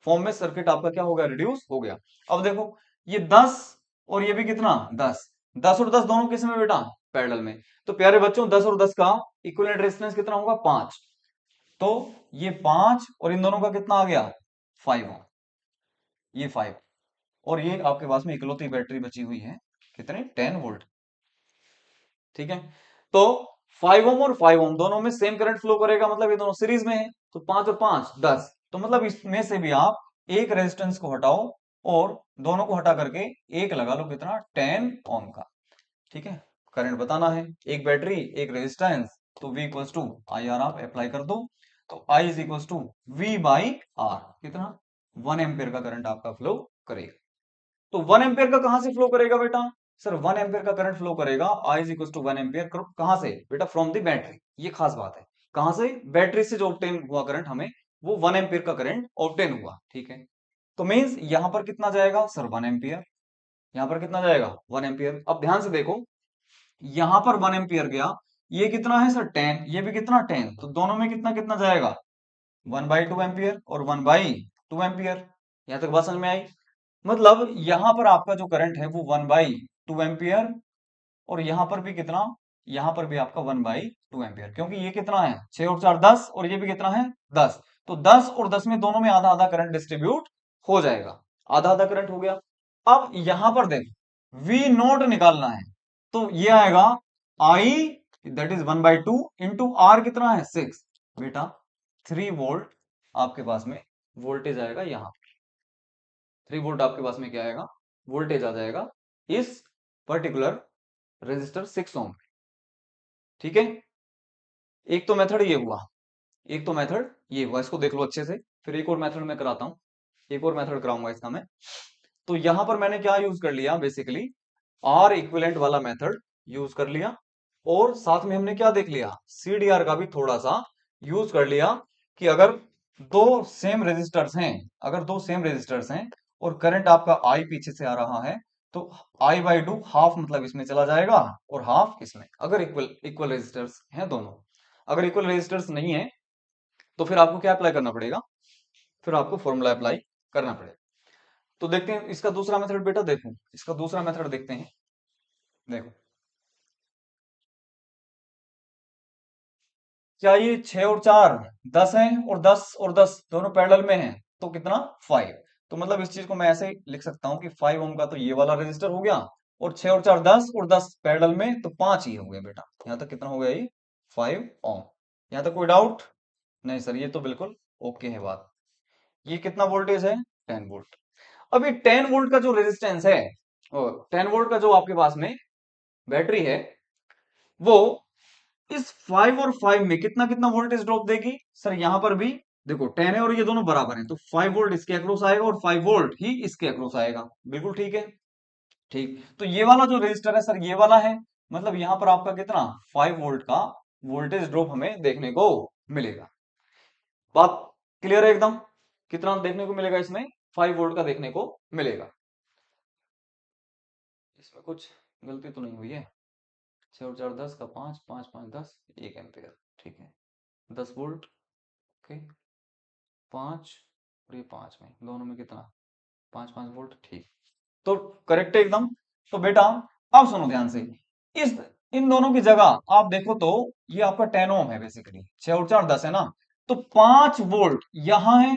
फॉर्म में सर्किट आपका क्या हो गया? रिड्यूस हो गया। अब देखो ये 10 और ये भी कितना? 10। 10 और 10 दोनों किस में बेटा? पैरेलल में। तो प्यारे बच्चों 10 और 10 का इक्विवेलेंट रेजिस्टेंस कितना होगा? 5। तो ये 5 और इन दोनों का कितना आ गया? 5 ओम। ये 5, और ये आपके पास में इकलौती बैटरी बची हुई है कितने? 10 वोल्ट। ठीक है, तो 5 ओम और 5 ओम दोनों में सेम करंट फ्लो करेगा, मतलब ये दोनों सीरीज में है, तो 5 और 5 10। तो मतलब इसमें से भी आप एक रेजिस्टेंस को हटाओ और दोनों को हटा करके एक लगा लो, कितना? 10 ओम का। ठीक है, करंट बताना है, एक बैटरी एक रेजिस्टेंस, तो V equals to I R आप अप्लाई कर दो, तो I is equals to V by R, कितना? 1 एम्पियर का करंट आपका फ्लो करेगा। तो 1 एम्पियर का कहां से फ्लो करेगा बेटा? सर 1 एम्पियर का करंट फ्लो करेगा, I is equal to 1 ampere, कहां से बेटा? From the battery. ये खास बात है, कहां से? बैटरी से जो ऑब्टेन हुआ करंट हमें, वो 1 एम्पियर का करंट ऑब्टेन हुआ, ठीक है। तो मीन्स यहां पर कितना जाएगा सर? 1 एम्पियर। यहां पर कितना जाएगा? 1 एम्पियर। अब ध्यान से देखो, यहां पर 1 एम्पियर गया, ये कितना है सर? 10, ये भी कितना? 10, तो दोनों में कितना कितना जाएगा? 1/2 एम्पियर और 1/2 एम्पियर। यहां तक बात समझ में आई? मतलब यहां पर आपका जो करंट है वो 1/2 एम्पियर, और यहां पर भी कितना? यहां पर भी आपका 1/2 एम्पियर, क्योंकि ये कितना है? 6 और 4 10, और ये भी कितना है? 10। तो 10 और 10 में दोनों में आधा आधा करंट डिस्ट्रीब्यूट हो जाएगा, आधा आधा करंट हो गया। अब यहां पर देख, वी नोट निकालना है, तो ये आएगा आई, दैट इज 1/2 इंटू आर, कितना है? 6। बेटा 3 वोल्ट आपके पास में वोल्टेज आएगा, यहाँ 3 वोल्ट आपके पास में क्या आएगा? वोल्टेज आ जाएगा इस पर्टिकुलर रेजिस्टर 6 ओम। ठीक है, एक तो मेथड ये हुआ, एक तो मेथड ये हुआ, इसको देख लो अच्छे से। फिर एक और मेथड मैं कराता हूं, एक और मेथड कराऊंगा इसका मैं। तो यहां पर मैंने क्या यूज कर लिया? बेसिकली आर इक्विवेलेंट वाला मेथड यूज कर लिया, और साथ में हमने क्या देख लिया? सीडीआर का भी थोड़ा सा यूज कर लिया, कि अगर दो सेम रेजिस्टर्स हैं, अगर दो सेम रेजिस्टर्स हैं और करंट आपका आई पीछे से आ रहा है, तो I/2 हाफ मतलब इसमें चला जाएगा और हाफ इसमें, अगर इक्वल इक्वल रेजिस्टर्स हैं दोनों। अगर इक्वल रेजिस्टर्स नहीं है, तो फिर आपको क्या अप्लाई करना पड़ेगा? फिर आपको फॉर्मूला अप्लाई करना पड़ेगा। तो देखते हैं इसका दूसरा मेथड बेटा, देखो इसका दूसरा मेथड देखते हैं। देखो, क्या ये 6 और 4 10 है, और 10 और 10 दोनों पैरेलल में हैं, तो कितना? 5। तो मतलब इस चीज को मैं ऐसे लिख सकता हूँ कि 5 ओम का तो ये वाला रेजिस्टर हो गया, और 6 और 4 10, और 10 पैरेलल में, तो 5 ही हो गए बेटा। यहाँ तक कितना हो गया? ये 5 ओम। यहाँ तक कोई डाउट? नहीं सर, ये तो बिल्कुल ओके है बात। ये कितना वोल्टेज है? 10 वोल्ट। अब ये 10 वोल्ट का जो रेजिस्टेंस है, और 10 वोल्ट का जो आपके पास में बैटरी है, वो इस 5 और 5 में कितना कितना वोल्टेज ड्रॉप देगी? सर यहां पर भी देखो 10 है और ये दोनों बराबर हैं, तो 5 वोल्ट इसके अक्रॉस आएगा और 5 वोल्ट ही इसके अक्रॉस आएगा। बिल्कुल ठीक है। ठीक, तो ये वाला जो रेजिस्टर है सर, ये वाला है, मतलब यहां पर आपका कितना? 5 वोल्ट का वोल्टेज ड्रॉप हमें देखने को मिलेगा। बात क्लियर है एकदम? कितना देखने को मिलेगा इसमें? 5 वोल्ट का देखने को मिलेगा। इसमें कुछ गलती तो नहीं हुई है? 6 और 4 10 का 5, 5 5 10, 1 एम्पियर। ठीक है, 10 वोल्ट। ओके, 5 और ये 5 में, दोनों में कितना? 5 5 वोल्ट। ठीक, तो करेक्ट है एकदम। तो बेटा अब सुनो ध्यान से, इस इन दोनों की जगह आप देखो तो ये आपका 10 ओम है, बेसिकली 6 और 4 10 है ना, तो 5 वोल्ट यहां है,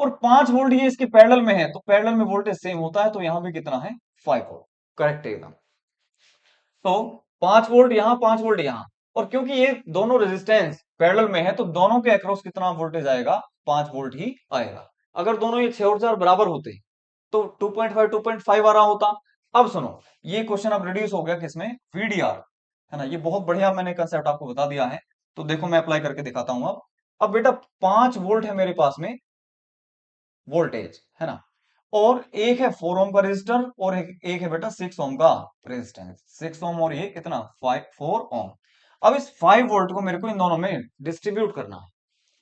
और 5 वोल्ट ये इसके पैरेलल में है, तो पैरेलल में वोल्टेज सेम होता है, तो यहां भी कितना है? 5 वोल्ट। करेक्ट है एकदम। तो 5 वोल्ट यहां, 5 वोल्ट यहां, और क्योंकि ये दोनों रेजिस्टेंस पैरेलल में है, तो दोनों के अक्रॉस कितना वोल्टेज आएगा? 5 वोल्ट ही आएगा। अगर दोनों ये 6 और 4 बराबर होते, तो 2.5 2.5 आ रहा होता। अब सुनो, ये क्वेश्चन अब रिड्यूस हो गया किसमें? वीडीआर, है ना। ये बहुत बढ़िया मैंने कंसेप्ट आपको बता दिया है। तो देखो मैं अप्लाई करके दिखाता हूं अब बेटा 5 वोल्ट है मेरे पास में वोल्टेज, है ना, और एक है 4 ओम का रेजिस्टर, और एक है बेटा 6 ओम का रेजिस्टेंस। 6 ओम और ये कितना? 4 ओम। अब इस 5 वोल्ट को मेरे को इन दोनों में डिस्ट्रीब्यूट करना है।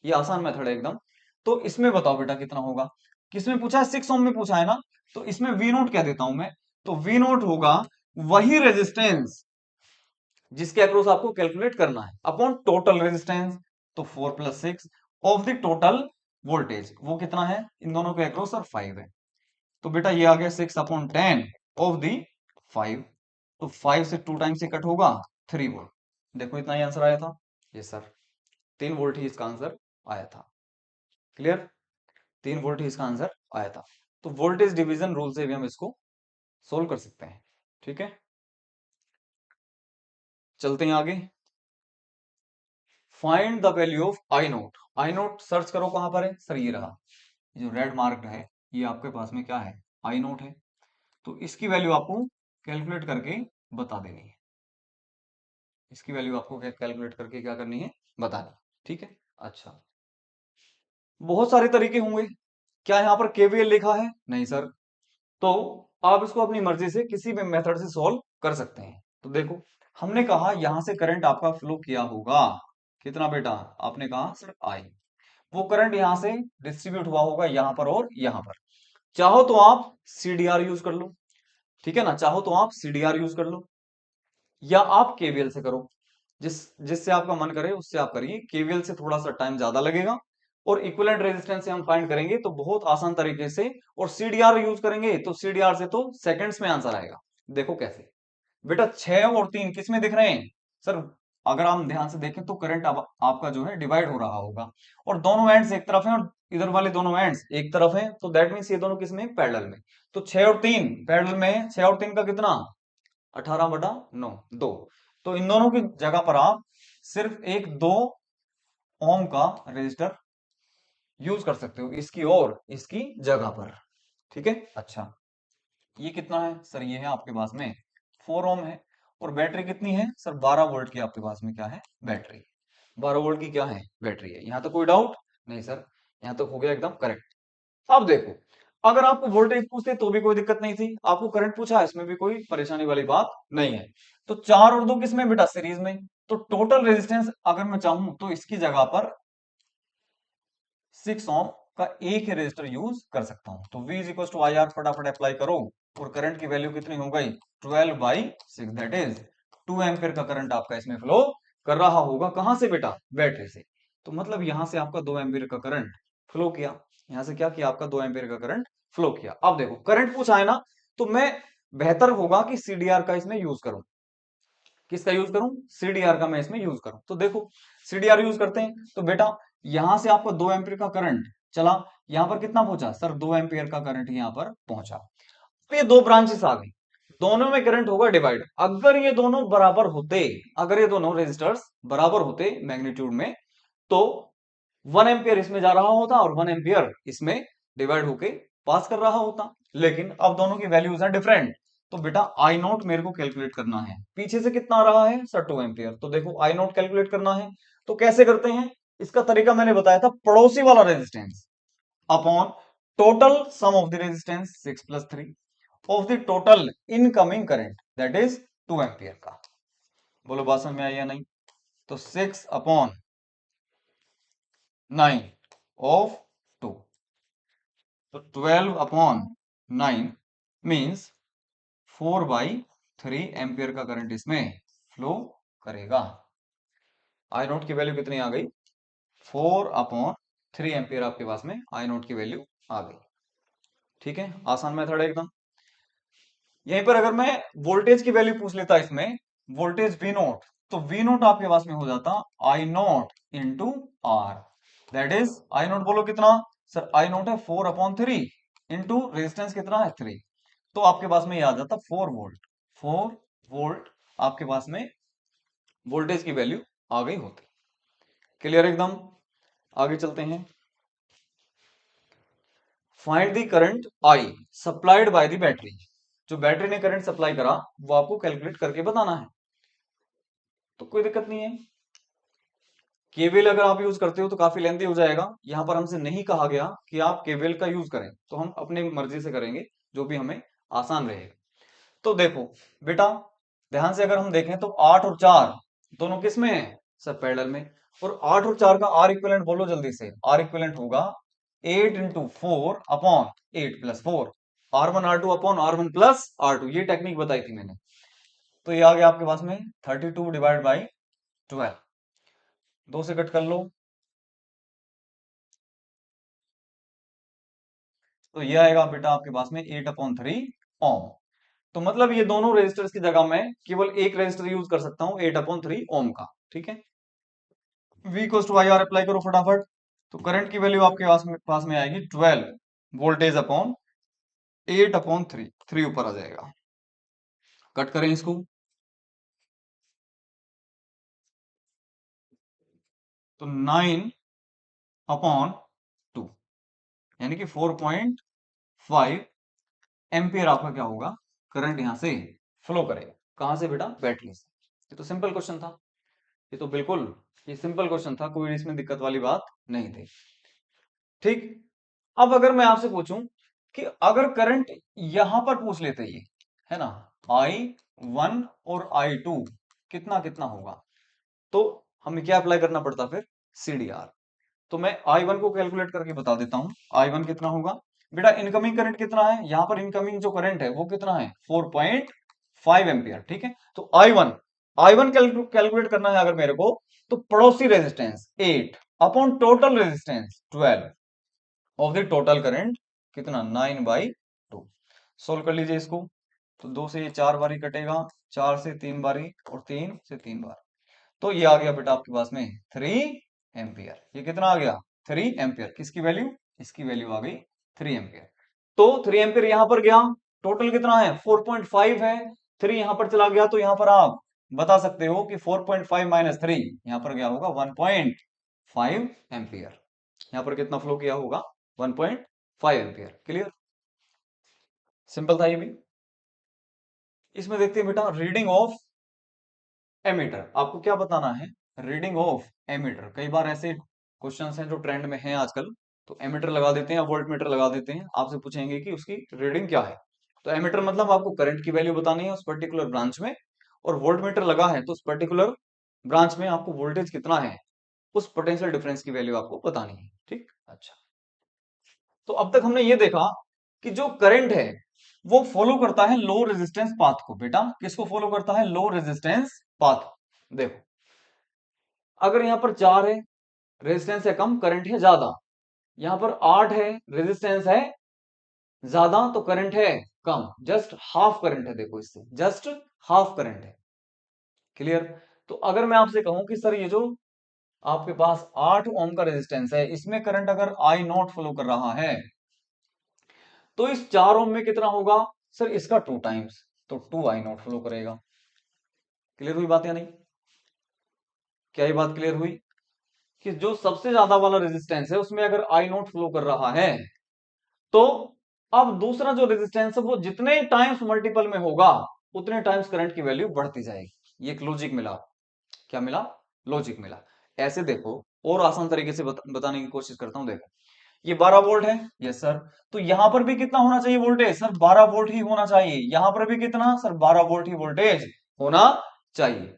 ये आसान मेथड है एकदम। तो इसमें बताओ बेटा कितना होगा? किसमें पूछा है? 6 ओम में पूछा है ना, तो इसमें वी नोट क्या देता हूं मैं? तो वी नोट होगा वही रेजिस्टेंस जिसके अक्रॉस आपको कैलकुलेट करना है, अपॉन टोटल रेजिस्टेंस। तो 4 + 6 ऑफ द टोटल वोल्टेज, वो कितना है इन दोनों के अक्रॉस? और 5 है। तो बेटा ये आ गया 6/10 ऑफ दी 5। तो 5 से 2 टाइम्स से कट होगा 3 वोल्ट। देखो इतना ही आंसर आया था। ये सर 3 वोल्ट ही इसका आंसर आया था। क्लियर? 3 वोल्ट ही इसका आंसर आया था। तो वोल्टेज डिवीजन रूल से भी हम इसको सोल्व कर सकते हैं। ठीक है, चलते हैं आगे। Find the value of I note. I note search करो, कहां पर है सर? ये रहा, ये जो रेड मार्क है, ये आपके पास में क्या है? आई नोट है। तो इसकी वैल्यू आपको कैलकुलेट करके बता देनी है। इसकी वैल्यू आपको कैलकुलेट करके क्या करनी है? बतानी। ठीक है, अच्छा, बहुत सारे तरीके होंगे। क्या यहाँ पर केवीएल लिखा है? नहीं सर। तो आप इसको अपनी मर्जी से किसी भी मेथड से सॉल्व कर सकते हैं। तो देखो, हमने कहा यहां से करंट आपका फ्लो किया होगा, कितना बेटा? आपने कहा सर आई। वो करंट यहां से डिस्ट्रीब्यूट हुआ होगा यहां पर और यहां पर। चाहो तो आप सीडीआर यूज कर लो, ठीक है ना, चाहो तो आप सीडीआर यूज कर लो, या आप केवीएल से करो, जिससे आपका मन करे उससे आप करिए। केवीएल से थोड़ा सा टाइम ज्यादा लगेगा, और इक्विवेलेंट रेजिस्टेंस से हम फाइंड करेंगे तो बहुत आसान तरीके से। और सीडीआर यूज करेंगे तो सीडीआर से तो सेकंड्स में आंसर आएगा। देखो कैसे बेटा, 6 और 3 किस में दिख रहे हैं सर? अगर हम ध्यान से देखें तो करंट अब आपका जो है डिवाइड हो रहा होगा, और दोनों एंड्स एक तरफ हैं और इधर वाले दोनों एंड्स एक तरफ हैं, तो दैट मीन्स ये दोनों किस में? पैरेलल में। तो 6 और 3 पैरेलल में है, 6 और 3 का कितना? 18/9, 2। तो इन दोनों की जगह पर आप सिर्फ एक 2 ओम का रेजिस्टर यूज कर सकते हो, इसकी और इसकी जगह पर, ठीक है। अच्छा, ये कितना है सर? ये है आपके पास में 4 ओम है। और बैटरी कितनी है सर? 12 वोल्ट की आपके पास में क्या है? बैटरी। 12 वोल्ट की क्या है? बैटरी है। यहाँ तो कोई डाउट नहीं सर, यहाँ तो हो गया एकदम करेक्ट। अब देखो, अगर आपको वोल्टेज पूछते तो भी कोई दिक्कत नहीं थी, आपको करंट पूछा इसमें भी कोई परेशानी वाली बात नहीं है। तो 4 और 2 किसमें बेटा? सीरीज में। तो टोटल रेजिस्टेंस अगर मैं चाहूं तो इसकी जगह पर 6 ओम का एक ही रेजिस्टर यूज कर सकता हूं। तो V is equal to I R, फटाफट अप्लाई करो, और करंट की वैल्यू कितनी हो गई? 12/6, दैट इज 2 एम्पियर का करंट आपका इसमें फ्लो कर रहा होगा। कहां से बेटा? बैटरी से। तो मतलब यहां से आपका 2 एम्पियर का करंट फ्लो किया। यहां से क्या किया? आपका 2 एम्पियर का करंट फ्लो किया। अब देखो, करंट पूछा है ना, तो मैं बेहतर होगा कि सीडीआर का इसमें यूज करूं। किसका यूज करूं? सीडीआर का मैं इसमें यूज करूं। तो देखो, सीडीआर यूज करते हैं तो बेटा यहां से आपका 2 एम्पियर का करंट चला, यहां पर कितना पहुंचा सर? 2 एम्पियर का करंट यहां पर पहुंचा। तो ये दो ब्रांचेस आ गई, दोनों में करंट होगा डिवाइड। अगर ये दोनों बराबर होते, अगर ये दोनों रेजिस्टर्स बराबर होते मैग्नीट्यूड में, तो 1 एम्पियर इसमें जा रहा होता और 1 एम्पियर इसमें डिवाइड होके पास कर रहा होता। लेकिन अब दोनों की वैल्यूज हैं डिफरेंट। तो बेटा आई नोट मेरे को कैलकुलेट करना है। पीछे से कितना आ रहा है सर? 2 एम्पियर। तो देखो, आई नोट कैलकुलेट करना है तो कैसे करते हैं? इसका तरीका मैंने बताया था, पड़ोसी वाला resistance upon total sum of the resistance 6 + 3 of the total incoming current, that is 2 ampere का। बोलो बात समझ में आई या नहीं? तो 6/9 ऑफ 2, तो 12/9 मीन्स 4/3 एम्पियर का करंट इसमें फ्लो करेगा। आई नोट की वैल्यू कितनी आ गई? 4/3 एम्पियर आपके पास में आई नोट की वैल्यू आ गई। ठीक है, आसान मेथड है एकदम। यहीं पर अगर मैं वोल्टेज की वैल्यू पूछ लेता इसमें, वोल्टेज वी नोट, तो वी नोट आपके पास में हो जाता I nought into R, that is I nought बोलो कितना सर? आई नोट है 4/3 इंटू रेजिस्टेंस कितना है? 3। तो आपके पास में ये आ जाता 4 वोल्ट। 4 वोल्ट आपके पास में वोल्टेज की वैल्यू आ गई होती। क्लियर एकदम? आगे चलते हैं। Find the current I supplied by the battery. जो बैटरी ने करंट सप्लाई करा वो आपको कैलकुलेट करके बताना है। तो कोई दिक्कत नहीं है। केवीएल अगर आप यूज करते हो तो काफी लेंथी हो जाएगा। यहां पर हमसे नहीं कहा गया कि आप केवीएल का यूज करें, तो हम अपनी मर्जी से करेंगे जो भी हमें आसान रहेगा। तो देखो बेटा, ध्यान से अगर हम देखें तो 8 और 4 दोनों किस में है सर? पैरेलल में। और 8 और 4 का आर इक्विवेलेंट बोलो जल्दी से। आर इक्विवेलेंट होगा 8 × 4/8 + 4, R1 R2/R1 + R2। ये टेक्निक बताई थी मैंने। तो ये आ गया आपके पास में 32/12, 2 से कट कर लो। तो ये आएगा बेटा आपके पास में 8/3 ओम। तो मतलब ये दोनों रेजिस्टर्स की जगह मैं केवल एक रेजिस्टर यूज कर सकता हूं 8/3 ओम का। ठीक है, V = आई आर अप्लाई करो फटाफट। तो करंट की वैल्यू आपके पास में आएगी 12 वोल्टेज अपॉन 8/3, 3 ऊपर आ जाएगा। कट करें इसको। तो 9/2 यानी कि 4.5 एम्पियर आपका क्या होगा? करंट यहां से फ्लो करेगा। कहां से बेटा? बैटरी से। ये तो सिंपल क्वेश्चन था। ये तो बिल्कुल ये सिंपल क्वेश्चन था, कोई इसमें दिक्कत वाली बात नहीं थी। ठीक। अब अगर मैं आपसे पूछूं कि अगर करंट यहां पर पूछ लेते ये, है ना, I1 और I2 कितना कितना होगा, तो हमें क्या अप्लाई करना पड़ता फिर, CDR। तो मैं I1 को कैलकुलेट करके बता देता हूं। I1 कितना होगा बेटा, इनकमिंग करंट कितना है, यहां पर इनकमिंग जो करंट है वो कितना है, 4.5 एम्पियर। ठीक है, तो I1 कैलकुलेट करना है अगर मेरे को, तो पड़ोसी resistance 8 upon total resistance 12 of the total current कितना, 9/2। सोल्व कर लीजिए इसको, तो 2 से ये 4 बारी कटेगा, 4 से 3 बारी और 3 से 3 बार, तो ये आ गया बेटा आपके पास में 3 एम्पियर। ये कितना आ गया, 3 एम्पियर। किसकी वैल्यू, इसकी वैल्यू आ गई 3 एम्पियर। तो 3 एम्पियर यहां पर गया, टोटल कितना है 4.5 है, 3 यहां पर चला गया, तो यहां पर आप बता सकते हो कि 4.5 माइनस 3 यहां पर गया होगा 1.5 एम्पियर। यहां पर कितना फ्लो किया होगा, 1.5 एम्पियर। क्लियर, सिंपल था ये भी। इसमें देखते हैं बेटा रीडिंग ऑफ एमीटर। आपको क्या बताना है, रीडिंग ऑफ एमीटर। कई बार ऐसे क्वेश्चंस हैं जो ट्रेंड में हैं आजकल, तो एमीटर लगा देते हैं या वोल्ट मीटर लगा देते हैं, आपसे पूछेंगे कि उसकी रीडिंग क्या है। तो एमीटर मतलब आपको करंट की वैल्यू बतानी है उस पर्टिकुलर ब्रांच में, और वोल्ट मीटर लगा है तो उस पर्टिकुलर ब्रांच में आपको वोल्टेज कितना है, उस पोटेंशियल डिफरेंस की वैल्यू आपको बतानी है। ठीक, अच्छा। तो अब तक हमने ये देखा कि जो करंट है वो फॉलो करता है लो रेजिस्टेंस पाथ को। बेटा किसको फॉलो करता है, लो रेजिस्टेंस पाथ। देखो अगर यहां पर 4 है, रेजिस्टेंस है कम, करंट है ज्यादा, यहां पर 8 है, रेजिस्टेंस है ज्यादा, तो करंट है कम, जस्ट हाफ करंट है। देखो इससे जस्ट हाफ करंट है। क्लियर। तो अगर मैं आपसे कहूं कि सर ये जो आपके पास 8 ओम का रेजिस्टेंस है, इसमें करंट अगर आई नॉट फ्लो कर रहा है, तो इस 4 ओम में कितना होगा, सर इसका 2 टाइम्स, तो 2 आई नॉट फ्लो करेगा। क्लियर हुई बात या नहीं, क्या ये बात क्लियर हुई कि जो सबसे ज्यादा वाला रेजिस्टेंस है उसमें अगर आई नॉट फ्लो कर रहा है, तो अब दूसरा जो रेजिस्टेंस है वो जितने टाइम्स मल्टीपल में होगा उतने टाइम्स करंट की वैल्यू बढ़ती जाएगी। ये एक लॉजिक मिला। क्या मिला, लॉजिक मिला। ऐसे देखो और आसान तरीके से बताने की कोशिश करता हूं। देखो ये 12 वोल्ट है, यस सर, तो यहां पर भी कितना होना चाहिए वोल्टेज, सर 12 वोल्ट ही होना चाहिए। यहां पर भी कितना, सर 12 वोल्ट ही वोल्टेज होना चाहिए।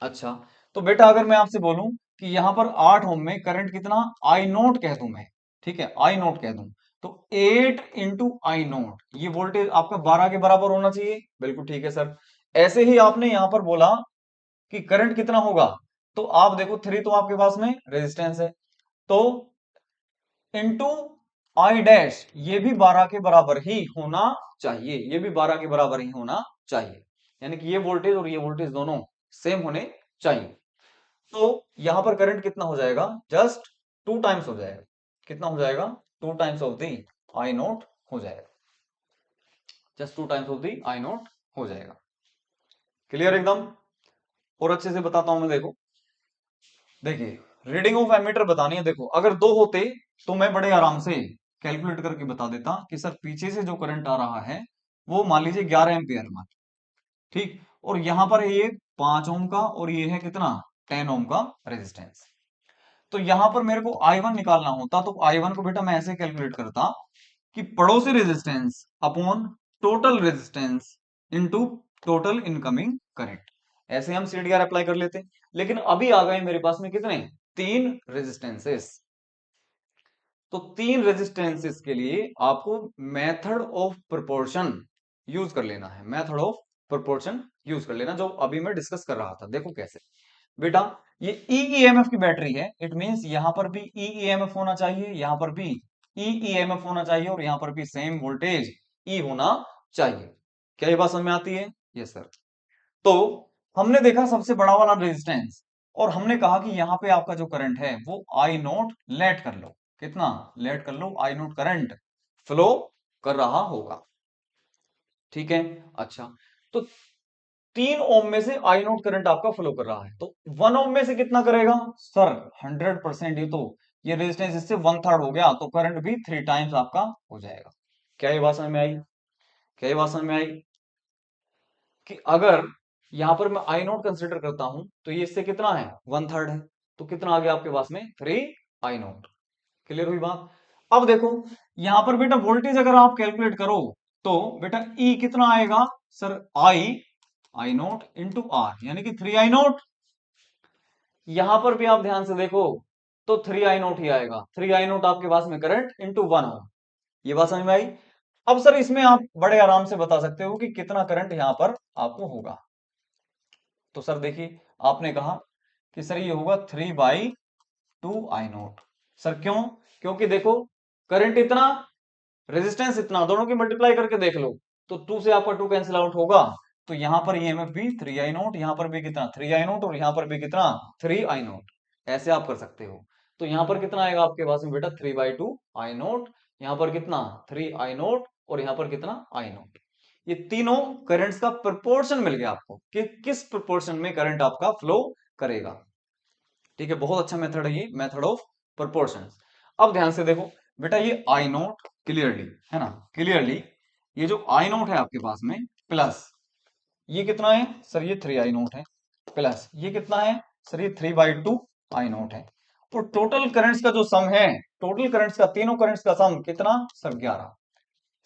अच्छा, तो बेटा अगर मैं आपसे बोलूं कि यहां पर 8 ओम में करंट कितना, आई नोट कह दूं मैं, ठीक है, आई नोट कह दूं, तो 8 इंटू आई नोट, ये वोल्टेज आपका 12 के बराबर होना चाहिए। बिल्कुल ठीक है सर। ऐसे ही आपने यहां पर बोला कि करंट कितना होगा, तो आप देखो 3 तो आपके पास में रेजिस्टेंस है, तो इंटू आई डैश, ये भी 12 के बराबर ही होना चाहिए, ये भी 12 के बराबर ही होना चाहिए। यानी कि ये वोल्टेज और ये वोल्टेज दोनों सेम होने चाहिए। तो यहां पर करंट कितना हो जाएगा, जस्ट 2 टाइम्स हो जाएगा। कितना हो जाएगा, 2 times of the I note हो जाएगा, just 2 times of the I note हो जाएगा। क्लियर एकदम। और अच्छे से बताता हूं मैं। देखो देखिए रीडिंग ऑफ एमीटर बतानी है। देखो अगर 2 होते तो मैं बड़े आराम से कैलकुलेट करके बता देता कि सर पीछे से जो करंट आ रहा है वो मान लीजिए 11 एम्पियर में, ठीक, और यहां पर है ये 5 ओम का और ये है कितना, 10 ओम का रेजिस्टेंस। तो यहां पर मेरे को I1 निकालना होता, तो I1 को बेटा मैं ऐसे कैलकुलेट करता कि पड़ोसी resistance upon total resistance into total incoming current. ऐसे हम CDR अप्लाई कर लेते, लेकिन अभी आ गए मेरे पास में कितने, 3 रेजिस्टेंसेस। तो 3 रेजिस्टेंसेस के लिए आपको मेथड ऑफ प्रोपोर्शन यूज कर लेना है। मेथड ऑफ प्रोपोर्शन यूज कर लेना, जो अभी मैं डिस्कस कर रहा था। देखो कैसे बेटा, ये EEMF की बैटरी है, इट मींस यहां पर भी EEMF होना चाहिए, यहां पर भी EEMF होना चाहिए, और यहां पर भी सेम वोल्टेज E होना चाहिए। क्या ये बात समझ में आती है, यस सर। तो हमने देखा सबसे बड़ा वाला रेजिस्टेंस, और हमने कहा कि यहां पे आपका जो करंट है वो आई नोट लेट कर लो, कितना लेट कर लो, आई नोट करंट फ्लो कर रहा होगा। ठीक है, अच्छा, तो 3 ओम में से आई नोट करंट आपका फ्लो कर रहा है, तो 1 ओम में से कितना करेगा, सर 100%, ये तो ये रेजिस्टेंस इससे 1/3 हो गया, तो करंट भी 3 टाइम्स आपका हो जाएगा। क्या ये बात समझ में आई, क्या ये बात समझ में आई कि अगर यहां पर मैं आई नोट कंसिडर करता हूं तो ये इससे कितना है, 1/3 है, तो कितना आ गया आपके पास में, 3 आई नोट। क्लियर हुई बात। अब देखो यहां पर बेटा वोल्टेज अगर आप कैलकुलेट करो तो बेटा ई कितना आएगा sir, I nought into R, यानी कि 3 I0। यहां पर भी आप ध्यान से देखो तो 3 I0 ही आएगा। 3 I0 आपके पास में करंट इंटू 1 होगा। ये बात समझ में आई। अब सर इसमें आप बड़े आराम से बता सकते हो कि कितना करंट यहां पर आपको होगा। तो सर देखिए आपने कहा कि सर ये होगा 3/2 I0। सर क्यों? क्योंकि देखो करंट इतना, रेजिस्टेंस इतना, दोनों की मल्टीप्लाई करके देख लो तो 2 से आपका 2 कैंसिल आउट होगा। तो यहां पर ईएमएफ भी 3 I0, यहां पर भी कितना 3 I0 और यहां पर भी कितना 3 I0। ऐसे आप कर सकते हो। तो यहां पर कितना आएगा आपके पास में बेटा 3/2 I0, यहां पर कितना 3 I0 और यहां पर कितना I0। ये तीनों करंट्स का प्रोपोर्शन मिल गया आपको कि किस प्रोपोर्शन में करंट आपका फ्लो करेगा। ठीक है, बहुत अच्छा मेथड है ये, मेथड ऑफ प्रोपोर्शन। अब ध्यान से देखो बेटा ये I0 क्लियरली है ना, क्लियरली ये जो I0 है आपके पास में प्लस ये कितना है सर, ये 3 I0 है, प्लस ये कितना है सर, ये 3/2 I0 है। और टोटल करंट्स का जो सम है, टोटल करंट्स का, तीनों करंट्स का सम कितना सर 11।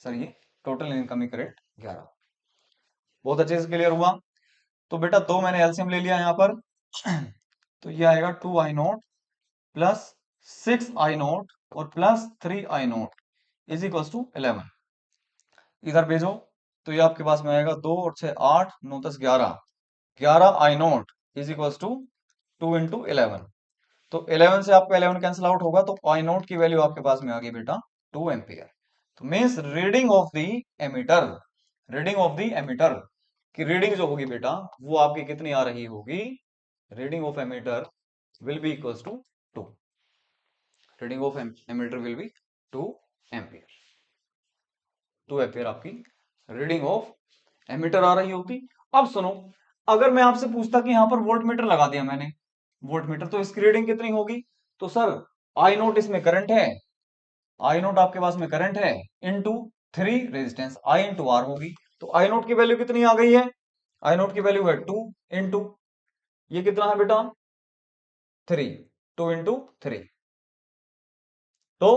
सर ये टोटल इनकमिंग करंट 11। बहुत अच्छे से क्लियर हुआ। तो बेटा दो मैंने एलसीएम ले लिया यहाँ पर तो ये आएगा 2 I0 प्लस 6 I0 और plus 3 I0 is equal to 11। इधर भेजो तो ये आपके पास में आएगा 2 और 6 8 9 10 11, 11 I0 इज इक्वल टू 2 × 11। तो 11 से आपका 11 कैंसिल आउट होगा तो I0 की वैल्यू आपके पास में आ गई बेटा 2 एम्पियर। तो means reading of the ammeter, reading of the ammeter की रीडिंग जो होगी बेटा वो आपकी कितनी आ रही होगी, reading of ammeter will be equals to 2। Reading of ammeter will be 2 ampere. 2 ampere आपकी रीडिंग ऑफ एमीटर आ रही होगी। अब सुनो, अगर मैं आपसे पूछता कि यहां पर वोल्ट मीटर लगा दिया मैंने, वोल्ट मीटर, तो इसकी रीडिंग कितनी होगी? तो सर I0 इसमें करंट है, I0 आपके पास में करंट है into 3 resistance I into R होगी। तो I0 की वैल्यू कितनी आ गई है? I0 की वैल्यू है 2 इंटू, ये कितना है बेटा 3, 2 इंटू 3, तो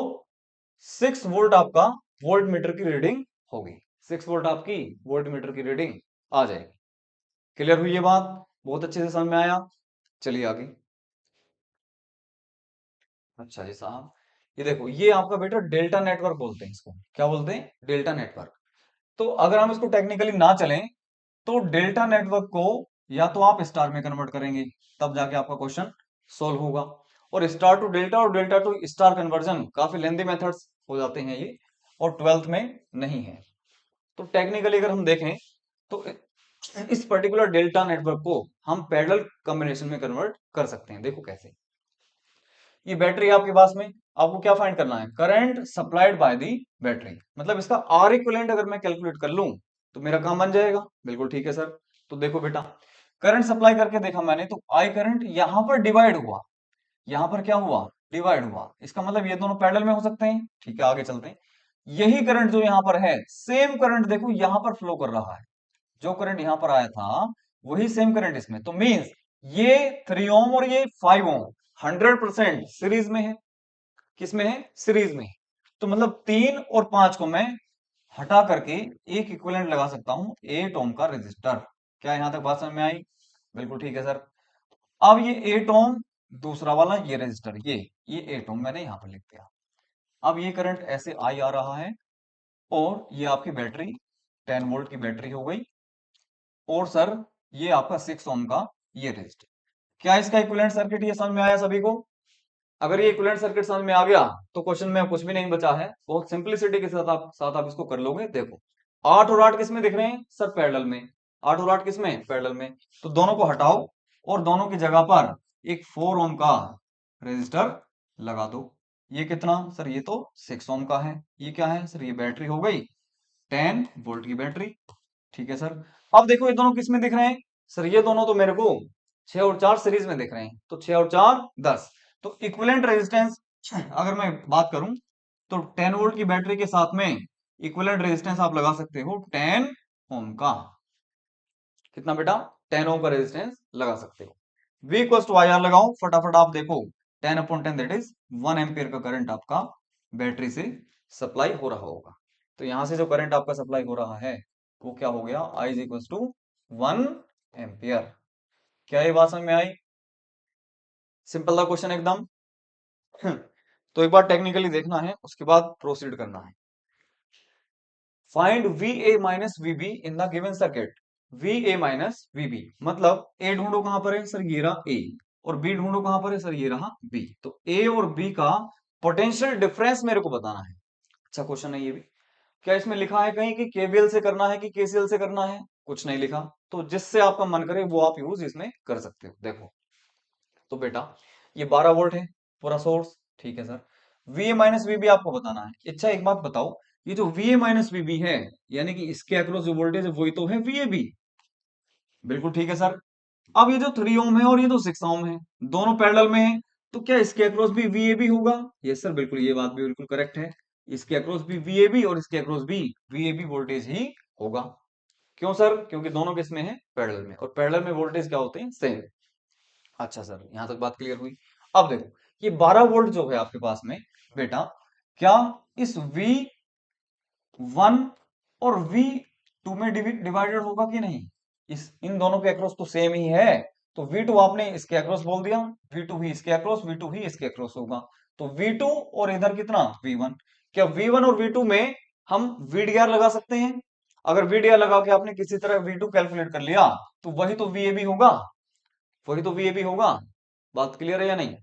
6 वोल्ट आपका वोल्ट मीटर की रीडिंग होगी। 6 वोल्ट आपकी वोल्ट मीटर की रीडिंग आ जाएगी। क्लियर हुई ये बात? बहुत अच्छे से समझ में आया। चलिए आगे। अच्छा जी साहब, ये देखो ये आपका बेटा डेल्टा नेटवर्क बोलते हैं इसको। क्या बोलते हैं? Delta network. तो अगर हम इसको टेक्निकली ना चलें तो डेल्टा नेटवर्क को या तो आप स्टार में कन्वर्ट करेंगे तब जाके आपका क्वेश्चन सोल्व होगा। और स्टार टू डेल्टा और डेल्टा टू स्टार कन्वर्जन काफी लेंदी मेथड्स हो जाते हैं ये, और 12th में नहीं है। तो टेक्निकली अगर हम देखें तो इस पर्टिकुलर डेल्टा नेटवर्क को हम पैरेलल कॉम्बिनेशन में कन्वर्ट कर सकते हैं। देखो कैसे। ये बैटरी आपके पास में, आपको क्या फाइंड करना है? Current supplied by the battery, मतलब इसका आर इक्विवेलेंट अगर मैं कैलकुलेट कर लूं तो मेरा काम बन जाएगा। बिल्कुल ठीक है सर। तो देखो बेटा करंट सप्लाई करके देखा मैंने तो आई करंट यहां पर डिवाइड हुआ, यहां पर क्या हुआ? डिवाइड हुआ। इसका मतलब ये दोनों पैरेलल में हो सकते हैं। ठीक है आगे चलते हैं। यही करंट जो यहां पर है, सेम करंट देखो यहां पर फ्लो कर रहा है। जो करंट यहां पर आया था वही सेम करंट इसमें। तो मींस ये 3 ओम और ये 5 ओम 100% सीरीज में है। किसमें है? सीरीज में। तो मतलब 3 और 5 को मैं हटा करके एक इक्विवेलेंट लगा सकता हूं 8 ओम का रेजिस्टर। क्या यहां तक बात समझ में आई? बिल्कुल ठीक है सर। अब ये 8 ओम, दूसरा वाला ये रेजिस्टर, ये 8 ओम मैंने यहां पर लिख दिया। अब ये करंट ऐसे आई आ रहा है और ये आपकी बैटरी 10 वोल्ट की बैटरी हो गई, और सर ये आपका 6 ओम का ये रेजिस्टर। क्या इसका इक्विवेलेंट सर्किट ये समझ में आया सभी को? अगर ये इक्विवेलेंट सर्किट समझ में आ गया तो क्वेश्चन में कुछ भी नहीं बचा है। बहुत सिंपलिसिटी के साथ आप इसको कर लोगे। देखो 8 और 8 किस में दिख रहे हैं सर? पैरेलल में। 8 और 8 किस में? पैरेलल में। तो दोनों को हटाओ और दोनों की जगह पर एक 4 ओम का रेजिस्टर लगा दो। ये कितना सर? ये तो 6 ओम का है। ये क्या है सर? ये बैटरी हो गई 10 वोल्ट की बैटरी। ठीक है सर। अब देखो ये दोनों किस में दिख रहे हैं सर? ये दोनों तो मेरे को 6 और 4 सीरीज में दिख रहे हैं। तो 6 और 4 10। तो इक्विवेलेंट रेजिस्टेंस अगर मैं बात करूं तो 10 वोल्ट की बैटरी के साथ में इक्विवेलेंट रेजिस्टेंस आप लगा सकते हो 10 ओम का। कितना बेटा? 10 ओम का रेजिस्टेंस लगा सकते हो। V equals to I R लगाओ फटाफट। आप देखो 10 अपॉन 10 दैट इज 1 एम्पियर का करंट आपका बैटरी से सप्लाई हो रहा होगा। तो यहां से जो करंट आपका सप्लाई हो रहा है वो क्या हो गया, I is equal to 1 ampere. क्या ये बात समझ में आई? सिंपल था क्वेश्चन एकदम। तो एक बार टेक्निकली देखना है, उसके बाद प्रोसीड करना है। Find V A minus VB in the given circuit. V A minus VB मतलब ए ढूंढो कहां पर है सर, ये रहा ए, और बी ढूंढो कहां पर है सर, ये रहा बी। तो ए और बी का पोटेंशियल डिफरेंस मेरे को बताना है। अच्छा क्वेश्चन है ये भी। क्या इसमें लिखा है कहीं कि केवीएल से करना है कि केसीएल से करना है? कुछ नहीं लिखा। तो जिससे आपका मन करे वो आप यूज इसमें कर सकते हो। देखो तो बेटा ये 12 वोल्ट है पूरा सोर्स, ठीक है सर। वी ए माइनस वीबी आपको बताना है। अच्छा एक बात बताओ, ये जो वी ए माइनस वीबी है यानी कि इसके अक्रॉस जो वोल्टेज है वही तो है वी ए बी। बिल्कुल ठीक है सर। अब ये जो 3 ओम है और ये जो 6 ओम है दोनों पैरेलल में है, तो क्या इसके अक्रॉस भी वी ए बी होगा? यस सर बिल्कुल, ये बात भी बिल्कुल करेक्ट है। इसके अक्रॉस भी वी ए बी और इसके अक्रॉस भी वी ए बी वोल्टेज ही होगा। क्यों सर? क्योंकि दोनों किस में है, पैरेलल में, और पैरेलल में वोल्टेज क्या होते हैं, सेम। अच्छा सर यहां तक बात क्लियर हुई। अब देखो ये 12 वोल्ट जो है आपके पास में बेटा, क्या इस V1 और V2 में डिवाइडेड होगा कि नहीं? इस इन दोनों के अक्रॉस तो सेम ही है, तो V2 आपने इसके अक्रॉस बोल दिया, V2 भी इसके अक्रॉस, V2 भी इसके अक्रॉस होगा। तो V2 और इधर कितना V1। क्या V1 और V2 में हम VDR लगा सकते हैं? अगर VDR लगा के आपने किसी तरह V2 कैलकुलेट कर लिया तो वही तो VAB होगा, वही तो VAB होगा। बात क्लियर है या नहीं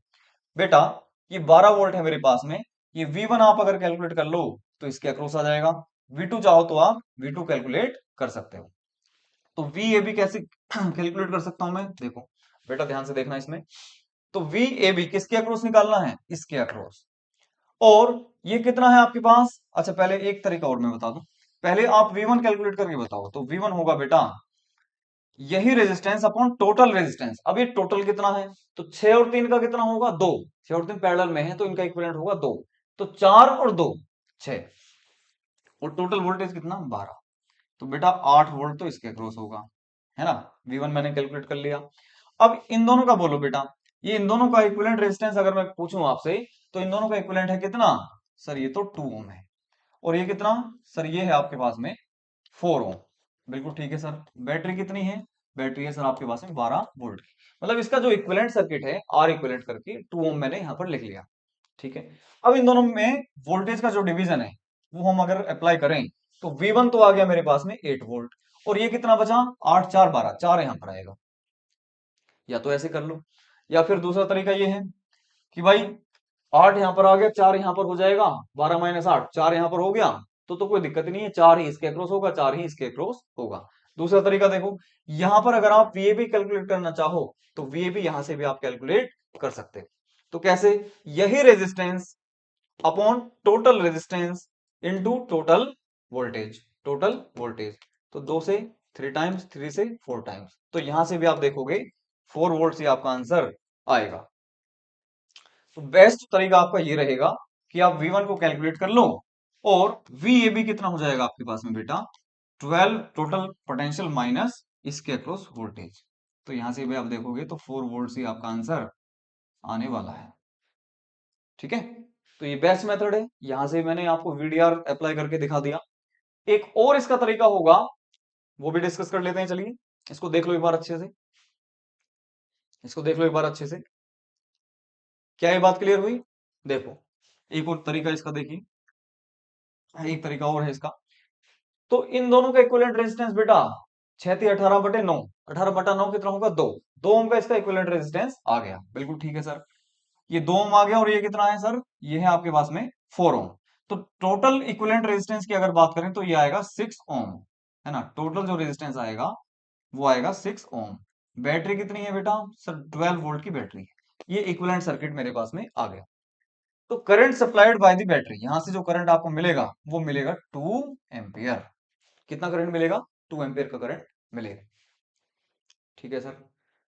बेटा? ये 12 वोल्ट है मेरे पास में, ये V1 आप अगर कैलकुलेट कर लो तो इसके अक्रॉस आ जाएगा। V2 चाहो तो आप V2 कैलकुलेट कर सकते हो। तो VAB कैसे कैलकुलेट कर सकता हूं मैं? देखो बेटा ध्यान से देखना इसमें। तो VAB किसके अक्रॉस निकालना है, इसके अक्रॉस। और ये कितना है आपके पास? अच्छा पहले एक तरीका और मैं बता दूं, पहले आप V1 कैलकुलेट करके बताओ। तो V1 होगा बेटा यही रेजिस्टेंस अपॉन टोटल रेजिस्टेंस। अब ये टोटल कितना है, तो 6 और 3 का कितना होगा, 2। 6 और 3 पैरेलल में है तो इनका इक्विवेलेंट होगा 2। तो 4 और 2 6, और टोटल वोल्टेज कितना, 12। तो बेटा 8 वोल्ट तो इसके अक्रॉस होगा, है ना। V1 मैंने कैलकुलेट कर लिया। अब इन दोनों का बोलो बेटा, ये इन दोनों का इक्विवेलेंट रेजिस्टेंस अगर मैं पूछूं आपसे, तो इन दोनों का इक्विवेलेंट है कितना सर, ये तो 2 ओम है। और ये कितना सर, ये है आपके पास में 4 ओम। बिल्कुल ठीक है सर। बैटरी कितनी है, बैटरी है सर आपके पास में 12 वोल्ट की। मतलब इसका जो इक्विवेलेंट सर्किट है आर इक्विवेलेंट करके 2 ओम मैंने यहां पर लिख लिया, ठीक है। अब इन दोनों में वोल्टेज का जो डिवीजन है वो हम अगर अप्लाई करें तो V1 तो आ गया मेरे पास में 8 वोल्ट, और ये कितना बचा, 8 4 12, 4 यहां पर आएगा। या तो ऐसे कर लो, या फिर दूसरा तरीका ये है कि भाई 8 यहां पर आ गया, 4 यहां पर हो जाएगा, 12 माइनस 8, 4 यहां पर हो गया, तो कोई दिक्कत नहीं है, 4 ही इसके अक्रॉस होगा, 4 ही इसके अक्रॉस होगा। दूसरा तरीका देखो, यहां पर अगर आप VAB कैलकुलेट करना चाहो तो VAB यहां से भी आप कैलकुलेट कर सकते हो। तो कैसे, यही resistance upon total resistance into total voltage, total voltage. तो 2 से 3 टाइम्स, 3 से 4 टाइम्स, तो यहां से भी आप देखोगे 4 वोल्ट से आपका आंसर आएगा। तो बेस्ट तरीका आपका ये रहेगा कि आप V1 को कैलकुलेट कर लो, और VAB कितना हो जाएगा आपके पास में बेटा, 12 टोटल पोटेंशियल माइनस इसके अक्रॉस वोल्टेज। तो यहां से भी आप देखोगे तो 4 वोल्ट से आपका आंसर आने वाला है, ठीक है। तो ये बेस्ट मेथड है, यहां से मैंने आपको VDR अप्लाई करके दिखा दिया। एक और इसका तरीका होगा, वो भी डिस्कस कर लेते हैं, चलिए इसको देख लो एक बार अच्छे से, इसको देख लो एक बार अच्छे से। क्या ये बात क्लियर हुई? देखो एक और तरीका इसका देखिए, एक तरीका और है इसका। तो इन दोनों का इक्विवेलेंट रेजिस्टेंस बेटा 6 × 18/9, 18/9 कितना होगा, 2। 2 ओम का इसका इक्विवेलेंट रेजिस्टेंस आ गया, बिल्कुल ठीक है सर। ये 2 ओम आ गया, और ये कितना है सर, ये है आपके पास में 4 ओम। तो टोटल इक्विवेलेंट रेजिस्टेंस की अगर बात करें तो ये आएगा 6 ओम, है ना। टोटल जो रेजिस्टेंस आएगा वो आएगा 6 ओम। बैटरी कितनी है बेटा सर, 12 वोल्ट की बैटरी है। ये इक्विवेलेंट सर्किट मेरे पास में आ गया। तो current supplied by the battery, यहां से जो करंट आपको मिलेगा वो मिलेगा 2 एम्पियर। कितना करंट मिलेगा, 2 एम्पियर का करंट मिलेगा, ठीक है सर।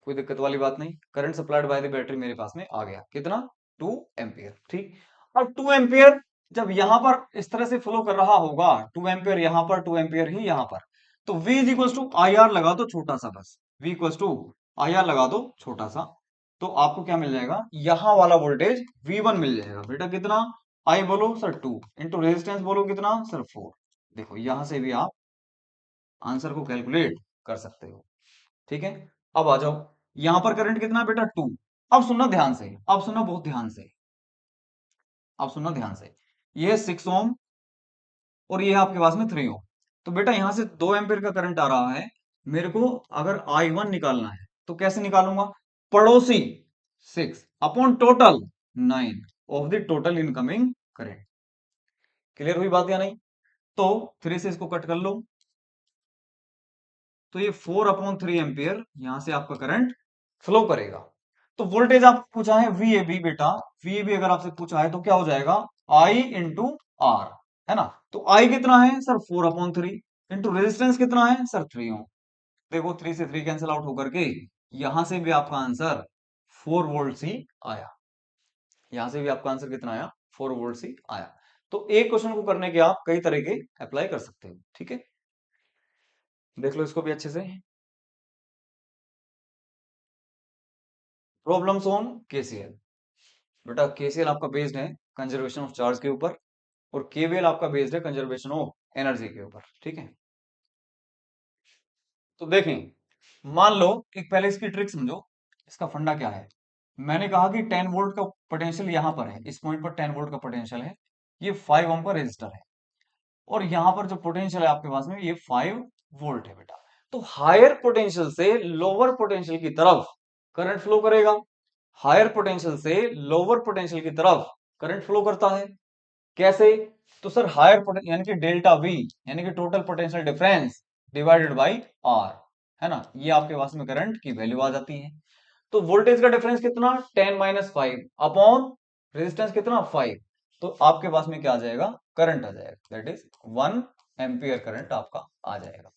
कोई दिक्कत वाली बात नहीं। Current supplied by the battery मेरे पास में आ गया कितना, 2 एम्पियर, ठीक। अब 2 एम्पियर जब यहां पर इस तरह से फ्लो कर रहा होगा, 2 एम्पियर यहां पर, 2 एम्पियर ही यहां पर, तो V is equal to I R लगा दो छोटा सा, बस V equal to I R लगा दो छोटा सा, तो आपको क्या मिल जाएगा, यहां वाला वोल्टेज V1 मिल जाएगा बेटा, कितना आई बोलो सर 2 इंटू रेजिस्टेंस बोलो कितना सर 4। देखो यहां से भी आप आंसर को कैलकुलेट कर सकते हो। ठीक है, अब आ जाओ, यहां पर करंट कितना है बेटा 2। अब सुनना ध्यान से, अब सुनना बहुत ध्यान से, अब सुनना ध्यान से, ये है 6 ओम और ये है आपके पास में 3 ओम। तो बेटा यहां से 2 एम्पीयर का करंट आ रहा है, मेरे को अगर I1 निकालना है तो कैसे निकालूंगा, पड़ोसी 6 upon total 9 of the total incoming current. Clear हुई बात या नहीं? तो 3 से इसको कट कर लो, तो ये 4/3 एम्पियर यहां से आपका करंट फ्लो करेगा। तो वोल्टेज आपको पूछा है VAB बेटा, VAB अगर आपसे पूछा है तो क्या हो जाएगा, I इंटू आर, है ना। तो I कितना है सर 4/3 इंटू रेजिस्टेंस कितना है सर 3 ओम। देखो 3 से 3 कैंसिल आउट होकर के यहां से भी आपका आंसर 4 वोल्ट ही आया, यहां से भी आपका आंसर कितना आया 4 वोल्ट ही आया। तो एक क्वेश्चन को करने के आप कई तरह के अप्लाई कर सकते हो। ठीक है, देख लो इसको भी अच्छे से। प्रॉब्लम्स ऑन केसीएल, बेटा केसीएल आपका बेस्ड है कंजर्वेशन ऑफ चार्ज के ऊपर और केवीएल आपका बेस्ड है कंजर्वेशन ऑफ एनर्जी के ऊपर। ठीक है, तो देखें, मान लो एक पहले इसकी ट्रिक समझो, इसका फंडा क्या है। मैंने कहा कि 10 वोल्ट का पोटेंशियल यहां पर है, इस पॉइंट पर 10 वोल्ट का पोटेंशियल है, ये 5 ओम का रेजिस्टर है और यहां पर जो पोटेंशियल है आपके पास में ये 5 वोल्ट है बेटा। तो हायर पोटेंशियल से लोअर पोटेंशियल की तरफ करंट फ्लो करेगा, हायर पोटेंशियल से लोअर पोटेंशियल की तरफ करंट फ्लो करता है। कैसे, तो सर हायर पोटेंशियल यानी कि डेल्टा वी यानी कि total potential difference divided by R, है ना, ये आपके पास में करंट की वैल्यू आ जाती है। तो वोल्टेज का डिफरेंस कितना 10 - 5 अपॉन रेजिस्टेंस कितना 5, तो आपके पास में क्या आ जाएगा, करंट आ जाएगा, दैट इज 1 एम्पियर करंट आपका आ जाएगा।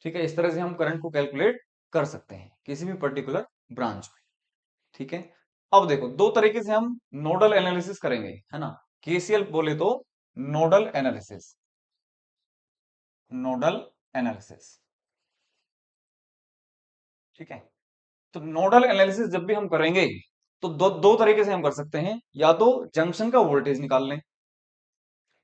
ठीक है, इस तरह से हम करंट को कैलकुलेट कर सकते हैं किसी भी पर्टिकुलर ब्रांच में। ठीक है, अब देखो दो तरीके से हम नोडल एनालिसिस करेंगे, है ना। केसीएल बोले तो नोडल एनालिसिस, नोडल एनालिसिस। ठीक है, तो नोडल एनालिसिस जब भी हम करेंगे तो दो तरीके से हम कर सकते हैं, या तो जंक्शन का वोल्टेज निकाल लें,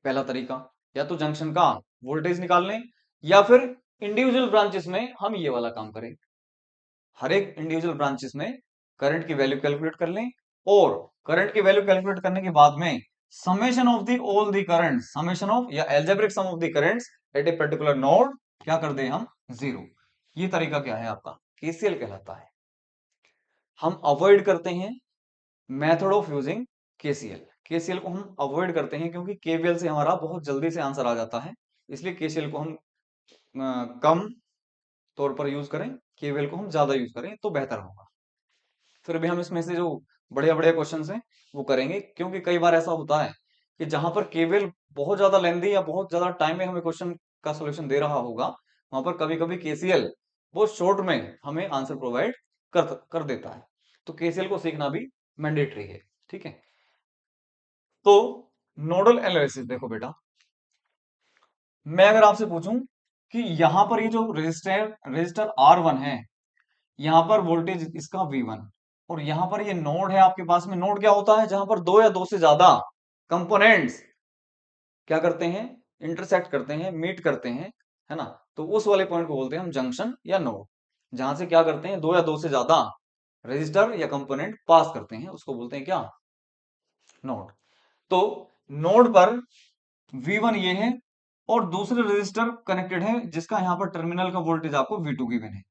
पहला तरीका, या तो जंक्शन का वोल्टेज निकाल लें, या फिर इंडिविजुअल ब्रांचेस में हम ये वाला काम करें, हर एक इंडिविजुअल ब्रांचेस में करंट की वैल्यू कैलकुलेट कर लें और करंट की वैल्यू कैलकुलेट करने के बाद में summation of the all the currents, summation of या algebraic sum of the currents at a particular node क्या कर दें हम, जीरो। ये तरीका क्या है आपका, केसीएल कहलाता है। हम अवॉइड करते हैं method of using KCL, KCL को हम अवॉइड करते हैं क्योंकि केवीएल से हमारा बहुत जल्दी से आंसर आ जाता है, इसलिए केसीएल को हम कम तौर पर यूज करें, केवीएल को हम ज्यादा यूज करें तो बेहतर होगा। फिर भी हम इसमें से जो बढ़िया बढ़िया क्वेश्चन हैं वो करेंगे, क्योंकि कई बार ऐसा होता है कि जहां पर केवल बहुत ज्यादा लेंदी या बहुत ज्यादा टाइम में हमें क्वेश्चन का सोल्यूशन दे रहा होगा, वहां पर कभी कभी केसीएल बहुत शॉर्ट में हमें आंसर प्रोवाइड कर देता है। तो केसीएल को सीखना भी मैंडेटरी है। ठीक है, तो नोडल एनालिसिस देखो बेटा, मैं अगर आपसे पूछूं कि यहां पर ये जो रजिस्टर रजिस्टर R1 है, यहां पर वोल्टेज इसका V1 और यहां पर ये नोड है आपके पास में, नोड क्या होता है जहां पर दो या दो से ज्यादा कंपोनेंट्स क्या करते हैं, इंटरसेक्ट करते हैं, मीट करते हैं, है ना। तो उस वाले पॉइंट को बोलते हैं हम जंक्शन या नोड, जहां से क्या करते हैं, दो या दो से ज्यादा रजिस्टर या कंपोनेंट पास करते हैं, उसको बोलते हैं क्या, नोड। तो नोड पर V1 ये है और दूसरे रजिस्टर कनेक्टेड है जिसका यहां पर टर्मिनल का वोल्टेज आपको V2 गिवन है।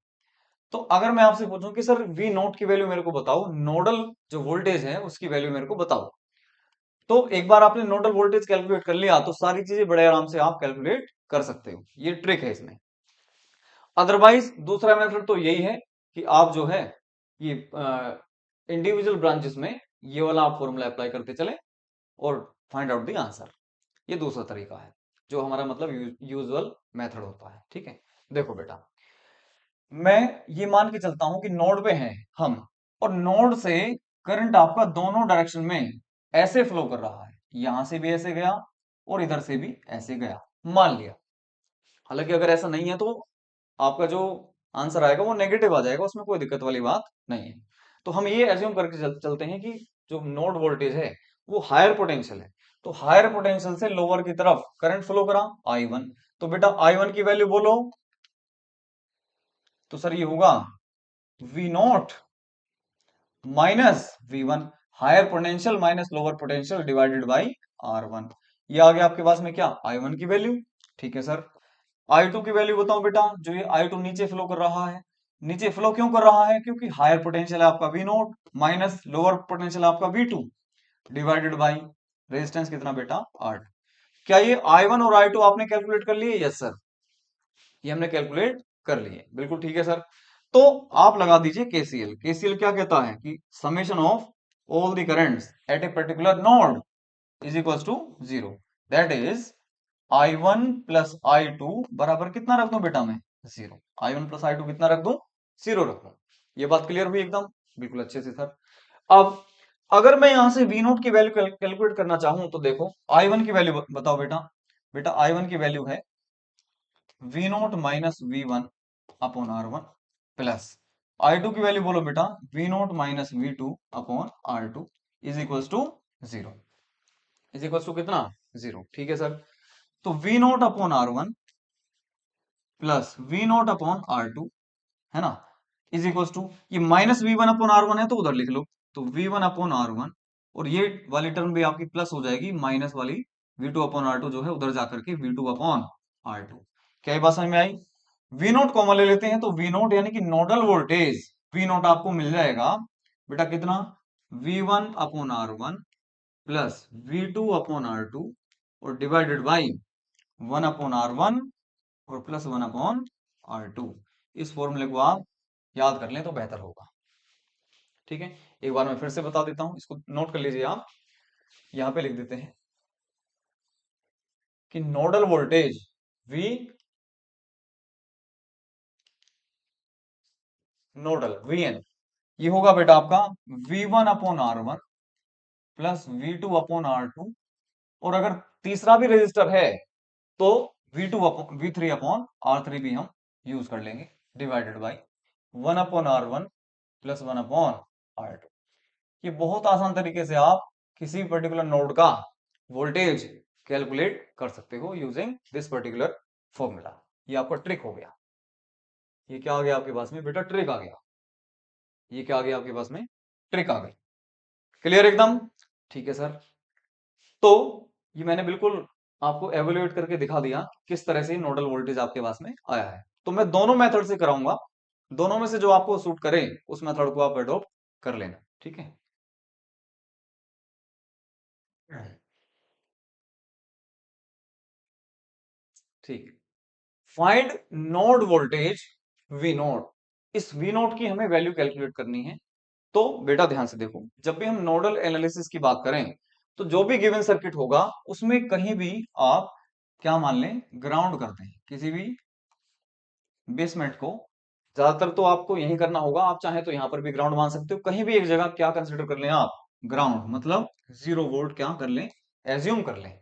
तो अगर मैं आपसे पूछूं कि सर V नोट की वैल्यू मेरे को बताओ, नोडल जो वोल्टेज है उसकी वैल्यू मेरे को बताओ, तो एक बार आपने नोडल वोल्टेज कैलकुलेट कर लिया तो सारी चीजें बड़े आराम से आप कैलकुलेट कर सकते हो, ये ट्रिक है इसमें। अदरवाइज दूसरा मेथड तो यही है कि आप जो है ये इंडिविजुअल ब्रांचेस में ये वाला आप फॉर्मूला अप्लाई करते चले और फाइंड आउट द आंसर, ये दूसरा तरीका है जो हमारा मतलब यूजुअल मेथड होता है। ठीक है, देखो बेटा, मैं ये मान के चलता हूं कि नोड पे हैं हम और नोड से करंट आपका दोनों डायरेक्शन में ऐसे फ्लो कर रहा है, यहां से भी ऐसे गया और इधर से भी ऐसे गया, मान लिया। हालांकि अगर ऐसा नहीं है तो आपका जो आंसर आएगा वो नेगेटिव आ जाएगा, उसमें कोई दिक्कत वाली बात नहीं है। तो हम ये एज्यूम करके चलते हैं कि जो नोड वोल्टेज है वो हायर पोटेंशियल है, तो हायर पोटेंशियल से लोअर की तरफ करंट फ्लो करा I1। तो बेटा I1 की वैल्यू बोलो, तो सर ये होगा V0 minus V1, higher potential minus lower potential divided by R1। ये आ गया आपके पास में क्या, I1 की वैल्यू। ठीक है सर, I2 की वैल्यू बताओ बेटा, जो ये I2 नीचे फ्लो कर रहा है, नीचे फ्लो क्यों कर रहा है, क्योंकि हायर पोटेंशियल है आपका V0 माइनस लोअर पोटेंशियल आपका V2 डिवाइडेड बाई रेजिस्टेंस कितना बेटा, 8। क्या ये I1 और I2 आपने कैलकुलेट कर लिए, यस सर, ये हमने कैलकुलेट कर लिए, बिल्कुल ठीक है सर। तो आप लगा दीजिए केसीएल। केसीएल क्या कहता है कि summation of all the currents at a particular node is equal to 0, that is I1 plus I2 बराबर कितना रख दूं बेटा मैं, 0। I1 प्लस I2 कितना रख दूं, 0 रख दूं। ये बात क्लियर हुई एकदम, बिल्कुल अच्छे से सर। अब अगर मैं यहां से V0 की वैल्यू कैलकुलेट करना चाहूं तो देखो, I1 की वैल्यू बताओ बेटा, बेटा I1 की वैल्यू है V0 minus V1 upon R1 plus I2 की वैल्यू बोलो बेटा, V0 minus V2 upon R2 is equal to 0, is equal to कितना, 0। ठीक है सर, तो V0 upon R1 plus V0 upon R2, है ना, इज इक्वल टू, ये माइनस V1 अपॉन R1 है तो उधर लिख लो, तो V1 अपॉन R1, और ये वाली टर्म भी आपकी प्लस हो जाएगी, माइनस वाली V2 अपॉन R2 जो है उधर जाकर के V2 अपॉन R2। क्या ये बात समझ में आई। V0 कॉमन ले लेते हैं, तो V0 यानी कि नोडल वोल्टेज V0 आपको मिल जाएगा बेटा कितना, V1 upon R1 plus V2 upon R2 और डिवाइडेड बाई 1 अपॉन R1 और प्लस 1 अपॉन R2। इस फॉर्मूले को आप याद कर लें तो बेहतर होगा। ठीक है, एक बार मैं फिर से बता देता हूं, इसको नोट कर लीजिए आप, यहां पे लिख देते हैं कि nodal voltage V nodal VN, ये होगा बेटा आपका V1 upon R1 plus V2 upon R2, और अगर तीसरा भी रेजिस्टर है तो V3 अपॉन R3 भी हम यूज कर लेंगे, divided by 1 upon R1 plus 1 upon R2। ये बहुत आसान तरीके से आप किसी पर्टिकुलर नोड का वोल्टेज कैलकुलेट कर सकते हो यूजिंग दिस पर्टिकुलर फॉर्मूला। ये आपका ट्रिक हो गया। ये क्या आ गया आपके पास में बेटा, ट्रिक आ गया। ये क्या आ गया आपके पास में, ट्रिक आ गई। क्लियर एकदम, ठीक है सर। तो ये मैंने बिल्कुल आपको एवेल्युएट करके दिखा दिया किस तरह से नोडल वोल्टेज आपके पास में आया है। तो मैं दोनों मेथड से कराऊंगा, दोनों में से जो आपको सूट करे उस मेथड को आप अडॉप्ट कर लेना, ठीक है। ठीक, find node voltage V note, इस वी नोट की हमें वैल्यू कैलकुलेट करनी है। तो बेटा ध्यान से देखो, जब भी हम नोडल एनालिसिस की बात करें तो जो भी गिवन सर्किट होगा उसमें कहीं भी आप क्या मान लें, ग्राउंड करते हैं किसी भी बेसमेंट को। ज्यादातर तो आपको यही करना होगा, आप चाहे तो यहां पर भी ग्राउंड मान सकते हो, कहीं भी एक जगह क्या कंसिडर कर लें आप, ग्राउंड मतलब 0 वोल्ट क्या कर लें, एज्यूम कर लें,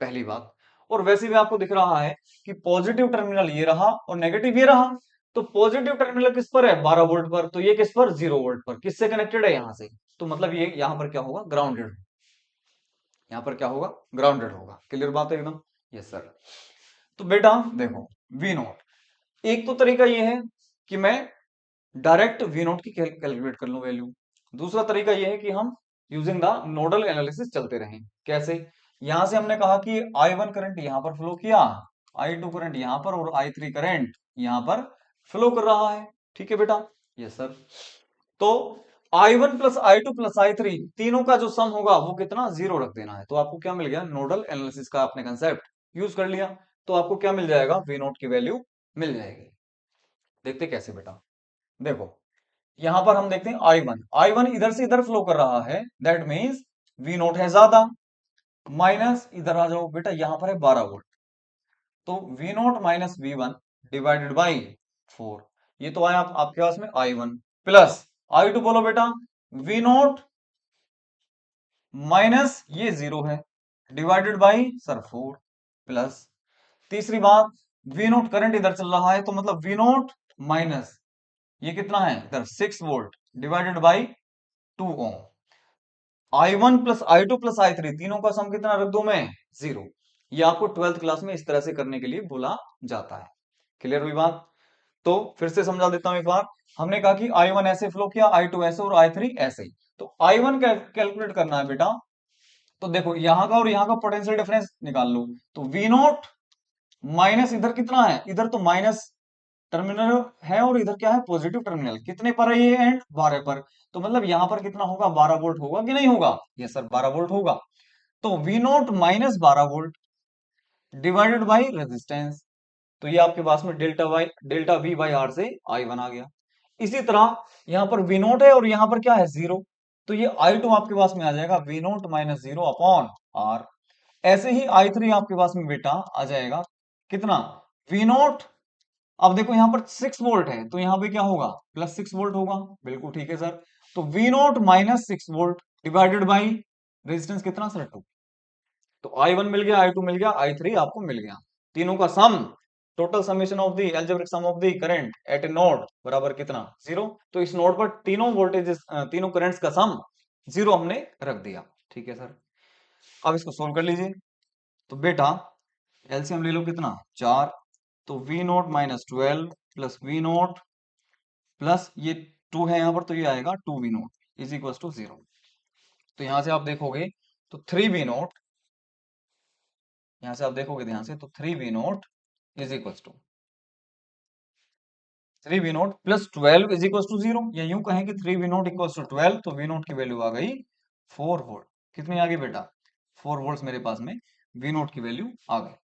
पहली बात। और वैसे भी आपको दिख रहा है कि पॉजिटिव टर्मिनल ये रहा और नेगेटिव ये रहा, तो पॉजिटिव टर्मिनल किस पर है, 12 वोल्ट पर, तो ये किस पर, 0 वोल्ट पर, किससे कनेक्टेड है, यहां से। तो मतलब ये यहां पर क्या होगा, ग्राउंडेड, यहां पर क्या होगा, ग्राउंडेड होगा। क्लियर बात है एकदम, यस सर। तो बेटा देखो, वी नोट, एक तो तरीका ये है कि मैं डायरेक्ट वी नोट की कैलकुलेट कर लूं वैल्यू। दूसरा तरीका ये है कि हम यूजिंग द नोडल एनालिसिस चलते रहें। कैसे, यहां से हमने कहा कि I1 करंट यहां पर फ्लो किया, I2 करंट यहां पर और I3 करंट यहां पर फ्लो कर रहा है। ठीक है बेटा, यस सर। तो I1 plus I2 plus I3 तीनों का जो सम होगा वो कितना, 0 रख देना है। तो आपको क्या मिल गया, नोडल एनालिसिस का आपने कंसेप्ट यूज कर लिया, तो आपको क्या मिल जाएगा, वी नोट की वैल्यू मिल जाएगी। देखते कैसे बेटा, देखो यहां पर हम देखते हैं I1 इधर से इधर फ्लो कर रहा है, दैट मीन्स वी नोट है ज्यादा, माइनस इधर आ जाओ बेटा, यहां पर है 12 वोल्ट, तो we nought minus V1 divided by 4, ये तो आया आपके पास में I1 प्लस I2 बोलो बेटा, वी नोट माइनस ये 0 है डिवाइडेड बाई सर 4 प्लस, तीसरी बात वी नोट करंट इधर चल रहा है, तो मतलब वी नोट माइनस ये कितना है इधर 6 volt divided by 2 ohm, I1 plus I2 plus I3 तीनों का सम कितना रख दूं मैं? 0। ये आपको 12th क्लास में इस तरह से करने के लिए बोला जाता है। क्लियर हुई बात? तो फिर से समझा देता हूं एक बार। हमने कहा कि I1 ऐसे फ्लो किया, I2 ऐसे और I3 ऐसे। तो I1 कैलकुलेट करना है बेटा। तो देखो यहां का और यहां का पोटेंशियल डिफरेंस निकाल लो। तो V नोट माइनस इधर कितना है? इधर तो माइनस टर्मिनल है और इधर क्या है? Positive terminal. कितने पर है ये एंड? 12 पर। तो मतलब यहां पर कितना होगा? 12 वोल्ट होगा कि नहीं होगा? यस सर, 12 वोल्ट होगा। तो V note minus 12 volt divided by resistance. तो ये आपके पास में डेल्टा वी बाई आर से आई वन आ गया। इसी तरह यहां पर वी नोट है और यहां पर क्या है? जीरो। तो ये आई टू आपके पास में आ जाएगा V nought minus zero upon R. ऐसे ही आई थ्री आपके पास में बेटा आ जाएगा कितना? V nought. अब देखो यहां पर 6 वोल्ट है तो यहां पे क्या होगा? प्लस 6 वोल्ट होगा। बिल्कुल ठीक है सर। तो we nought minus 6 volt divided by resistance कितना सर? 2। तो आई वन मिल गया, आई टू मिल गया, आई थ्री आपको मिल गया। तीनों का सम, total summation of the algebraic sum of the current at a node बराबर कितना? 0। तो इस नोड पर तीनों वोल्टेजेस, तीनों करंट्स का सम 0 हमने रख दिया। ठीक है सर। अब इसको सोल्व कर लीजिए। तो बेटा एलसीएम ले लो कितना? 4। तो we nought minus 12 plus V nought plus ये 2 है यहां पर तो ये आएगा 2 V nought is equal to 0। तो यहां से आप देखोगे तो 3 वी नोट, यहां से आप देखोगे ध्यान से तो 3 V nought is equal to 3 V nought plus 12 is equal to 0। या यूं कहें कि 3 वी नोट इक्वल टू 12, तो वी नोट की वैल्यू आ गई 4 वोल्ट। कितनी आ गई बेटा? 4 वोल्ट मेरे पास में वी नोट की वैल्यू आ गई।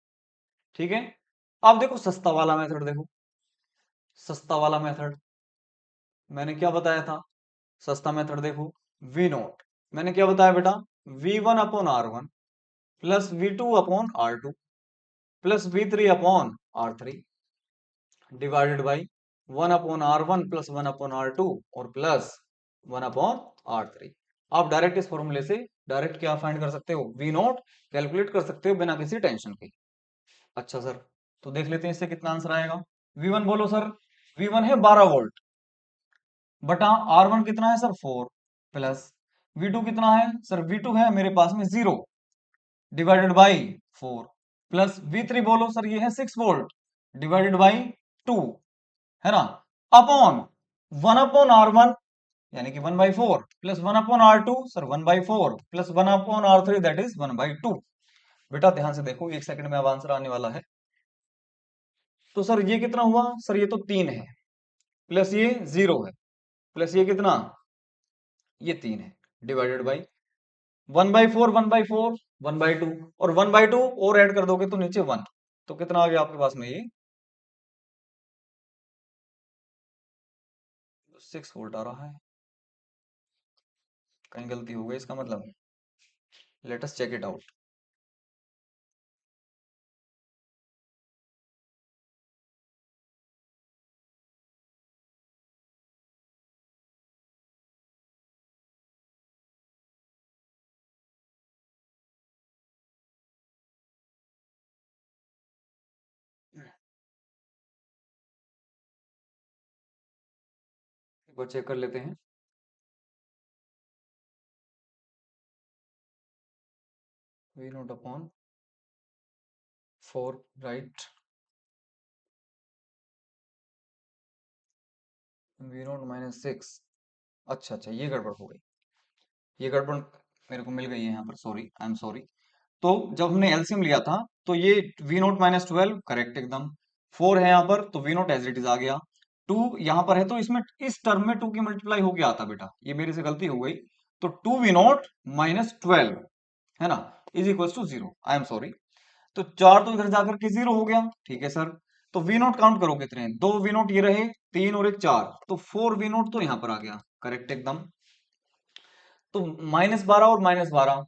ठीक है। अब देखो सस्ता वाला मेथड देखो। सस्ता वाला मेथड मैंने क्या बताया था? सस्ता मेथड देखो। वी नोट मैंने क्या बताया बेटा? V1 upon R1 plus V2 upon R2 plus V3 upon R3 divided by 1 upon R1 plus 1 upon R2 और प्लस 1 अपॉन R3। आप डायरेक्ट इस फॉर्मूले से डायरेक्ट क्या फाइंड कर सकते हो? V नोट कैलकुलेट कर सकते हो बिना किसी टेंशन के। अच्छा सर, तो देख लेते हैं इससे कितना आंसर आएगा। V1 बोलो सर। V1 है 12 वोल्ट बटा R1 कितना है सर? 4 प्लस V2 कितना है सर? V2 है मेरे पास में 0 डिवाइडेड बाई 4 प्लस V3 बोलो सर, ये है 6 वोल्ट डिवाइडेड बाई 2, है ना, अपॉन 1 अपॉन R1 यानी कि 1/4 plus 1 upon R2 sir 1/4 plus 1 upon R3 that is 1/2। बेटा ध्यान से देखो, एक सेकंड में अब आंसर आने वाला है। तो सर ये कितना हुआ सर? ये तो 3 है प्लस ये 0 है प्लस ये कितना? ये 3 है डिवाइडेड बाई 1/4 1/4 1/2 और 1/2 और ऐड कर दोगे तो नीचे 1। तो कितना आ गया आपके पास में? ये 6 वोल्ट आ रहा है। कहीं गलती हो गई इसका मतलब। Let us check it out. एक बार चेक कर लेते हैं। V nought upon 4 right, V nought minus 6। अच्छा अच्छा, ये गड़बड़ हो गई। ये गड़बड़ मेरे को मिल गई है यहाँ पर, सॉरी, आई एम सॉरी। तो जब हमने एलसीएम लिया था तो ये वी नोट माइनस 12 करेक्ट एकदम। 4 है यहाँ पर तो we note as it is आ गया। 2 यहाँ पर है तो इसमें इस टर्म में 2 की मल्टीप्लाई होके आता बेटा, ये मेरे से गलती हो गई। तो 2 वी नोट माइनस 12, है ना, is equal to 0। I am sorry. तो 4 तो इधर जाकर के 0 हो गया। ठीक है सर। तो वी नोट काउंट करो कितने हैं? 2 वी नोट ये रहे, 3 और एक 4, तो 4 वी नोट तो यहाँ पर आ गया करेक्ट एकदम। तो -12 और -12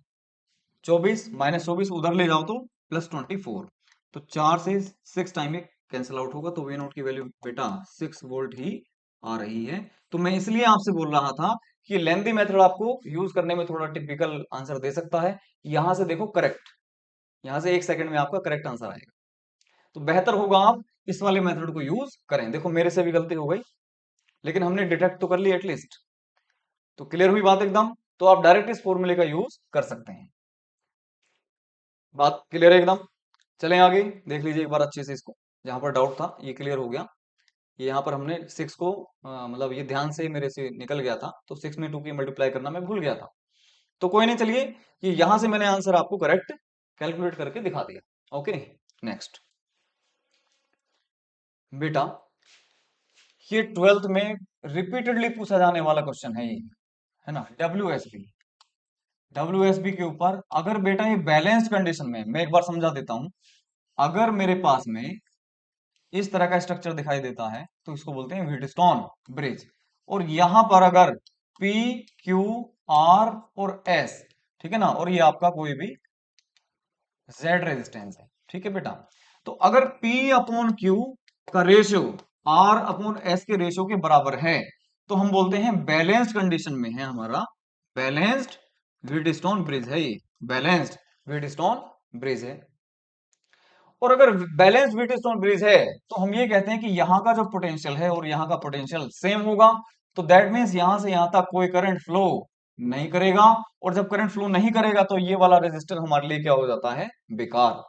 24, -24 उधर ले जाओ तो +24। तो 4 से 6 टाइम में कैंसिल आउट होगा तो वी नोट की वैल्यू बेटा 6 वोल्ट ही आ रही है। तो मैं इसलिए आपसे बोल रहा था कि लेंथी मेथड आपको यूज करने में थोड़ा टिपिकल आंसर दे सकता है। यहां से देखो करेक्ट, यहां से 1 सेकंड में आपका करेक्ट आंसर आएगा। तो बेहतर होगा आप इस वाले मेथड को यूज करें। देखो मेरे से भी गलती हो गई लेकिन हमने डिटेक्ट तो कर ली एटलीस्ट। तो क्लियर हुई बात एकदम। तो आप डायरेक्ट इस फॉर्मूले का यूज कर सकते हैं। बात क्लियर है एकदम? चलें आगे, देख लीजिए एक बार अच्छे से इसको, जहां पर डाउट था ये क्लियर हो गया। ये यहाँ पर हमने 6 को मतलब ये ध्यान से मेरे से निकल गया था, तो 6 में 2 की मल्टीप्लाई करना मैं भूल गया था। तो कोई नहीं, चलिए ये यहां से मैंने आंसर आपको करेक्ट कैलकुलेट करके दिखा दिया। ओके, नेक्स्ट बेटा, ये 12th में रिपीटेडली पूछा जाने वाला क्वेश्चन है, ये है ना, डब्ल्यूएसबी के ऊपर। अगर बेटा ये बैलेंस्ड कंडीशन में, मैं एक बार समझा देता हूं, अगर मेरे पास में इस तरह का स्ट्रक्चर दिखाई देता है तो इसको बोलते हैं व्हीटस्टोन ब्रिज। और यहां पर अगर पी, क्यू, आर और एस, ठीक है ना, और ये आपका कोई भी जेड रेजिस्टेंस है, ठीक है बेटा, तो अगर P अपॉन Q का रेशियो R अपॉन S के रेशियो के बराबर है तो हम बोलते हैं बैलेंस्ड कंडीशन में है हमारा बैलेंस्ड व्हीटस्टोन ब्रिज है, ये बैलेंस्ड व्हीटस्टोन ब्रिज है। और अगर बैलेंस्ड व्हीटस्टोन ब्रिज है तो हम ये कहते हैं कि यहाँ का जो पोटेंशियल है और यहाँ का पोटेंशियल सेम होगा, तो दैट मीन्स यहां से यहां तक कोई करंट फ्लो नहीं करेगा, और जब करंट फ्लो नहीं करेगा तो ये वाला रेजिस्टर हमारे लिए क्या हो जाता है, बेकार।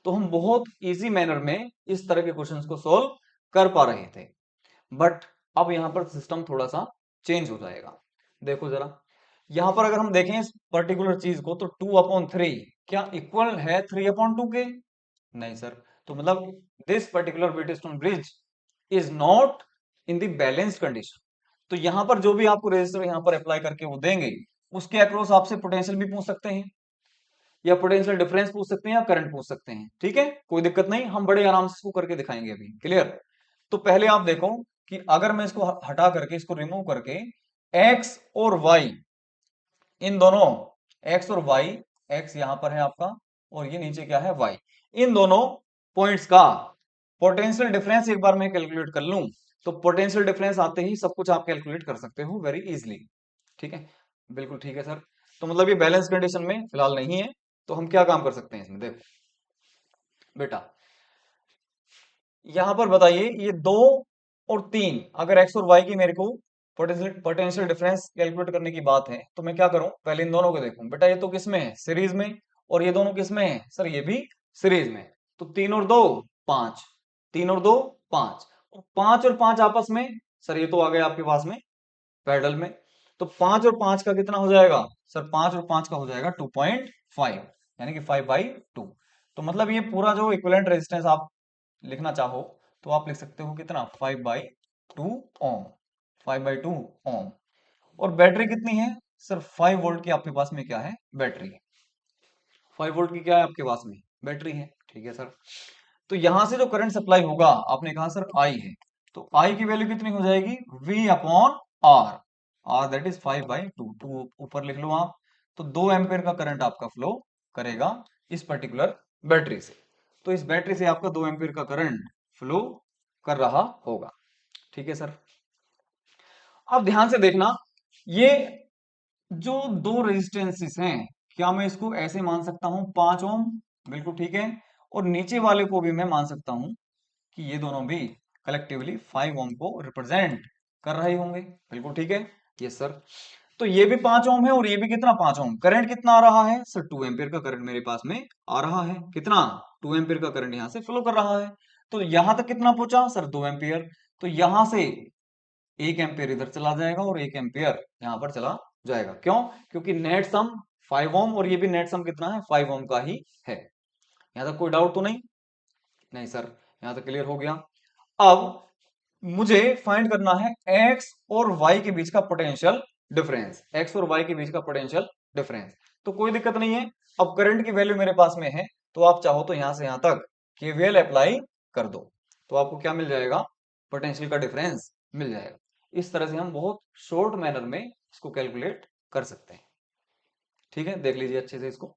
तो हम बहुत इजी मैनर में इस तरह के क्वेश्चंस को सॉल्व कर पा रहे थे, बट अब यहां पर सिस्टम थोड़ा सा चेंज हो जाएगा। देखो जरा, यहां पर अगर हम देखें इस पर्टिकुलर चीज को, तो 2/3 क्या इक्वल है 3/2 के? नहीं सर। तो मतलब this particular Wheatstone bridge is not in the balanced condition. तो यहां पर जो भी आपको रेजिस्टर यहां पर अप्लाई करके वो देंगे, उसके अक्रॉस आपसे पोटेंशियल भी पूछ सकते हैं, या पोटेंशियल डिफरेंस पूछ सकते हैं, या करंट पूछ सकते हैं, ठीक है, कोई दिक्कत नहीं, हम बड़े आराम से इसको करके दिखाएंगे अभी। क्लियर? तो पहले आप देखो कि अगर मैं इसको हटा करके, इसको रिमूव करके, एक्स और वाई, इन दोनों एक्स और वाई, एक्स यहां पर है आपका और ये नीचे क्या है, वाई, इन दोनों पॉइंट्स का पोटेंशियल डिफरेंस एक बार मैं कैलकुलेट कर लूं, तो पोटेंशियल डिफरेंस आते ही सब कुछ आप कैलकुलेट कर सकते हो वेरी इजीली। ठीक है, बिल्कुल ठीक है सर। तो मतलब ये बैलेंस कंडीशन में फिलहाल नहीं है, तो हम क्या काम कर सकते हैं इसमें, देखो बेटा, यहां पर बताइए ये 2 और 3, अगर एक्स और वाई की मेरे को पोटेंशियल डिफरेंस कैलकुलेट करने की बात है, तो मैं क्या करूं, पहले इन दोनों को देखूं। बेटा ये तो किसमें है, सीरीज में, और ये दोनों किसमें है सर, ये भी सीरीज में। तो 3 और 2 5, 3 और 2 5, और 5 और 5 आपस में, सर ये तो आ गया आपके पास में पैरेलल में। तो 5 और 5 का कितना हो जाएगा सर, 5 और 5 का हो जाएगा 2.5, यानी कि 5/2। तो मतलब ये पूरा जो इक्विवेलेंट रेजिस्टेंस आप लिखना चाहो तो आप लिख सकते हो कितना, 5/2 ओम, 5/2 ओम। और बैटरी कितनी है सर, 5 वोल्ट की आपके पास में क्या है, बैटरी है। 5 वोल्ट की क्या है आपके पास में, बैटरी है, ठीक है सर। तो यहां से जो करंट सप्लाई होगा, आपने कहा सर आई है, तो आई की वैल्यू कितनी हो जाएगी, V upon R, R that is 5/2, two ऊपर लिख लो आप। तो 2 एम्पियर का करंट आपका फ्लो करेगा इस पर्टिकुलर बैटरी से। तो इस बैटरी से आपका 2 एम्पियर का करंट फ्लो कर रहा होगा, ठीक है सर। अब ध्यान से देखना, ये जो दो रेजिस्टेंसेस हैं, क्या मैं इसको ऐसे मान सकता हूं 5 ओम, बिल्कुल ठीक है, और नीचे वाले को भी मैं मान सकता हूं कि ये दोनों भी कलेक्टिवली 5 ओम को रिप्रेजेंट कर रहे होंगे, बिल्कुल ठीक है, यस सर। तो ये भी 5 ओम है और ये भी कितना, 5 ओम। करंट कितना आ रहा है सर, 2 एम्पियर का करंट मेरे पास में आ रहा है, कितना, 2 एम्पियर का करंट यहां से फ्लो कर रहा है। तो यहां तक कितना पहुंचा सर, 2 एम्पियर। तो यहां से 1 एम्पियर इधर चला जाएगा और 1 एम्पियर यहां पर चला जाएगा, क्यों, क्योंकि नेट सम 5 ओम, और ये भी नेट सम कितना है, 5 ओम का ही है। यहां तक कोई डाउट तो नहीं? नहीं सर, यहां तक क्लियर हो गया। अब मुझे फाइंड करना है एक्स और वाई के बीच का पोटेंशियल डिफरेंस, एक्स और वाई के बीच का पोटेंशियल डिफरेंस। तो कोई दिक्कत नहीं है, अब करंट की वैल्यू मेरे पास में है, तो आप चाहो तो यहां से यहां तक केवीएल अप्लाई कर दो, तो आपको क्या मिल जाएगा, पोटेंशियल का डिफरेंस मिल जाएगा। इस तरह से हम बहुत शॉर्ट मैनर में इसको कैलकुलेट कर सकते हैं, ठीक है, देख लीजिए अच्छे से इसको।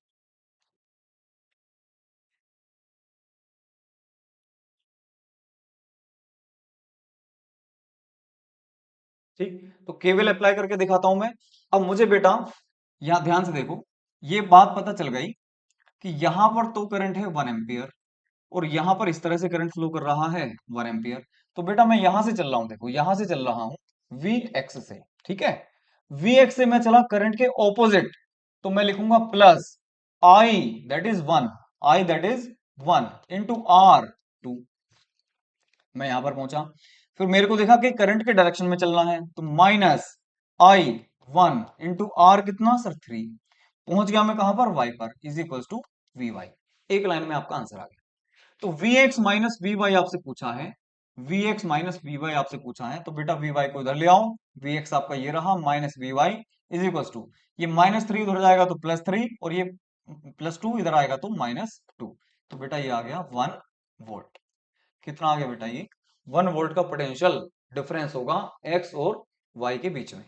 ठीक, तो केवीएल अप्लाई करके दिखाता हूं मैं। अब मुझे बेटा यहां ध्यान से देखो, ये बात पता चल गई कि यहां पर तो करंट है 1 एम्पियर, और यहां पर इस तरह से करंट फ्लो कर रहा है 1 एम्पियर। तो बेटा मैं यहां से चल रहा हूं, देखो यहां से चल रहा हूं वी एक्स से, ठीक है। Vx से मैं चला करंट के ऑपोजिट, तो मैं लिखूंगा plus I that is 1, I that is 1 into R2। मैं यहां पर पहुंचा, फिर मेरे को देखा कि करंट के डायरेक्शन में चलना है, तो माइनस I1 इंटू आर कितना सर 3। पहुंच गया मैं कहां पर, y पर, इज इक्वल टू Vy। एक लाइन में आपका आंसर आ गया। तो Vx माइनस Vy आपसे पूछा है, Vx माइनस Vy आपसे पूछा है, तो बेटा Vy को इधर ले आओ, Vx आपका ये रहा minus Vy is equal to, ये -3 उधर जाएगा तो +3, और ये +2 इधर आएगा तो -2। तो बेटा ये आ गया 1 वोल्ट। कितना आ गया बेटा, ये 1 वोल्ट का पोटेंशियल डिफरेंस होगा एक्स और वाई के बीच में।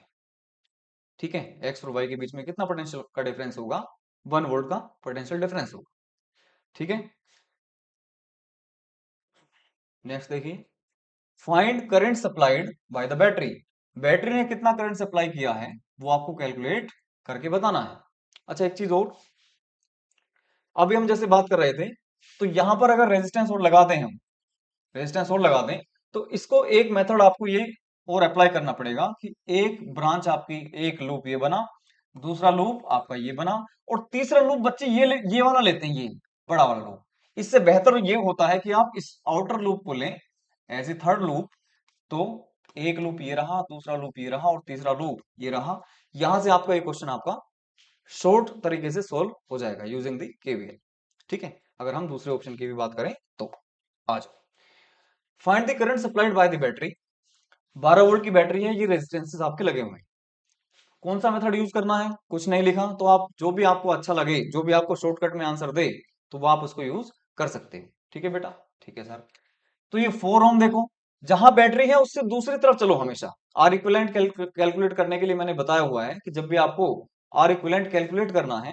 ठीक है, एक्स और वाई के बीच में कितना पोटेंशियल का डिफरेंस होगा, 1 वोल्ट का पोटेंशियल डिफरेंस होगा। ठीक है, नेक्स्ट देखिए, find current supplied by the battery. Battery ने कितना करंट सप्लाई किया है वो आपको कैलकुलेट करके बताना है। अच्छा एक चीज और, अभी हम जैसे बात कर रहे थे, तो यहां पर अगर रेजिस्टेंस और लगा दें हम, रेजिस्टेंस और लगा दें, तो इसको एक मेथड आपको ये और अप्लाई करना पड़ेगा कि एक ब्रांच आपकी, एक लूप ये बना, दूसरा लूप आपका ये बना, और तीसरा लूप बच्चे ये वाला लेते हैं, ये बड़ा वाला लूप। इससे बेहतर ये होता है कि आप इस आउटर लूप को लें एज ए थर्ड लूप, तो एक लूप ये रहा, दूसरा लूप ये रहा, और तीसरा लूप ये रहा। यहां से आपका ये क्वेश्चन आपका शॉर्ट तरीके से सोल्व हो जाएगा यूजिंग द केवीएल। ठीक है, अगर हम दूसरे ऑप्शन की भी बात करें तो आ जाओ, find the current supplied by the battery. 12 volt की बैटरी है, ये रेजिस्टेंसेस आपके लगे हुए हैं। कौन सा मेथड यूज करना है, कुछ नहीं लिखा, तो आप जो भी आपको अच्छा लगे, जो भी आपको शॉर्टकट में आंसर दे, तो वो आप उसको यूज कर सकते हो। ठीक है बेटा, ठीक है सर। तो ये 4 ओम देखो, जहां बैटरी है उससे दूसरी तरफ चलो हमेशा। आर इक्विवेलेंट कैलकुलेट करने के लिए मैंने बताया हुआ है कि जब भी आपको आर इक्विवेलेंट कैलकुलेट करना है,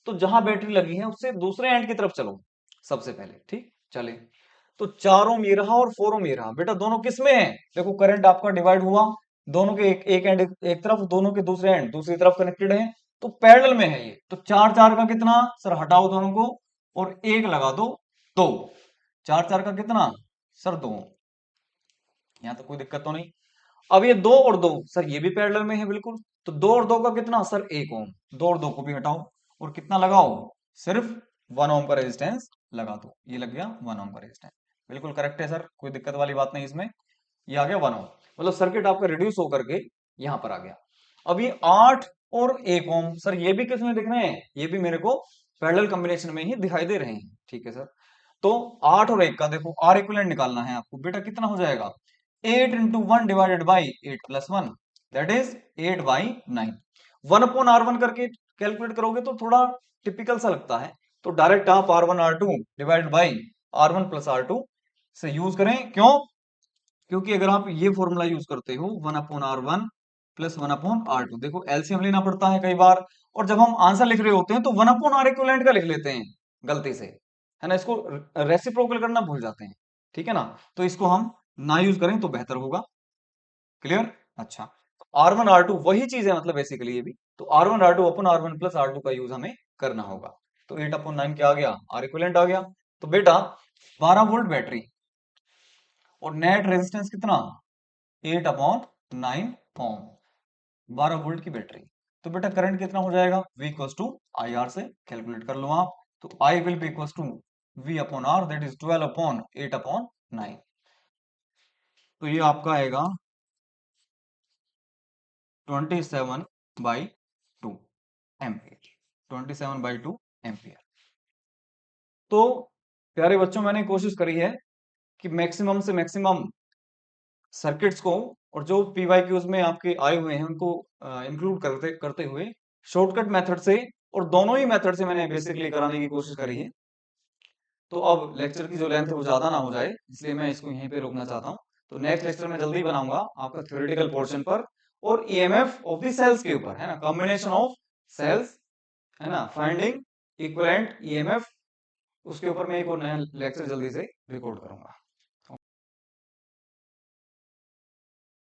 तो जहां बैटरी लगी है उससे दूसरे एंड की तरफ चलो सबसे पहले। ठीक, चले, तो 4 ओम ये रहा और 4 ओम ये रहा। बेटा दोनों किस में है, देखो करंट आपका डिवाइड हुआ, दोनों के एक एंड एक तरफ, दोनों के दूसरे एंड दूसरी तरफ कनेक्टेड है, तो पैरेलल में है ये। तो 4 4 का कितना सर, हटाओ दोनों को और एक लगा दो, 2। 4 4 का कितना सर, 2। यहां तो कोई दिक्कत तो नहीं। अब ये 2 और 2 सर, ये भी पैरेलल में है बिल्कुल, तो 2 और 2 का कितना सर, 1 ओम। 2 और 2 को भी हटाओ और कितना लगाओ, सिर्फ 1 ओम का रेजिस्टेंस लगा दो, ये लग गया 1 ओम का रेजिस्टेंस। बिल्कुल करेक्ट है सर, कोई दिक्कत वाली बात नहीं इसमें। ये आ गया 1 ओम, मतलब सर्किट आपका रिड्यूस होकर के यहां पर आ गया। अब ये 8 और 1 ओम सर, ये भी किसमें दिख रहे हैं, ये भी मेरे को पैरेलल कॉम्बिनेशन में ही दिखाई दे रहे हैं। ठीक है सर, तो 8 और 1 का देखो आर इक्विवेलेंट निकालना है आपको, बेटा कितना हो जाएगा, 8 into 1 divided by 8 plus 1, that is 8/9। 1/R1 करके कैलकुलेट करोगे तो थोड़ा टिपिकल सा लगता है, तो डायरेक्ट आप R1 R2 divided by R1 plus R2 से यूज करें। क्यों, क्योंकि अगर आप ये फॉर्मूला यूज करते हो 1/R1 प्लस 1/R2, देखो एलसीएम लेना पड़ता है कई बार, और जब हम आंसर लिख रहे होते हैं तो 1/R इक्विवेलेंट का लिख लेते हैं गलती से, है ना, इसको रेसिप्रोकल करना भूल जाते हैं। ठीक है ना, तो इसको हम ना यूज करें तो बेहतर होगा। क्लियर, अच्छा, R1 R2 वही चीज है, मतलब बेसिकली ये भी, तो R1 R2 अपन R1 प्लस R2 का यूज हमें करना होगा। तो 8/9 क्या आ गया, आर इक्विवेलेंट आ गया। तो बेटा 12 वोल्ट बैटरी और नेट रेजिस्टेंस कितना, 8/9 ओम, 12 वोल्ट की बैटरी। तो बेटा करंट कितना हो जाएगा, V equals to I R से कैलकुलेट कर लो आप, तो I will be equals to V upon R, that is 12/8/9। तो ये आपका आएगा 27/2 एम्पियर, 27/2 एम्पियर। तो प्यारे बच्चों, मैंने कोशिश करी है कि मैक्सिमम से मैक्सिमम सर्किट्स को, और जो पीवाईक्यूज में आपके आए हुए हैं उनको इंक्लूड करते करते हुए शॉर्टकट मेथड से, और दोनों ही मेथड से मैंने बेसिकली कराने की कोशिश करी है। तो अब लेक्चर की जो लेंथ है वो ज्यादा ना हो जाए, इसलिए मैं इसको यहीं पे रोकना चाहता हूँ। तो नेक्स्ट लेक्चर में जल्दी बनाऊंगा आपका थ्योरेटिकल पोर्शन पर, और ईएमएफ ऑफ द सेल्स के ऊपर, है ना, कॉम्बिनेशन ऑफ सेल्स, है ना, फाइंडिंग इक्विवेलेंट ईएमएफ, उसके ऊपर मैं एक और नया लेक्चर जल्दी से रिकॉर्ड करूंगा।